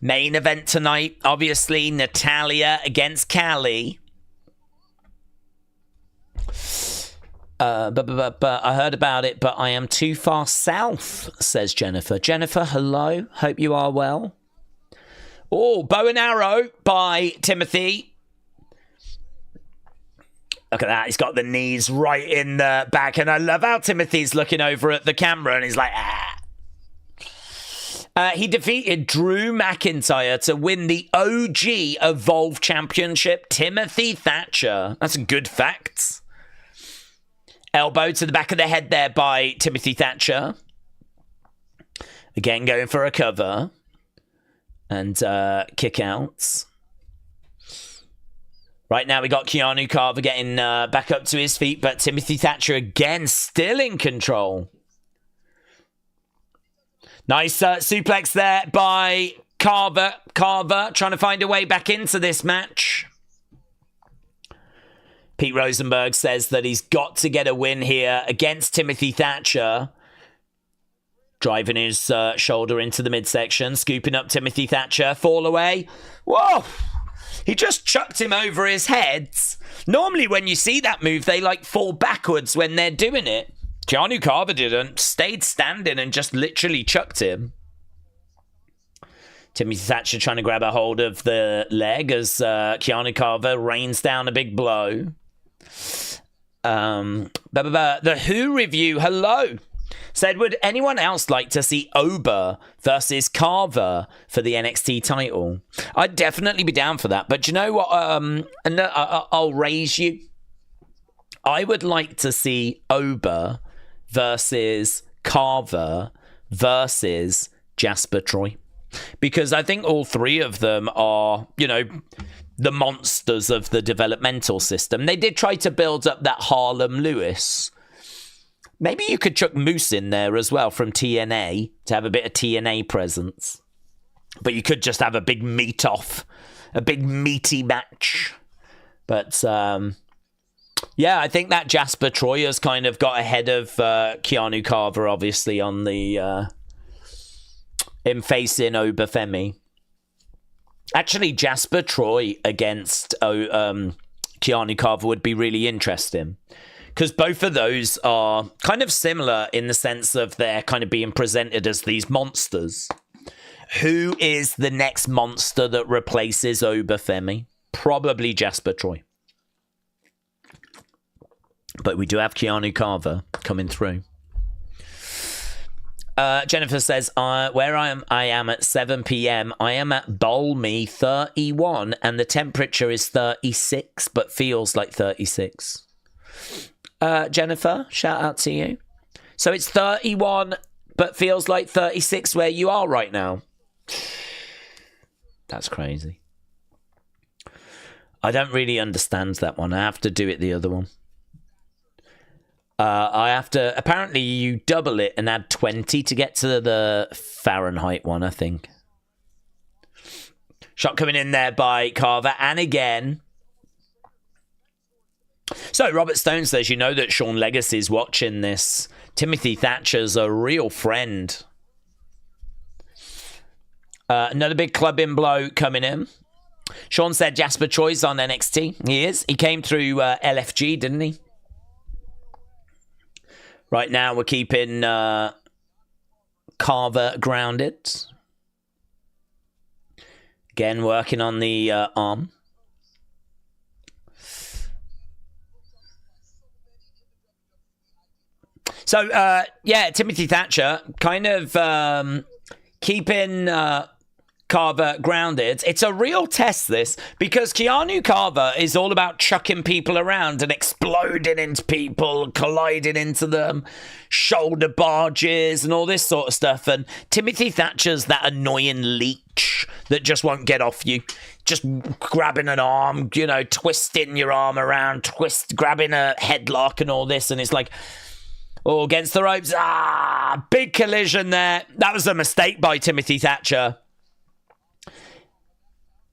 Main event tonight, obviously, Natalya against Kylie. I heard about it, but I am too far south, says Jennifer. Jennifer, hello. Hope you are well. Oh, bow and arrow by Timothy. Look at that. He's got the knees right in the back. And I love how Timothy's looking over at the camera and he's like, ah. He defeated Drew McIntyre to win the OG Evolve Championship. Timothy Thatcher. That's a good fact. Elbow to the back of the head there by Timothy Thatcher. Again, going for a cover. And kick outs. Right now we got Keanu Carver getting back up to his feet. But Timothy Thatcher again still in control. Nice suplex there by Carver. Carver trying to find a way back into this match. Pete Rosenberg says that he's got to get a win here against Timothy Thatcher. Driving his shoulder into the midsection. Scooping up Timothy Thatcher. Fall away. Whoa! He just chucked him over his head. Normally when you see that move, they like fall backwards when they're doing it. Keanu Carver didn't. Stayed standing and just literally chucked him. Timothy Thatcher trying to grab a hold of the leg as Keanu Carver rains down a big blow. The Who review, hello. Said, would anyone else like to see Oba versus Carver for the NXT title? I'd definitely be down for that. But do you know what? I'll raise you. I would like to see Oba versus Carver versus Jasper Troy. Because I think all three of them are, you know, the monsters of the developmental system. They did try to build up that Harlem Lewis. Maybe you could chuck Moose in there as well from TNA to have a bit of TNA presence. But you could just have a big meat-off, a big meaty match. But, yeah, I think that Jasper Troy has kind of got ahead of Keanu Carver, obviously, on the... in facing Obafemi. Actually, Jasper Troy against Keanu Carver would be really interesting. Because both of those are kind of similar in the sense of they're kind of being presented as these monsters. Who is the next monster that replaces Obafemi? Probably Jasper Troy. But we do have Keanu Carver coming through. Jennifer says, where I am at 7 p.m. I am at balmy 31 and the temperature is 36 but feels like 36. Jennifer, shout out to you. So it's 31 but feels like 36 where you are right now. That's crazy. I don't really understand that one. I have to do it the other one. I have to... Apparently, you double it and add 20 to get to the Fahrenheit one, I think. Shot coming in there by Carver. And again... So, Robert Stone says, you know that Sean Legacy's watching this. Timothy Thatcher's a real friend. Another big clubbing blow coming in. Sean said Jasper Troy's on NXT. He is. He came through LFG, didn't he? Right now, we're keeping Carver grounded. Again, working on the arm. So, yeah, Timothy Thatcher kind of keeping Carver grounded. It's a real test, this, because Keanu Carver is all about chucking people around and exploding into people, colliding into them, shoulder barges and all this sort of stuff. And Timothy Thatcher's that annoying leech that just won't get off you. Just grabbing an arm, you know, twisting your arm around, grabbing a headlock and all this. And it's like... Oh, against the ropes. Big collision there. That was a mistake by Timothy Thatcher.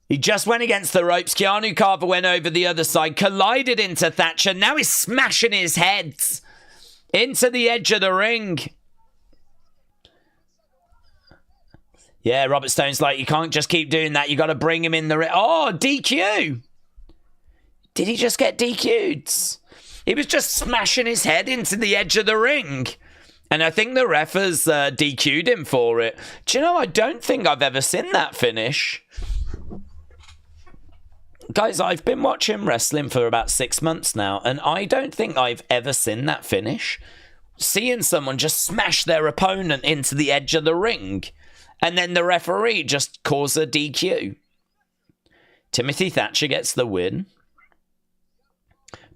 He just went against the ropes. Keanu Carver went over the other side, collided into Thatcher. Now he's smashing his head into the edge of the ring. Yeah, Robert Stone's like, you can't just keep doing that. You got to bring him in the ring. Oh, DQ. Did he just get DQ'd? He was just smashing his head into the edge of the ring. And I think the ref has DQ'd him for it. Do you know, I don't think I've ever seen that finish. Guys, I've been watching wrestling for about 6 months now, and I don't think I've ever seen that finish. Seeing someone just smash their opponent into the edge of the ring, and then the referee just calls a DQ. Timothy Thatcher gets the win.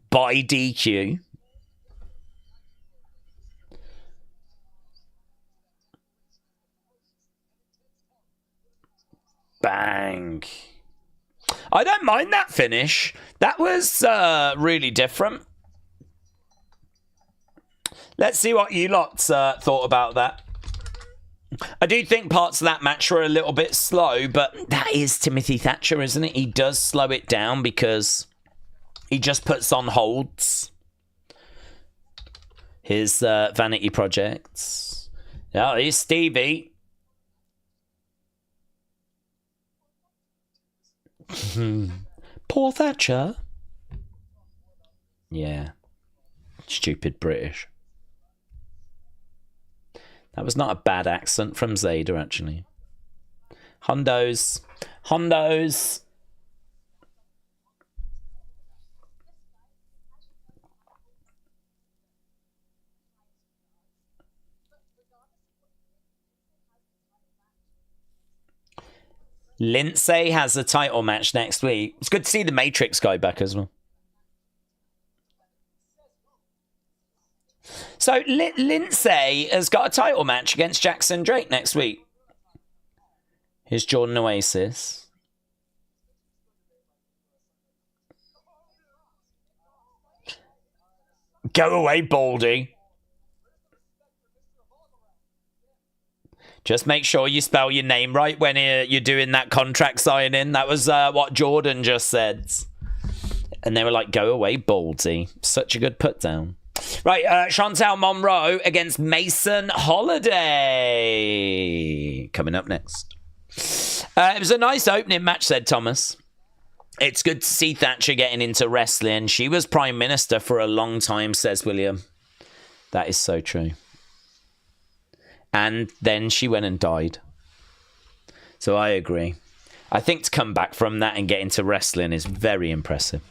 By DQ. Bang. I don't mind that finish. That was really different. Let's see what you lot thought about that. I do think parts of that match were a little bit slow, but that is Timothy Thatcher, isn't it? He does slow it down because... he just puts on holds. His vanity projects. Yeah, he's Stevie. Poor Thatcher. Yeah. Stupid British. That was not a bad accent from Zayda, actually. Hondos. Hondos. Lindsay has a title match next week. It's good to see the Matrix guy back as well. So Lindsay has got a title match against Jackson Drake next week. Here's Jordan Oasis. Go away, Baldy. Just make sure you spell your name right when you're doing that contract signing. That was what Jordan just said. And they were like, go away, Baldy. Such a good put down. Right, Chantel Monroe against Mason Holiday. Coming up next. It was a nice opening match, said Thomas. It's good to see Thatcher getting into wrestling. She was Prime Minister for a long time, says William. That is so true. And then she went and died. So I agree. I think to come back from that and get into wrestling is very impressive.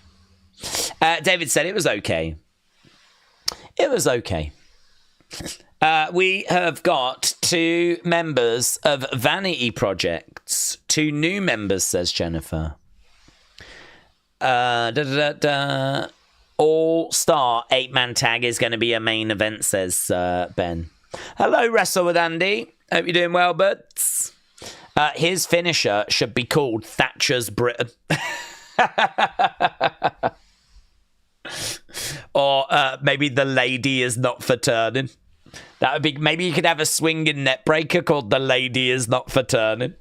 David said it was okay. It was okay. We have got 2 members of Vanity Projects. 2 new members, says Jennifer. All-star 8-man tag is going to be a main event, says Ben. Hello, Wrestle with Andy. Hope you're doing well, buds. His finisher should be called Thatcher's Britain. Or maybe the lady is not for turning. That would be, maybe you could have a swinging net breaker called the lady is not for turning.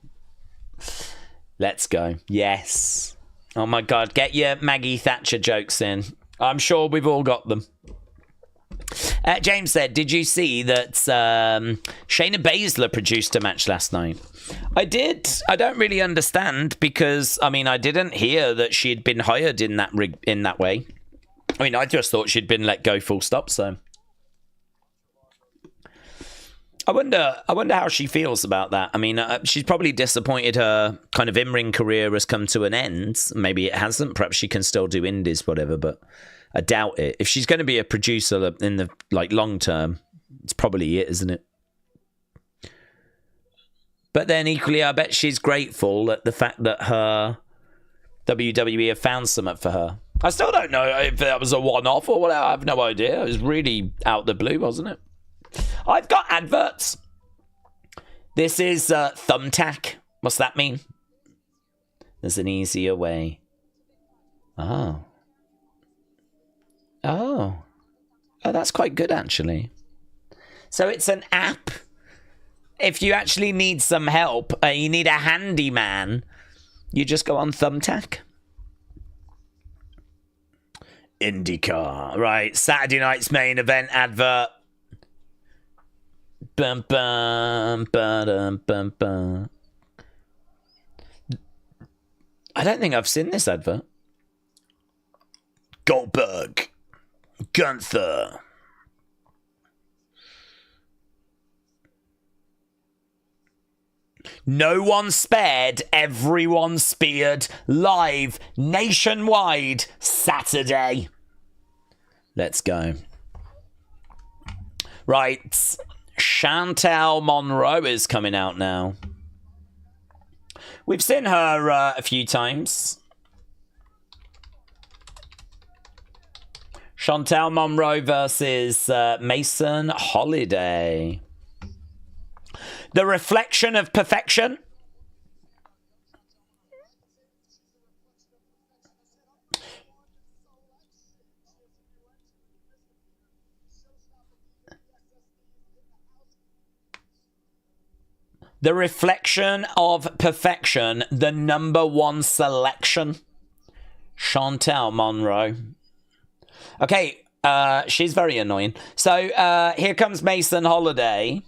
Let's go. Yes. Oh my God, get your Maggie Thatcher jokes in. I'm sure we've all got them. James said, did you see that Shayna Baszler produced a match last night? I did. I don't really understand because, I mean, I didn't hear that she had been hired in that way. I mean, I just thought she'd been let go full stop, so. I wonder how she feels about that. I mean, she's probably disappointed her kind of in-ring career has come to an end. Maybe it hasn't. Perhaps she can still do indies, whatever, but I doubt it. If she's going to be a producer in the long term, it's probably it, isn't it? But then equally, I bet she's grateful at the fact that her WWE have found something for her. I still don't know if that was a one-off or whatever. I have no idea. It was really out the blue, wasn't it? I've got adverts. This is Thumbtack. What's that mean? There's an easier way. Oh, that's quite good, actually. So it's an app. If you actually need some help, you need a handyman, you just go on Thumbtack. IndyCar. Right, Saturday night's main event advert. Bum, bum, ba-dum, bum, bum. I don't think I've seen this advert. Goldberg. Gunther. No one spared, everyone speared. Live, nationwide, Saturday. Let's go. Right. Chantel Monroe is coming out now. We've seen her a few times. Chantel Monroe versus Mason Holiday. The reflection of perfection. The reflection of perfection. The #1 selection. Chantel Monroe. Okay, she's very annoying. So here comes Mason Holiday.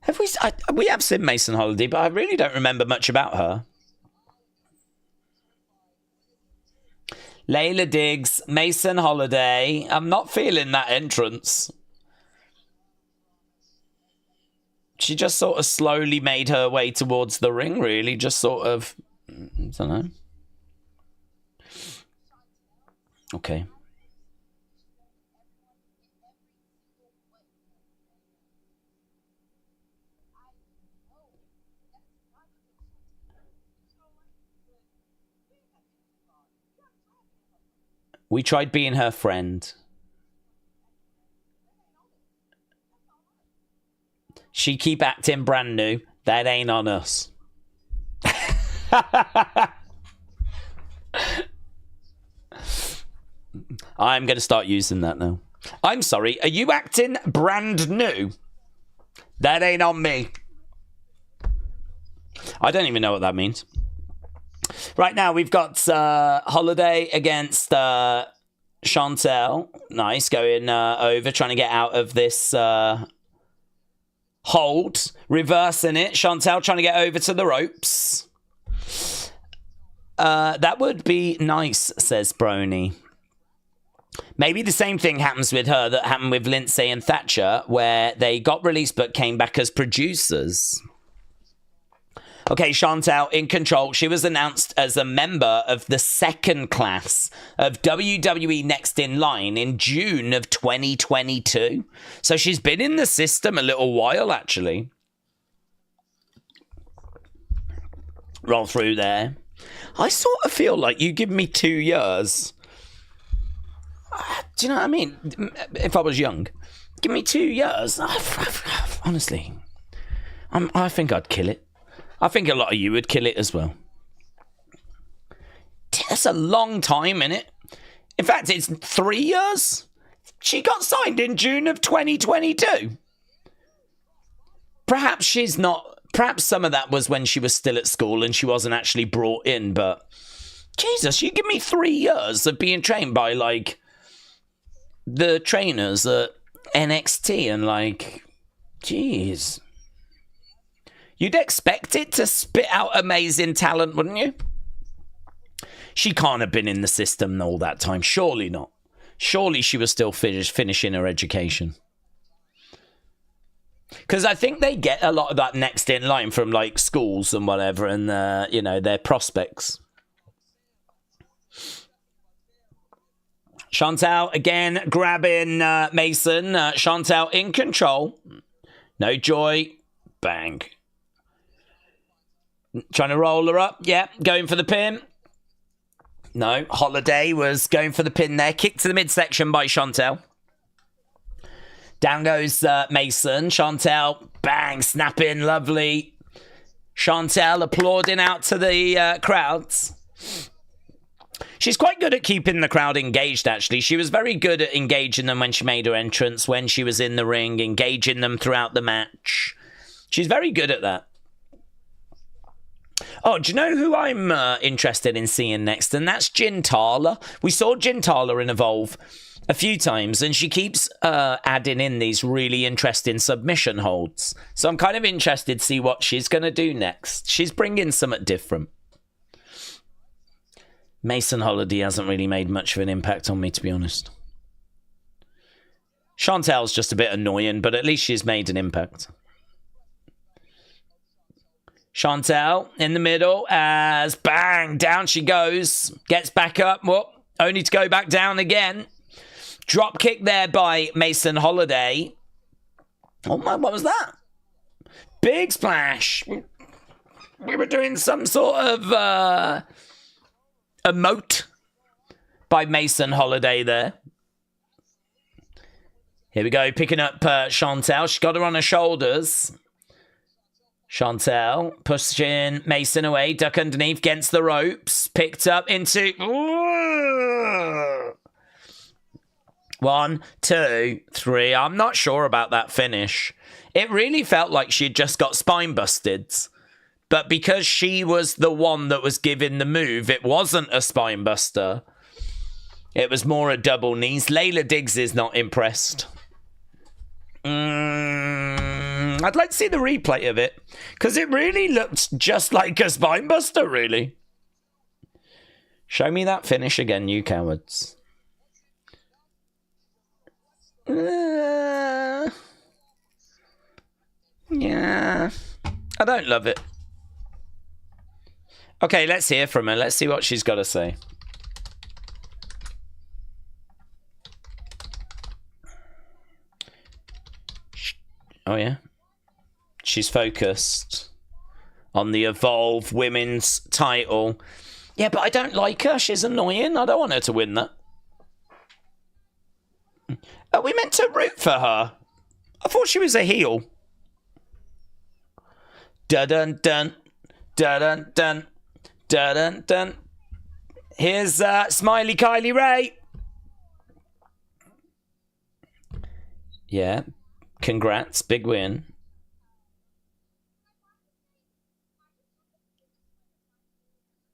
Have we have seen Mason Holiday, but I really don't remember much about her. Layla Diggs, Mason Holiday. I'm not feeling that entrance. She just sort of slowly made her way towards the ring, really. Just sort of, I don't know. Okay. We tried being her friend. She keep acting brand new. That ain't on us. I'm going to start using that now. I'm sorry, are you acting brand new? That ain't on me. I don't even know what that means. Right now, we've got Holiday against Chantel. Nice, going over, trying to get out of this hold. Reversing it. Chantel trying to get over to the ropes. That would be nice, says Brony. Maybe the same thing happens with her that happened with Lindsay and Thatcher, where they got released but came back as producers. Okay, Chantel in control. She was announced as a member of the second class of WWE Next in Line in June of 2022. So she's been in the system a little while, actually. Roll through there. I sort of feel like you give me 2 years. Do you know what I mean? If I was young, give me 2 years. Honestly, I think I'd kill it. I think a lot of you would kill it as well. That's a long time, innit? In fact, it's 3 years. She got signed in June of 2022. Perhaps she's not... Perhaps some of that was when she was still at school and she wasn't actually brought in, but... Jesus, you give me 3 years of being trained by, like... the trainers at NXT and, like... Jeez... You'd expect it to spit out amazing talent, wouldn't you? She can't have been in the system all that time. Surely not. Surely she was still finishing her education. Because I think they get a lot of that next in line from, like, schools and whatever, and, you know, their prospects. Chantal, again, grabbing Mason. Chantal in control. No joy. Bang. Trying to roll her up. Yeah, going for the pin. No, Holiday was going for the pin there. Kick to the midsection by Chantel. Down goes Mason. Chantel, bang, snapping, lovely. Chantel applauding out to the crowds. She's quite good at keeping the crowd engaged, actually. She was very good at engaging them when she made her entrance, when she was in the ring, engaging them throughout the match. She's very good at that. Oh, do you know who I'm interested in seeing next? And that's Natalya. We saw Natalya in Evolve a few times, and she keeps adding in these really interesting submission holds. So I'm kind of interested to see what she's going to do next. She's bringing something different. Mason Holiday hasn't really made much of an impact on me, to be honest. Chantel's just a bit annoying, but at least she's made an impact. Chantel in the middle as bang, down she goes. Gets back up, whoop, only to go back down again. Drop kick there by Mason Holiday. Oh my, what was that? Big splash. We were doing some sort of emote by Mason Holiday there. Here we go, picking up Chantel. She's got her on her shoulders. Chantel pushing Mason away, duck underneath against the ropes, picked up into... Ooh. 1, 2, 3. I'm not sure about that finish. It really felt like she'd just got spine busted. But because she was the one that was giving the move, it wasn't a spine buster. It was more a double knees. Layla Diggs is not impressed. I'd like to see the replay of it, because it really looked just like a spine buster, really. Show me that finish again, you cowards. Yeah, I don't love it. Okay, let's hear from her. Let's see what she's got to say. Oh, yeah. She's focused on the Evolve Women's title. Yeah, but I don't like her. She's annoying. I don't want her to win that. Are we meant to root for her? I thought she was a heel. Dun-dun-dun. Dun-dun-dun. Dun-dun-dun. Here's Smiley Kylie Ray. Yeah. Congrats. Big win.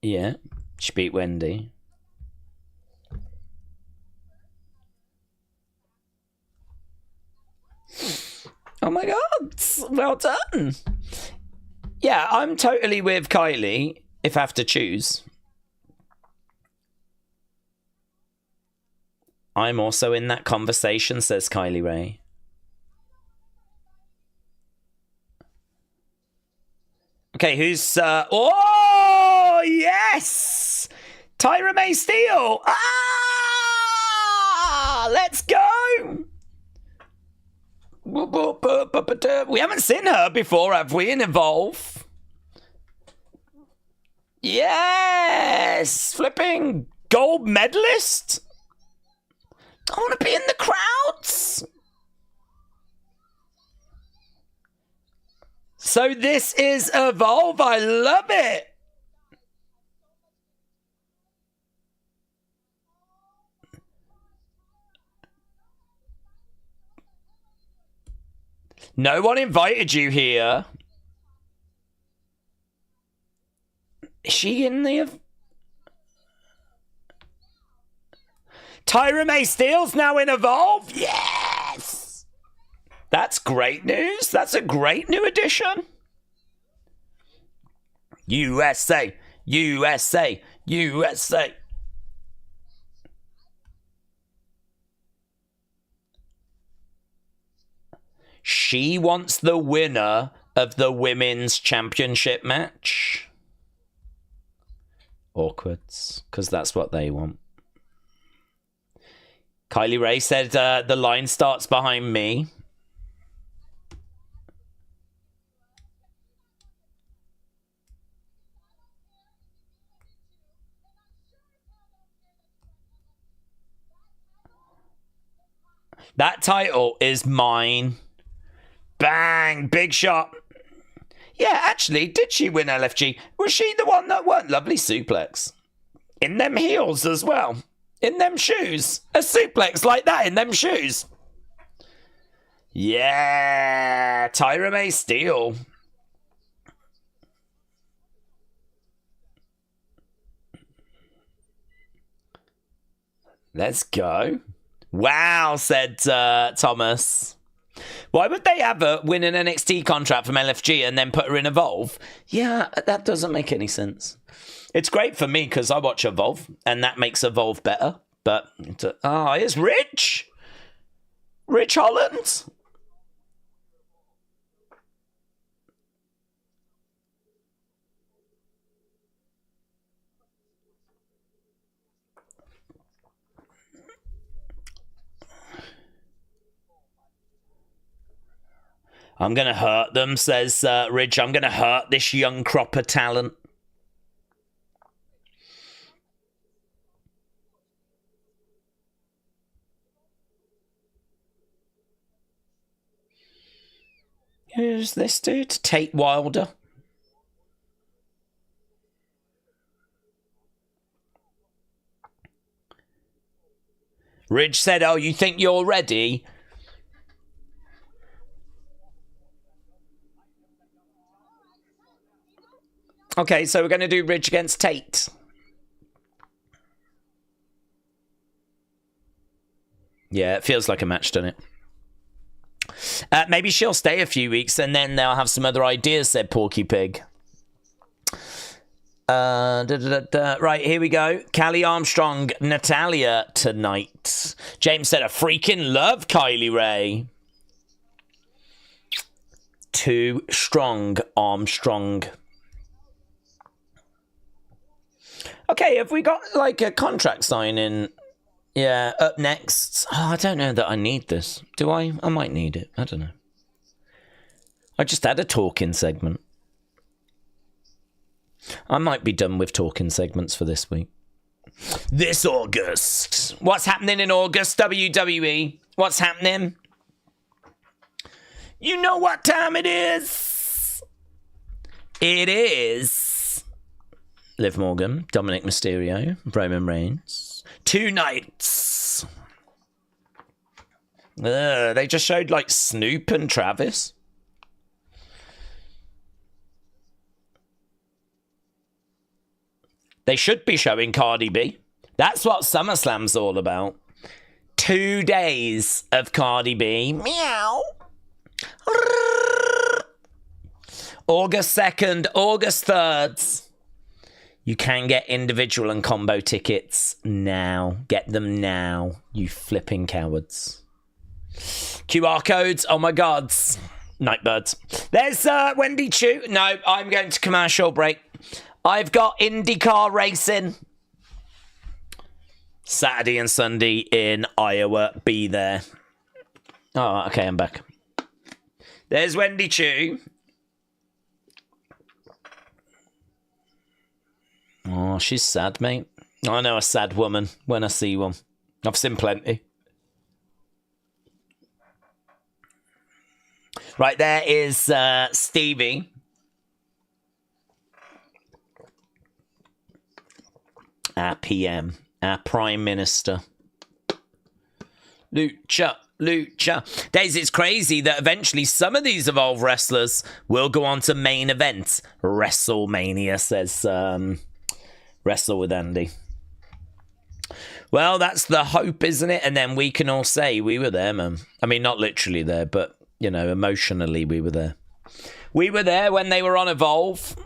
Yeah. She beat Wendy. Oh my god. Well done. Yeah, I'm totally with Kylie if I have to choose. I'm also in that conversation, says Kylie Ray. Okay, who's... oh, yes! Tyra May Steele! Ah! Let's go! We haven't seen her before, have we, in Evolve? Yes! Flipping gold medalist? I want to be in the crowds! So this is Evolve. I love it. No one invited you here. Is she in the... Tyra May Steele's now in Evolve? Yes! That's great news. That's a great new addition. USA, USA, USA. She wants the winner of the women's championship match. Awkwards, because that's what they want. Kylie Ray said the line starts behind me. That title is mine. Bang! Big shot. Yeah, actually, did she win LFG? Was she the one that won? Lovely suplex. In them heels as well. In them shoes. A suplex like that in them shoes. Yeah! Tyra May Steele. Let's go. Wow, said Thomas. Why would they have her win an NXT contract from LFG and then put her in Evolve? Yeah, that doesn't make any sense. It's great for me because I watch Evolve and that makes Evolve better. But, it's Rich. Rich Holland. I'm going to hurt them, says Ridge. I'm going to hurt this young crop of talent. Who's this dude? Tate Wilder. Ridge said, oh, you think you're ready? Okay, so we're going to do Ridge against Tate. Yeah, it feels like a match, doesn't it? Maybe she'll stay a few weeks and then they'll have some other ideas, said Porky Pig. Right, here we go. Callie Armstrong, Natalya tonight. James said, I freaking love Kylie Ray. Too strong, Armstrong. Okay, have we got like a contract signing? Yeah, up next. Oh, I don't know that I need this. Do I? I might need it. I don't know. I just had a talking segment. I might be done with talking segments for this week. this August. What's happening in August, WWE? What's happening? You know what time it is. It is Liv Morgan, Dominic Mysterio, Roman Reigns. 2 nights. They just showed like Snoop and Travis. They should be showing Cardi B. That's what SummerSlam's all about. 2 days of Cardi B. Meow. August 2nd, August 3rd. You can get individual and combo tickets now. Get them now, you flipping cowards. QR codes, oh my gods. Nightbirds. There's Wendy Choo. No, I'm going to commercial break. I've got IndyCar racing. Saturday and Sunday in Iowa. Be there. Oh, okay, I'm back. There's Wendy Choo. Oh, she's sad, mate. I know a sad woman when I see one. I've seen plenty. Right, there is Stevie. Our PM, our Prime Minister. Lucha. Daze, it's crazy that eventually some of these Evolve wrestlers will go on to main event. WrestleMania, says Wrestle with Andy. Well, that's the hope, isn't it? And then we can all say we were there, man. I mean, not literally there, but, you know, emotionally we were there. We were there when they were on Evolve.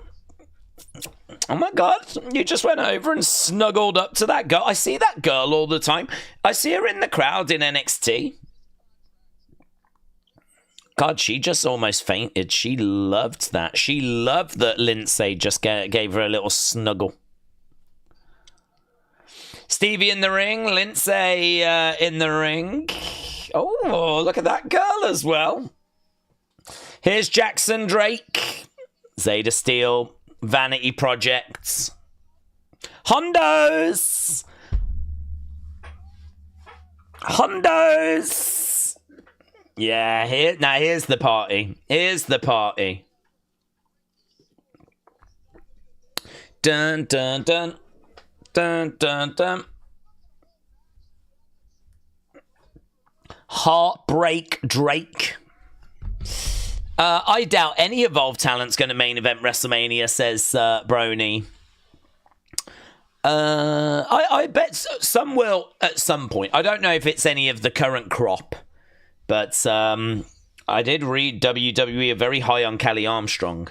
Oh my God, you just went over and snuggled up to that girl. I see that girl all the time. I see her in the crowd in NXT. God, she just almost fainted. She loved that. She loved that Lindsay just gave her a little snuggle. Stevie in the ring, Lindsay in the ring. Oh, look at that girl as well. Here's Jackson Drake, Zayda Steel, Vanity Projects, Hondos. Yeah, here's the party. Here's the party. Dun dun dun. Dun dun dun. Heartbreak Drake. I doubt any Evolve talent's going to main event WrestleMania, says Brony. I bet some will at some point. I don't know if it's any of the current crop, but I did read WWE are very high on Kylie Armstrong.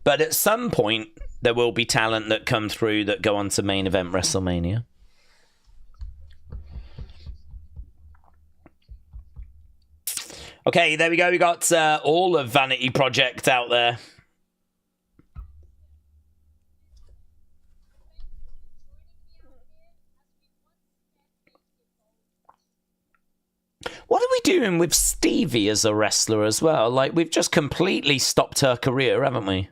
But at some point, there will be talent that come through that go on to main event WrestleMania. Okay, there we go. We got all of Vanity Project out there. What are we doing with Stevie as a wrestler as well? Like, we've just completely stopped her career, haven't we?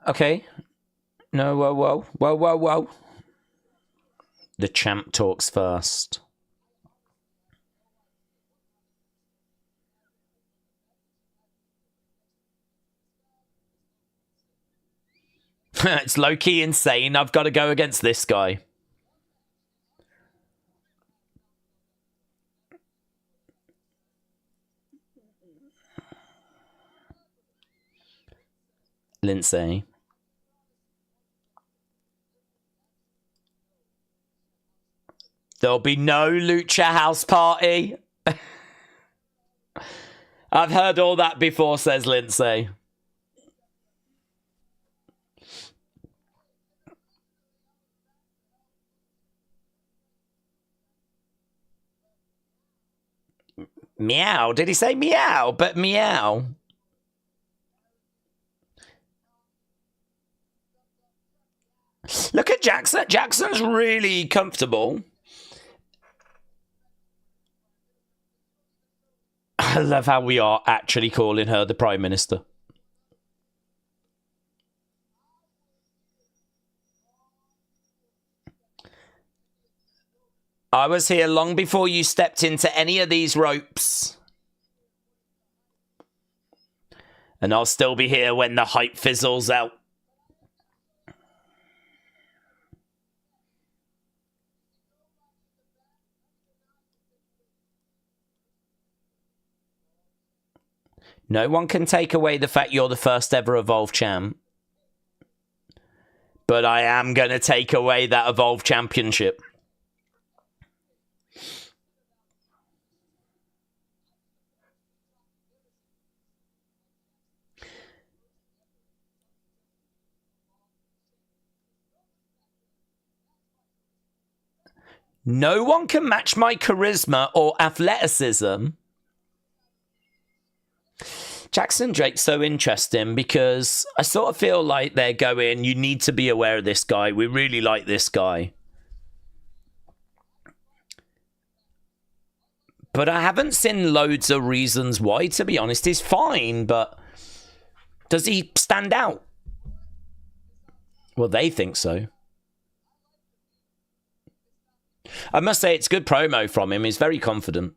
Okay. No, whoa. The champ talks first. It's low-key insane. I've got to go against this guy. Lindsay. There'll be no Lucha House Party. I've heard all that before, says Lindsay. Meow. Did he say meow? But meow. Look at Jackson. Jackson's really comfortable. I love how we are actually calling her the Prime Minister. I was here long before you stepped into any of these ropes. And I'll still be here when the hype fizzles out. No one can take away the fact you're the first ever Evolve champ. But I am going to take away that Evolve championship. No one can match my charisma or athleticism. Jackson Drake's so interesting because I sort of feel like they're going, you need to be aware of this guy. We really like this guy. But I haven't seen loads of reasons why, to be honest. He's fine, but does he stand out? Well, they think so. I must say, it's good promo from him. He's very confident.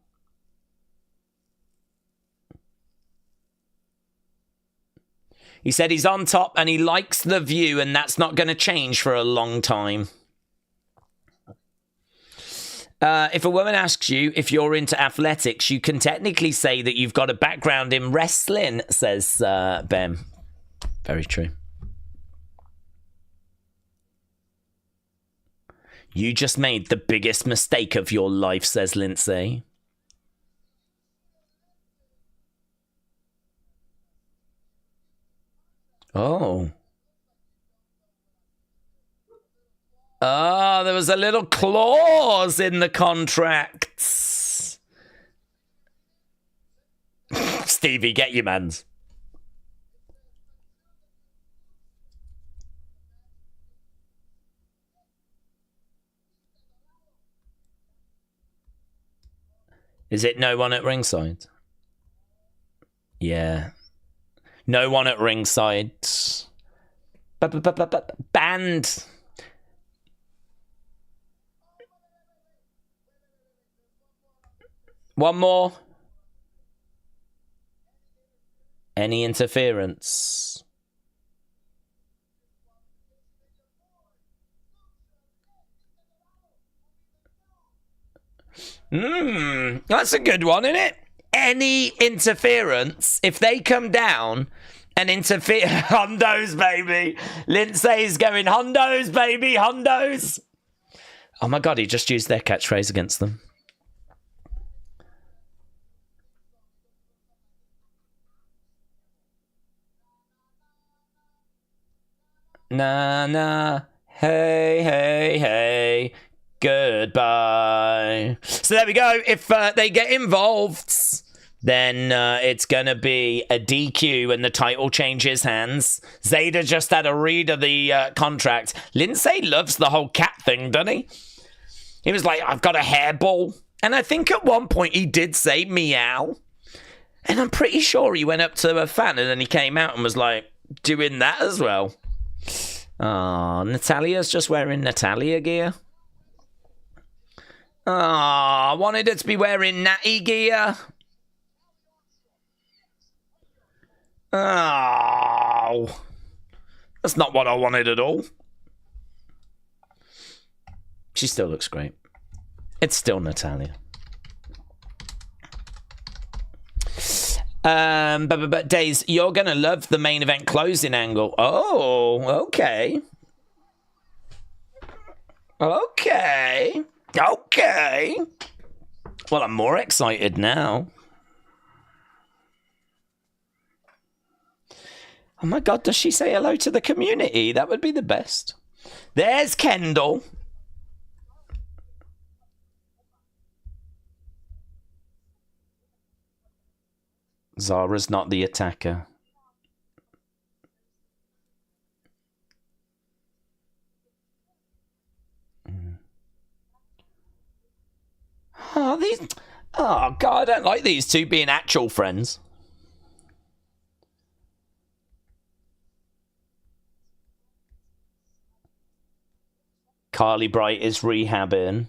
He said he's on top and he likes the view, and that's not going to change for a long time. If a woman asks you if you're into athletics, you can technically say that you've got a background in wrestling, says Ben. Very true. You just made the biggest mistake of your life, says Lindsay. Oh. Oh, there was a little clause in the contracts. Stevie, get your mans. Is it no one at ringside? Yeah. No one at ringside. Banned. One more. Any interference? That's a good one, isn't it? Any interference, if they come down and interfere, Hondos, baby. Lindsay's going, Hondos, baby, Hondos. Oh my God, he just used their catchphrase against them. Nah, nah, hey, hey, hey. Goodbye. So there we go. If they get involved, then it's going to be a DQ and the title changes hands. Zayda just had a read of the contract. Lindsay loves the whole cat thing, doesn't he? He was like, I've got a hairball. And I think at one point he did say meow. And I'm pretty sure he went up to a fan and then he came out and was like, doing that as well. Oh, Natalya's just wearing Natalya gear. Oh, I wanted her to be wearing Natty gear. Oh, that's not what I wanted at all. She still looks great. It's still Natalya. But Daze, you're gonna love the main event closing angle. Oh, okay. Okay. Okay. Well, I'm more excited now. Oh my God, does she say hello to the community? That would be the best. There's Kendal. Zara's not the attacker. Oh, God, I don't like these two being actual friends. Kylie Bright is rehabbing.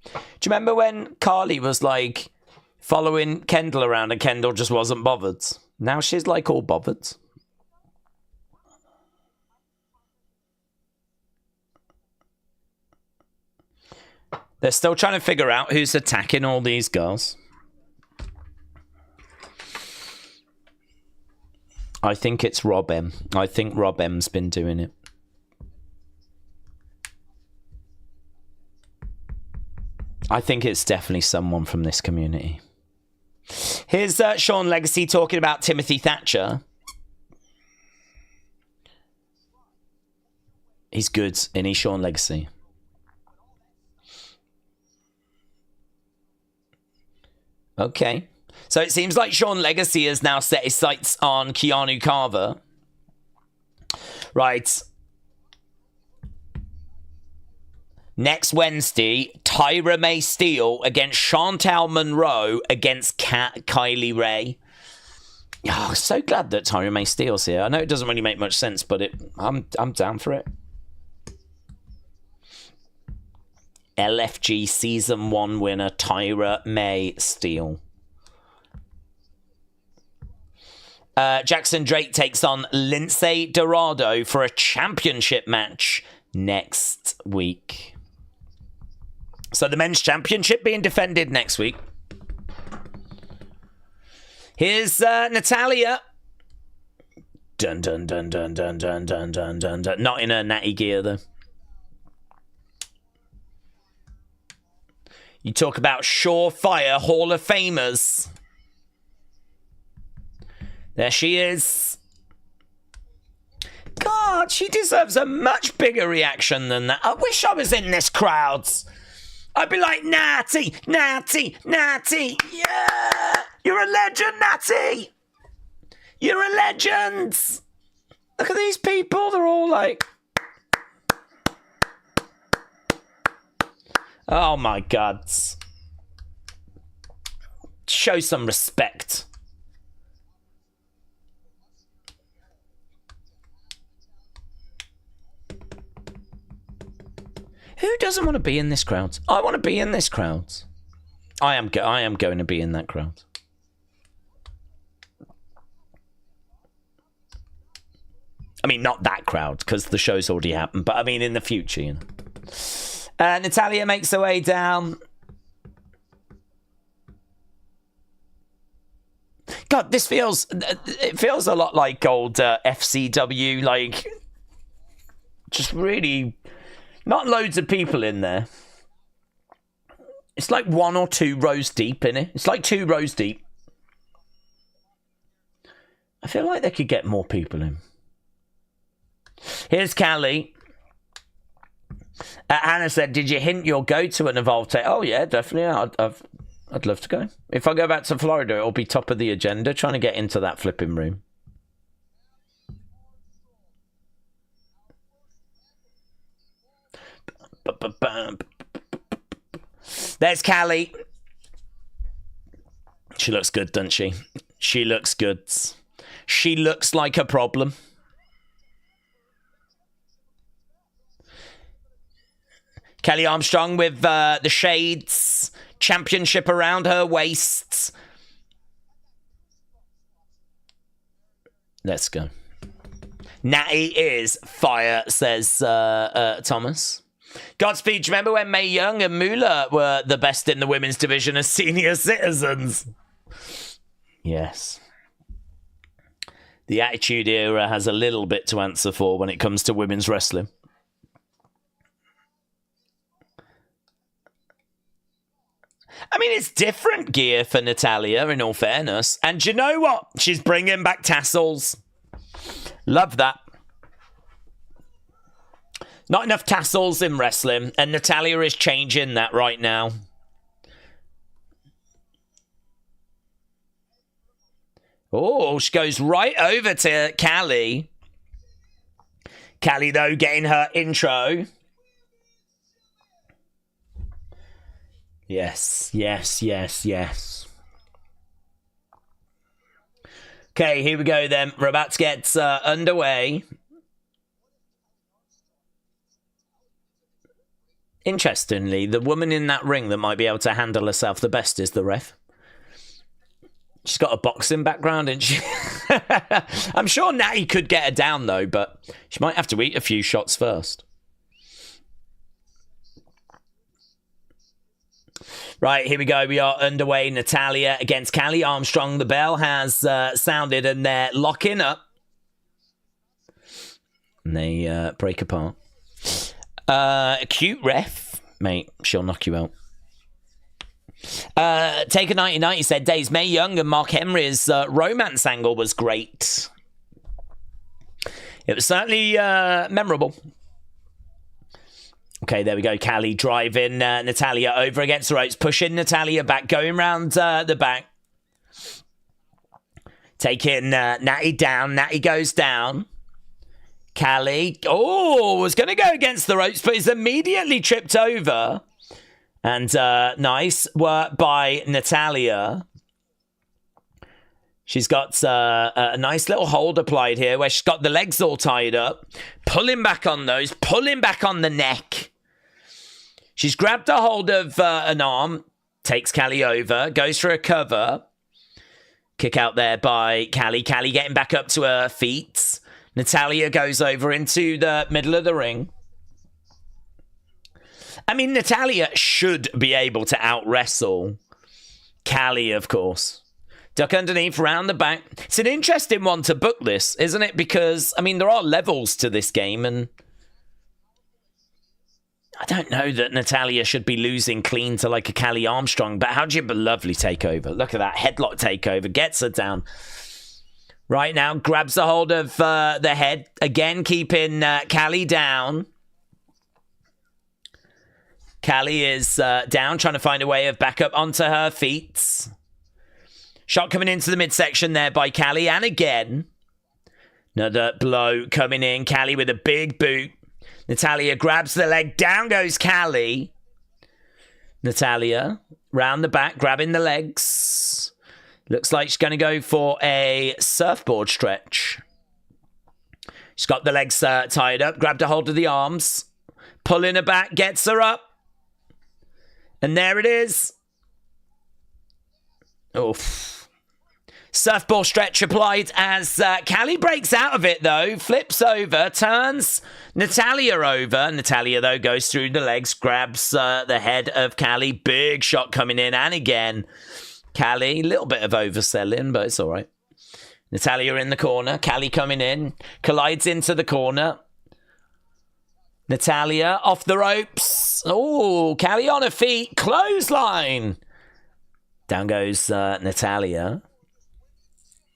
Do you remember when Kylie was like following Kendal around and Kendal just wasn't bothered? Now she's like all bothered. They're still trying to figure out who's attacking all these girls. I think it's Rob M. I think Rob M's been doing it. I think it's definitely someone from this community. Here's Sean Legacy talking about Timothy Thatcher. He's good, isn't he, Sean Legacy? Okay. So it seems like Sean Legacy has now set his sights on Keanu Carver. Right. Next Wednesday, Tyra May Steele against Chantal Monroe against Kylie Ray. Oh, so glad that Tyra May Steele's here. I know it doesn't really make much sense, but I'm down for it. LFG Season 1 winner Tyra May Steele. Jackson Drake takes on Lindsay Dorado for a championship match next week. So the men's championship being defended next week. Here's Natalya. Dun dun dun dun dun dun dun dun dun dun. Not in her natty gear though. You talk about surefire Hall of Famers. There she is. God, she deserves a much bigger reaction than that. I wish I was in this crowd. I'd be like, Natty, Natty, Natty, yeah! You're a legend, Natty! You're a legend! Look at these people, they're all like... Oh my God. Show some respect. Who doesn't want to be in this crowd? I want to be in this crowd. I am going to be in that crowd. I mean, not that crowd, because the show's already happened, but I mean in the future, you know. Natalya makes her way down. God, this feels... It feels a lot like old FCW, like... Just really... Not loads of people in there. It's like 1 or 2 rows deep in it. It's like 2 rows deep. I feel like they could get more people in. Here's Kylie. Hannah said, did you hint you'll go to an Evolve tape? Oh, yeah, definitely. I'd love to go. If I go back to Florida, it'll be top of the agenda, trying to get into that flipping room. There's Kylie. She looks good, doesn't she? She looks good. She looks like a problem. Kelly Armstrong with the shades, championship around her waist. Let's go. Natty is fire, says Thomas. Godspeed, remember when Mae Young and Moolah were the best in the women's division as senior citizens? Yes. The Attitude Era has a little bit to answer for when it comes to women's wrestling. I mean, it's different gear for Natalya, in all fairness. And you know what? She's bringing back tassels. Love that. Not enough tassels in wrestling, and Natalya is changing that right now. Oh, she goes right over to Kylie. Kylie, though, getting her intro. Yes, yes, yes, yes. Okay, here we go then. We're about to get underway. Interestingly, the woman in that ring that might be able to handle herself the best is the ref. She's got a boxing background, and she... I'm sure Natty could get her down, though, but she might have to eat a few shots first. Right, here we go. We are underway. Natalya against Kylie. Armstrong. The bell has sounded, and they're locking up. And they break apart. A cute ref. Mate, she'll knock you out. Taker 9090 said Daze, Mae Young and Mark Henry's romance angle was great. It was certainly memorable. Okay, there we go. Kylie driving Natalya over against the ropes, pushing Natalya back, going round the back. Taking Natty down. Natty goes down. Kylie, was going to go against the ropes, but is immediately tripped over. And nice work by Natalya. She's got a nice little hold applied here where she's got the legs all tied up. Pulling back on those. Pulling back on the neck. She's grabbed a hold of an arm. Takes Kylie over. Goes for a cover. Kick out there by Kylie. Kylie getting back up to her feet. Natalya goes over into the middle of the ring. I mean, Natalya should be able to out-wrestle Kylie, of course. Duck underneath, round the back. It's an interesting one to book this, isn't it? Because, I mean, there are levels to this game, and I don't know that Natalya should be losing clean to, like, a Kylie Armstrong, but how do you... Lovely takeover. Look at that. Headlock takeover. Gets her down. Right now, grabs a hold of the head. Again, keeping Kylie down. Kylie is down, trying to find a way of back up onto her feet. Shot coming into the midsection there by Kylie. And again, another blow coming in. Kylie with a big boot. Natalya grabs the leg. Down goes Kylie. Natalya round the back, grabbing the legs. Looks like she's going to go for a surfboard stretch. She's got the legs tied up. Grabbed a hold of the arms. Pulling her back. Gets her up. And there it is. Oof. Surfboard stretch applied as Kylie breaks out of it, though. Flips over, turns Natalya over. Natalya, though, goes through the legs, grabs the head of Kylie. Big shot coming in. And again, Kylie, a little bit of overselling, but it's all right. Natalya in the corner. Kylie coming in. Collides into the corner. Natalya off the ropes. Oh, Kylie on her feet. Clothesline. Down goes Natalya.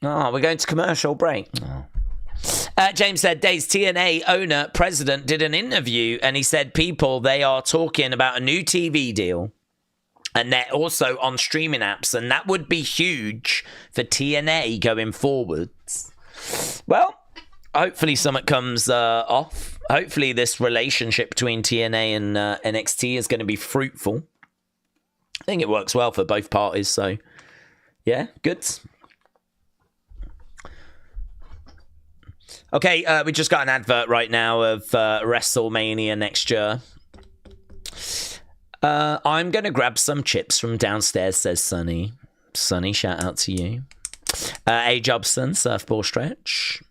Oh, we're going to commercial break. Oh. James said, Daze TNA owner, president, did an interview and he said they are talking about a new TV deal. And they're also on streaming apps. And that would be huge for TNA going forwards. Well, hopefully something comes off. Hopefully this relationship between TNA and NXT is going to be fruitful. I think it works well for both parties. So, yeah, good. Okay, we just got an advert right now of WrestleMania next year. I'm going to grab some chips from downstairs, says Sonny. Sonny, shout out to you. A. Jobson, surfboard stretch.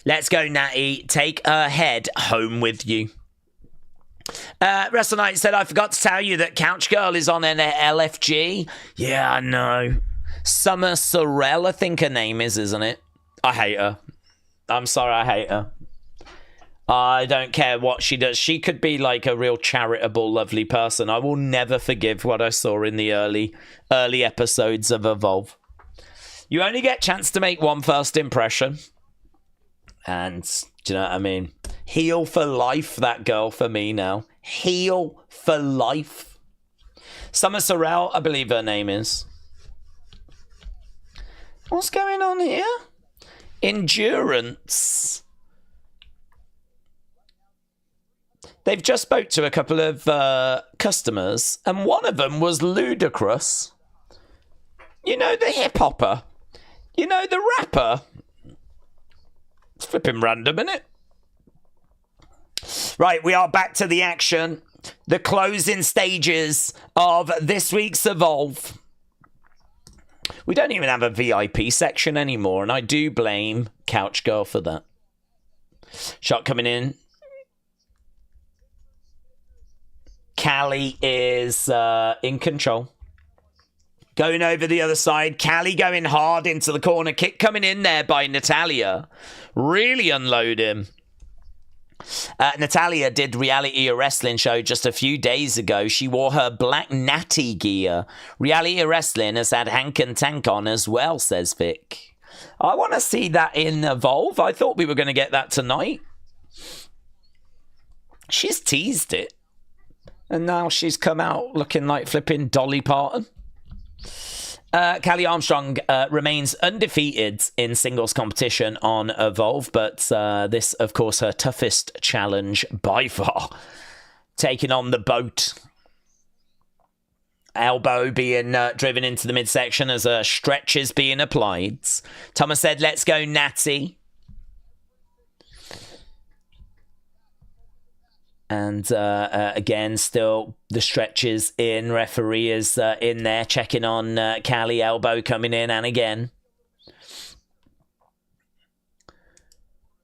Let's go, Natty. Take her head home with you. Wrestle Knight said, I forgot to tell you that Couch Girl is on an LFG. Yeah, I know. Summer Sorrell, I think her name is, isn't it? I hate her. I'm sorry, I hate her. I don't care what she does. She could be like a real charitable, lovely person. I will never forgive what I saw in the early episodes of Evolve. You only get a chance to make one first impression. And, do you know what I mean? Heel for life, that girl for me now. Heel for life. Summer Sorrell, I believe her name is. What's going on here? Endurance. They've just spoke to a couple of customers, and one of them was Ludacris. You know, the hip-hopper. You know, the rapper. It's flipping random, isn't it? Right, we are back to the action. The closing stages of this week's Evolve. We don't even have a VIP section anymore, and I do blame Couch Girl for that. Shot coming in. Kylie is in control. Going over the other side. Kylie going hard into the corner. Kick coming in there by Natalya. Really unload him. Natalya did Reality Wrestling show just a few days ago. She wore her black natty gear. Reality Wrestling has had Hank and Tank on as well, says Vic. I want to see that in Evolve. I thought we were going to get that tonight. She's teased it. And now she's come out looking like flipping Dolly Parton. Kylie Armstrong remains undefeated in singles competition on Evolve, but this, of course, her toughest challenge by far. Taking on the boat. Elbow being driven into the midsection as a stretch is being applied. Thomas said, let's go, Natty. And again, still the stretches in. Referee is in there checking on Kylie. Elbow coming in, and again.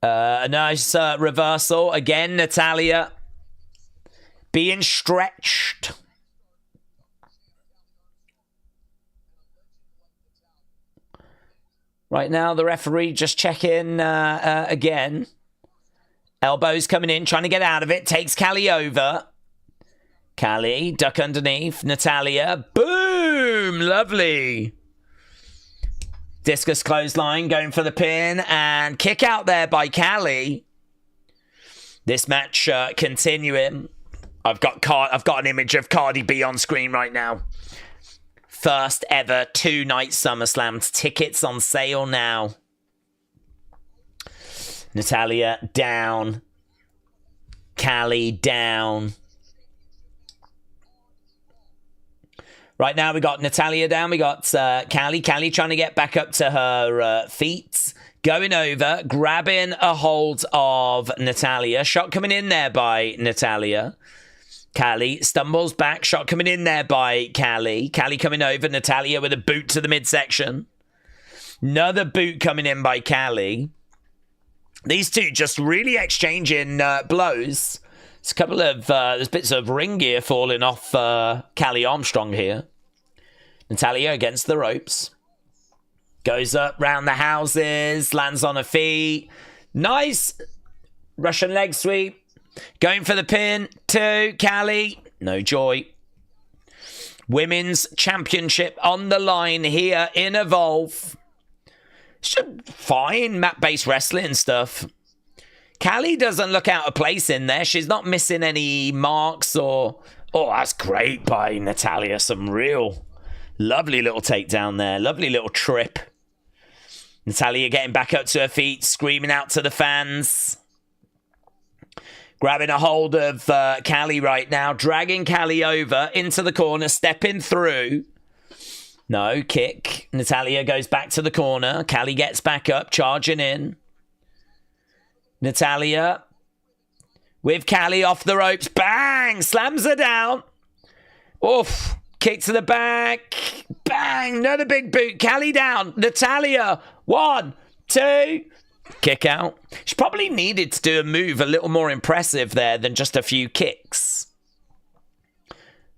A nice reversal. Again, Natalya being stretched. Right now, the referee just checking again. Elbows coming in, trying to get out of it. Takes Kylie over. Kylie, duck underneath. Natalya, boom! Lovely. Discus clothesline, going for the pin. And kick out there by Kylie. This match continuing. I've got an image of Cardi B on screen right now. First ever 2-night SummerSlam. Tickets on sale now. Natalya down. Kylie down. Right now we got Natalya down. We got Kylie. Kylie trying to get back up to her feet. Going over. Grabbing a hold of Natalya. Shot coming in there by Natalya. Kylie stumbles back. Shot coming in there by Kylie. Kylie coming over. Natalya with a boot to the midsection. Another boot coming in by Kylie. These two just really exchanging blows. There's a couple of there's bits of ring gear falling off Kylie Armstrong here. Natalya against the ropes. Goes up round the houses. Lands on her feet. Nice Russian leg sweep. Going for the pin to Kylie. No joy. Women's Championship on the line here in Evolve. Fine mat-based wrestling stuff. Kylie doesn't look out of place in there. She's not missing any marks or... Oh, that's great by Natalya. Some real lovely little takedown there. Lovely little trip. Natalya getting back up to her feet, screaming out to the fans. Grabbing a hold of Kylie right now. Dragging Kylie over into the corner, stepping through. No, kick. Natalya goes back to the corner. Kylie gets back up, charging in. Natalya with Kylie off the ropes. Bang! Slams her down. Oof. Kick to the back. Bang! Another big boot. Kylie down. Natalya. 1, 2. Kick out. She probably needed to do a move a little more impressive there than just a few kicks.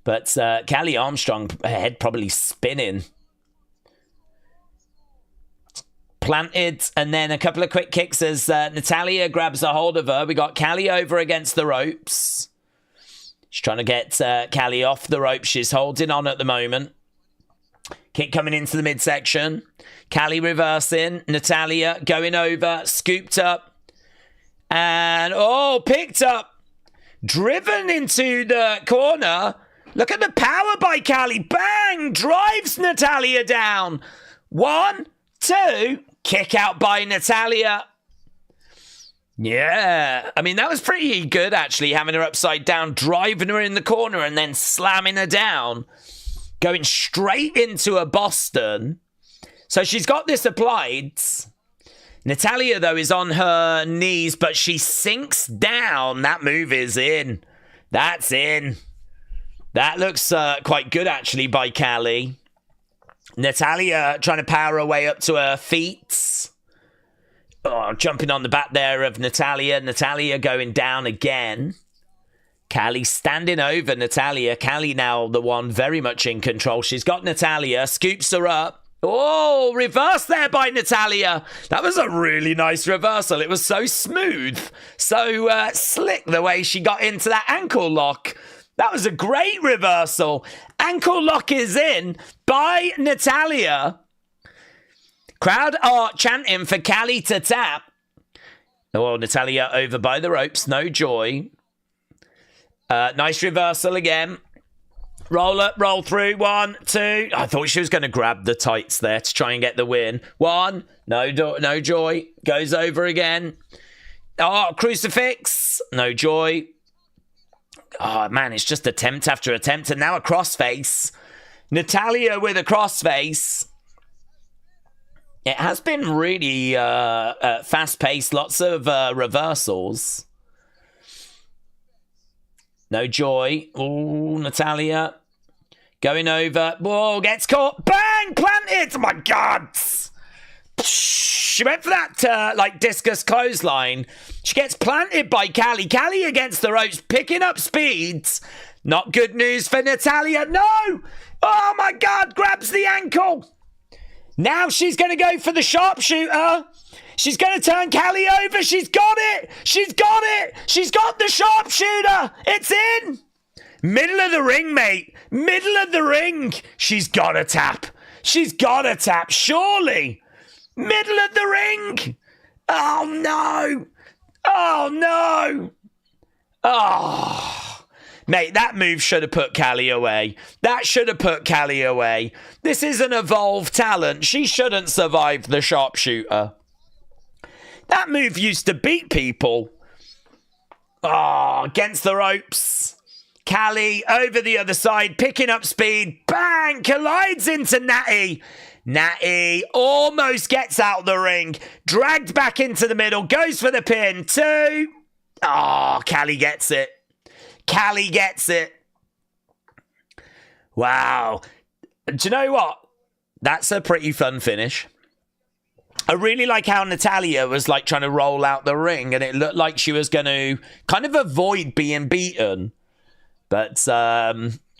But Kylie Armstrong, her head probably spinning. Planted, and then a couple of quick kicks as Natalya grabs a hold of her. We got Kylie over against the ropes. She's trying to get Kylie off the ropes. She's holding on at the moment. Kick coming into the midsection. Kylie reversing. Natalya going over. Scooped up. And, picked up. Driven into the corner. Look at the power by Kylie. Bang! Drives Natalya down. 1, 2. Kick out by Natalya. Yeah, I mean, that was pretty good, actually, having her upside down, driving her in the corner and then slamming her down, going straight into a Boston. So she's got this applied. Natalya, though, is on her knees, but she sinks down. That move is in. That's in. That looks quite good, actually, by Kylie. Natalya trying to power her way up to her feet. Oh, jumping on the back there of Natalya. Natalya going down again. Kylie standing over Natalya. Kylie now the one very much in control. She's got Natalya, scoops her up. Oh, reverse there by Natalya. That was a really nice reversal. It was so smooth, so slick the way she got into that ankle lock. That was a great reversal. Ankle lock is in by Natalya. Crowd are chanting for Kylie to tap. Oh, Natalya over by the ropes. No joy. Nice reversal again. Roll up, roll through. 1, 2. I thought she was going to grab the tights there to try and get the win. 1. No joy. Goes over again. Oh, crucifix. No joy. Oh, man, it's just attempt after attempt. And now a crossface. Natalya with a crossface. It has been really fast-paced. Lots of reversals. No joy. Oh, Natalya. Going over. Whoa, gets caught. Bang! Planted! Oh, my God! She went for that, discus clothesline. She gets planted by Kylie. Kylie against the ropes, picking up speeds. Not good news for Natalya. No! Oh, my God! Grabs the ankle. Now she's going to go for the sharpshooter. She's going to turn Kylie over. She's got it. She's got it. She's got the sharpshooter. It's in. Middle of the ring, mate. Middle of the ring. She's got to tap. She's got to tap. Surely. Middle of the ring. Oh, no. Oh, no. Oh. Mate, that move should have put Kylie away. That should have put Kylie away. This is an Evolve talent. She shouldn't survive the sharpshooter. That move used to beat people. Oh, against the ropes. Kylie over the other side, picking up speed. Bang! Collides into Natty. Natty almost gets out the ring. Dragged back into the middle. Goes for the pin. 2. Oh, Kylie gets it. Kylie gets it. Wow. Do you know what? That's a pretty fun finish. I really like how Natalya was trying to roll out the ring and it looked like she was going to kind of avoid being beaten. But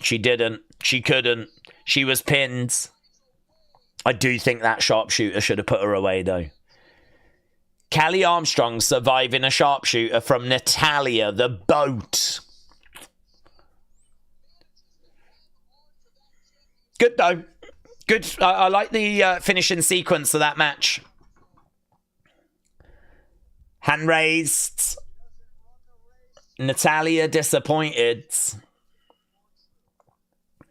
she didn't. She couldn't. She was pinned. I do think that sharpshooter should have put her away though. Kylie Armstrong surviving a sharpshooter from Natalya, the boat. Good, though. Good. I like the finishing sequence of that match. Hand raised. Natalya disappointed.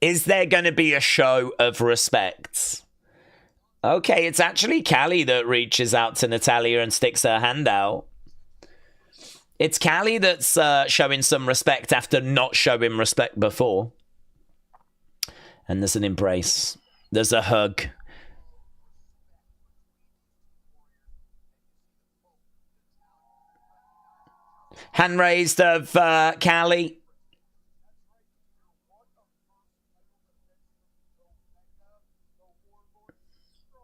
Is there going to be a show of respect? Okay, it's actually Kylie that reaches out to Natalya and sticks her hand out. It's Kylie that's showing some respect after not showing respect before. And there's an embrace. There's a hug. Hand raised of Kylie.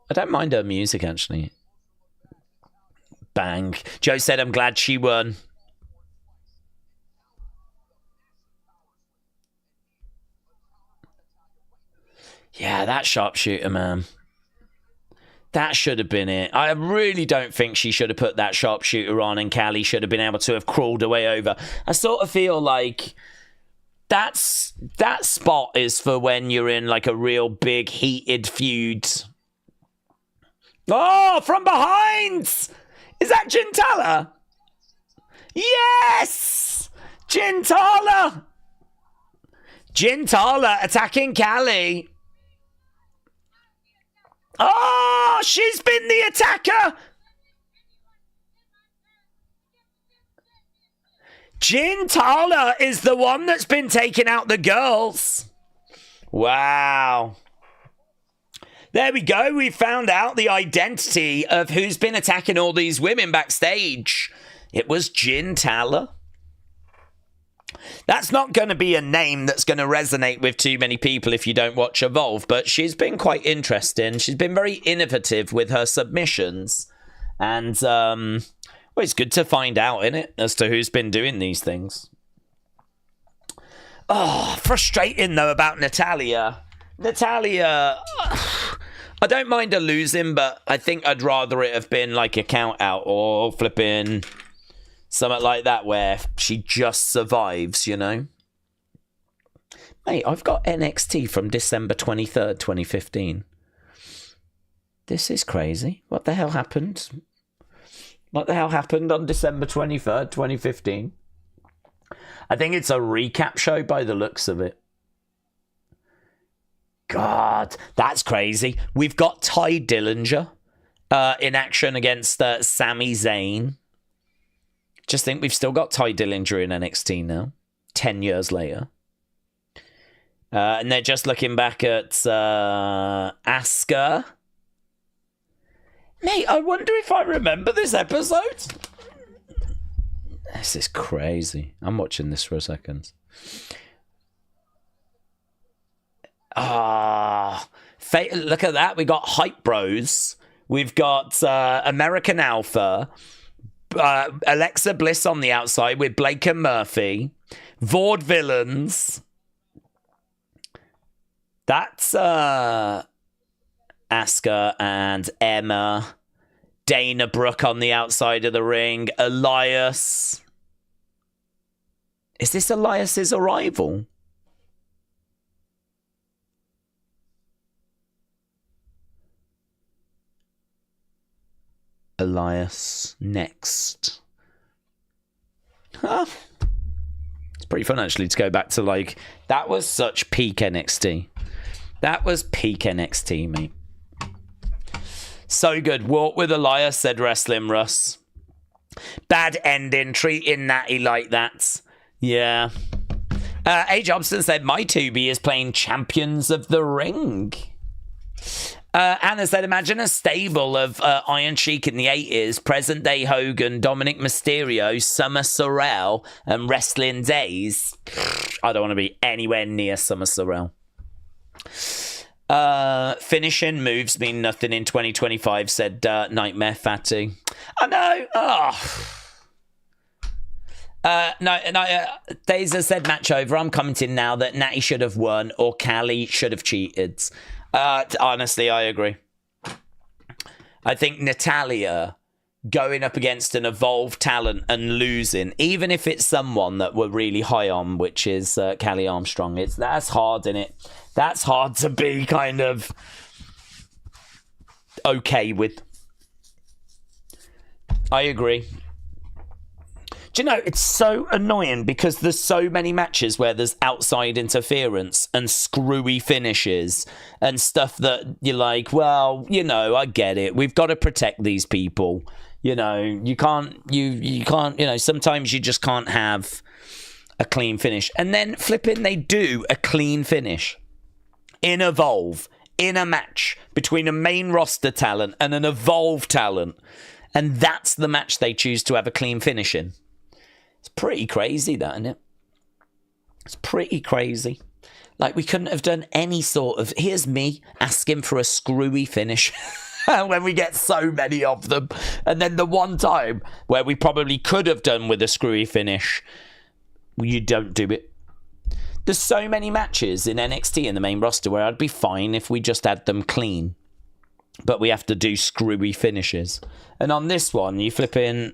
I don't mind her music, actually. Bang. Joe said, I'm glad she won. Yeah, that sharpshooter, man. That should have been it. I really don't think she should have put that sharpshooter on and Kylie should have been able to have crawled her way over. I sort of feel like that spot is for when you're in a real big heated feud. Oh, from behind! Is that Gintala? Yes! Gintala! Gintala attacking Kylie. Oh, she's been the attacker. Natalya is the one that's been taking out the girls. Wow. There we go. We found out the identity of who's been attacking all these women backstage. It was Natalya. That's not going to be a name that's going to resonate with too many people if you don't watch Evolve, but she's been quite interesting. She's been very innovative with her submissions. And, well, it's good to find out, innit, as to who's been doing these things. Oh, frustrating, though, about Natalya. Natalya, I don't mind her losing, but I think I'd rather it have been like a count out or flipping something like that where she just survives, you know? Mate, I've got NXT from December 23rd, 2015. This is crazy. What the hell happened? What the hell happened on December 23rd, 2015? I think it's a recap show by the looks of it. God, that's crazy. We've got Ty Dillinger in action against Sami Zayn. Just think we've still got Ty Dillinger in NXT now, 10 years later. And they're just looking back at Asuka. Mate, I wonder if I remember this episode. This is crazy. I'm watching this for a second. Look at that. We got Hype Bros. We've got American Alpha. Alexa Bliss on the outside with Blake and Murphy. Vaudevillains. That's Asuka and Emma. Dana Brooke on the outside of the ring. Elias. Is this Elias's arrival? Elias next. Huh. It's pretty fun actually to go back to like that was such peak NXT. That was peak NXT, mate. So good. Walk with Elias, said Wrestling Russ. Bad ending, treating Natty like that. Yeah. A. Jobson said my Tubi is playing Champions of the Ring. Anna said, imagine a stable of Iron Sheik in the 80s, present-day Hogan, Dominic Mysterio, Summer Sorrell, and Wrestling Daze. I don't want to be anywhere near Summer Sorrell. Finishing moves mean nothing in 2025, said Nightmare Fatty. I know. Daze said match over. I'm commenting now that Natty should have won or Kylie should have cheated. Honestly, I agree. I think Natalya going up against an Evolve talent and losing, even if it's someone that we're really high on, which is Kylie Armstrong, that's hard, isn't it? That's hard to be kind of okay with. I agree. Do you know, it's so annoying because there's so many matches where there's outside interference and screwy finishes and stuff that you're like, well, you know, I get it. We've got to protect these people. You know, you can't, you can't, you know, sometimes you just can't have a clean finish. And then flipping, they do a clean finish in Evolve, in a match between a main roster talent and an Evolve talent. And that's the match they choose to have a clean finish in. It's pretty crazy, that, isn't it? It's pretty crazy. Like, we couldn't have done any sort of... Here's me asking for a screwy finish when we get so many of them. And then the one time where we probably could have done with a screwy finish, you don't do it. There's so many matches in NXT in the main roster where I'd be fine if we just had them clean. But we have to do screwy finishes. And on this one, you flip in...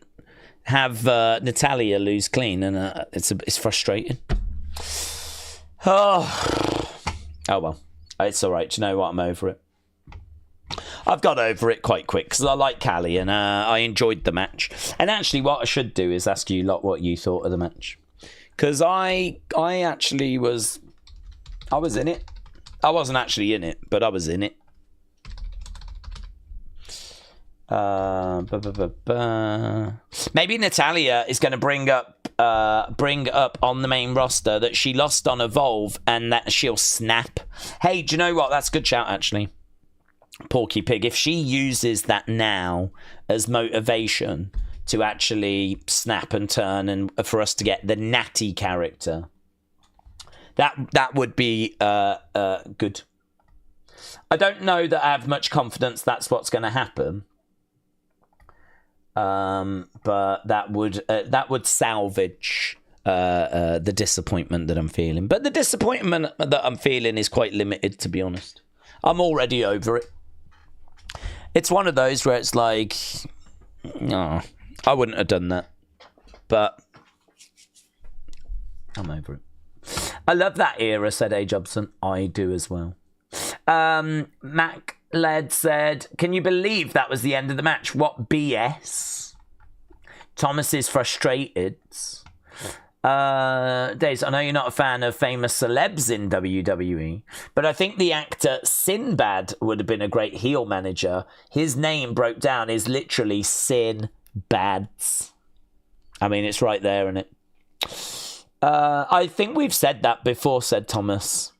have Natalya lose clean, and it's frustrating. Oh well, it's all right. Do you know what? I'm over it. I've got over it quite quick because I like Kylie and I enjoyed the match. And actually, what I should do is ask you lot what you thought of the match, because I actually was in it. I wasn't actually in it, but I was in it. Maybe Natalya is going to bring up on the main roster that she lost on Evolve and that she'll snap. Hey, do you know what? That's a good shout, actually. Porky Pig. If she uses that now as motivation to actually snap and turn and for us to get the Natty character, that would be good. I don't know that I have much confidence that's what's going to happen. But that would salvage the disappointment that I'm feeling. But the disappointment that I'm feeling is quite limited, to be honest. I'm already over it. It's one of those where it's like, no, I wouldn't have done that. But I'm over it. I love that era, said A. Jobson. I do as well. Mac Led said, can you believe that was the end of the match? What BS? Thomas is frustrated. Daze, I know you're not a fan of famous celebs in WWE, but I think the actor Sinbad would have been a great heel manager. His name broke down is literally Sinbads. I mean, it's right there, isn't it? I think we've said that before, said Thomas.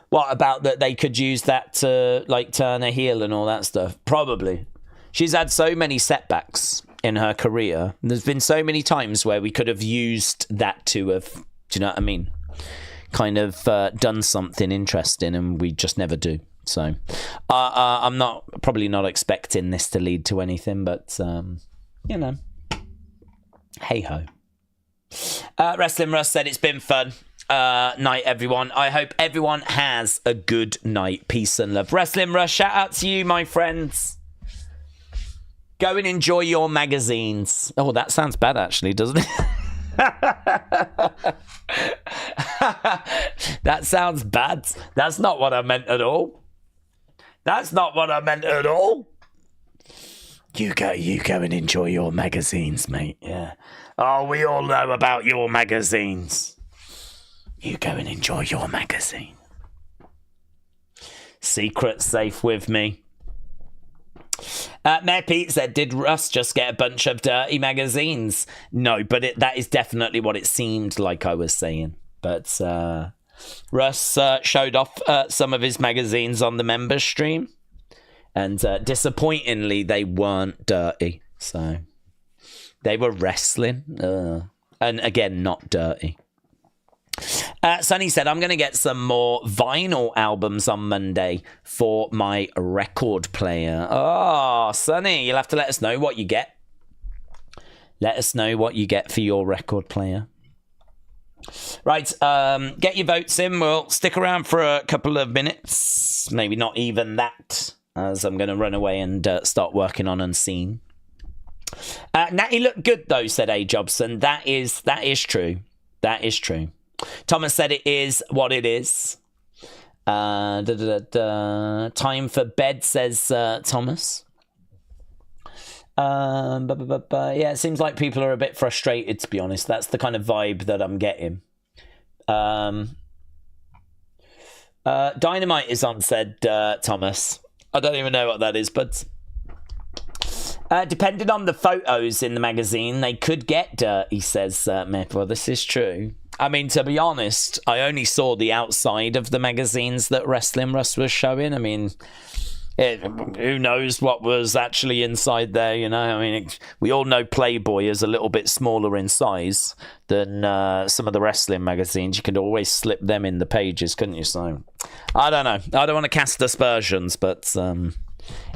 What about that they could use that to, like, turn a heel and all that stuff? Probably. She's had so many setbacks in her career. There's been so many times where we could have used that to have, do you know what I mean? Kind of done something interesting, and we just never do. So I'm probably not expecting this to lead to anything, but, you know, hey-ho. Wrestling Russ said it's been fun. Night, everyone. I hope everyone has a good night. Peace and love. Wrestling Rush, shout out to you, my friends. Go and enjoy your magazines. Oh, that sounds bad, actually, doesn't it? That sounds bad. That's not what I meant at all. That's not what I meant at all. You go and enjoy your magazines, mate. Yeah. Oh, we all know about your magazines. You go and enjoy your magazine. Secret safe with me. Mayor Pete said, did Russ just get a bunch of dirty magazines? No, but that is definitely what it seemed like I was saying. But Russ showed off some of his magazines on the members stream. And disappointingly, they weren't dirty. So they were wrestling. And again, not dirty. Sonny said, I'm going to get some more vinyl albums on Monday for my record player. Oh, Sonny, you'll have to let us know what you get. Let us know what you get for your record player. Right, get your votes in. We'll stick around for a couple of minutes. Maybe not even that, as I'm going to run away and start working on Unseen. Natty looked good, though, said A. Jobson. That is true. That is true. Thomas said it is what it is. Time for bed, says Thomas. Yeah, it seems like people are a bit frustrated, to be honest. That's the kind of vibe that I'm getting. Dynamite is on, said Thomas. I don't even know what that is, but depending on the photos in the magazine, they could get dirty, says Mep. Well, this is true. I mean, to be honest, I only saw the outside of the magazines that Wrestling Russ was showing. I mean, who knows what was actually inside there, you know? I mean, we all know Playboy is a little bit smaller in size than some of the wrestling magazines. You could always slip them in the pages, couldn't you? So, I don't know. I don't want to cast aspersions, but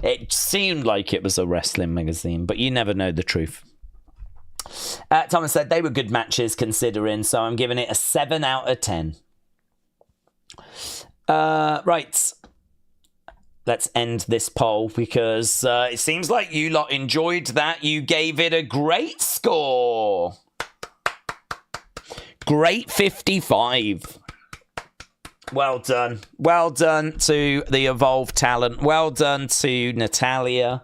it seemed like it was a wrestling magazine, but you never know the truth. Thomas said they were good matches considering, so I'm giving it a 7 out of 10. Right. Let's end this poll because it seems like you lot enjoyed that. You gave it a great score. Great 55. Well done. Well done to the Evolve talent. Well done to Natalya.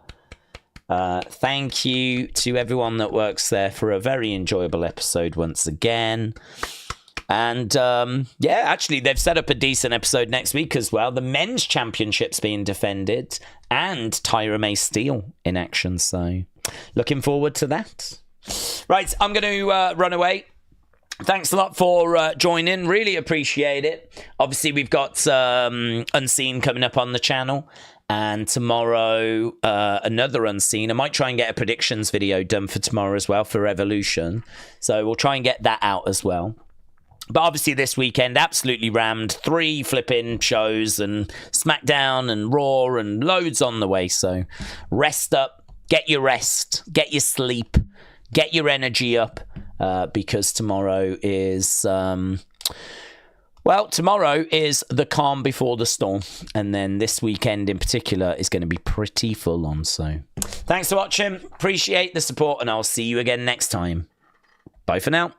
Thank you to everyone that works there for a very enjoyable episode once again. And yeah, actually, they've set up a decent episode next week as well. The men's championship's being defended and Tyra May Steele in action. So looking forward to that. Right, I'm going to run away. Thanks a lot for joining. Really appreciate it. Obviously, we've got Unseen coming up on the channel. And tomorrow, another Unseen. I might try and get a predictions video done for tomorrow as well for Revolution. So we'll try and get that out as well. But obviously this weekend, absolutely rammed. 3 flipping shows and SmackDown and Raw and loads on the way. So rest up, get your rest, get your sleep, get your energy up. Because tomorrow is... Well, tomorrow is the calm before the storm. And then this weekend in particular is going to be pretty full on. So thanks for watching. Appreciate the support. And I'll see you again next time. Bye for now.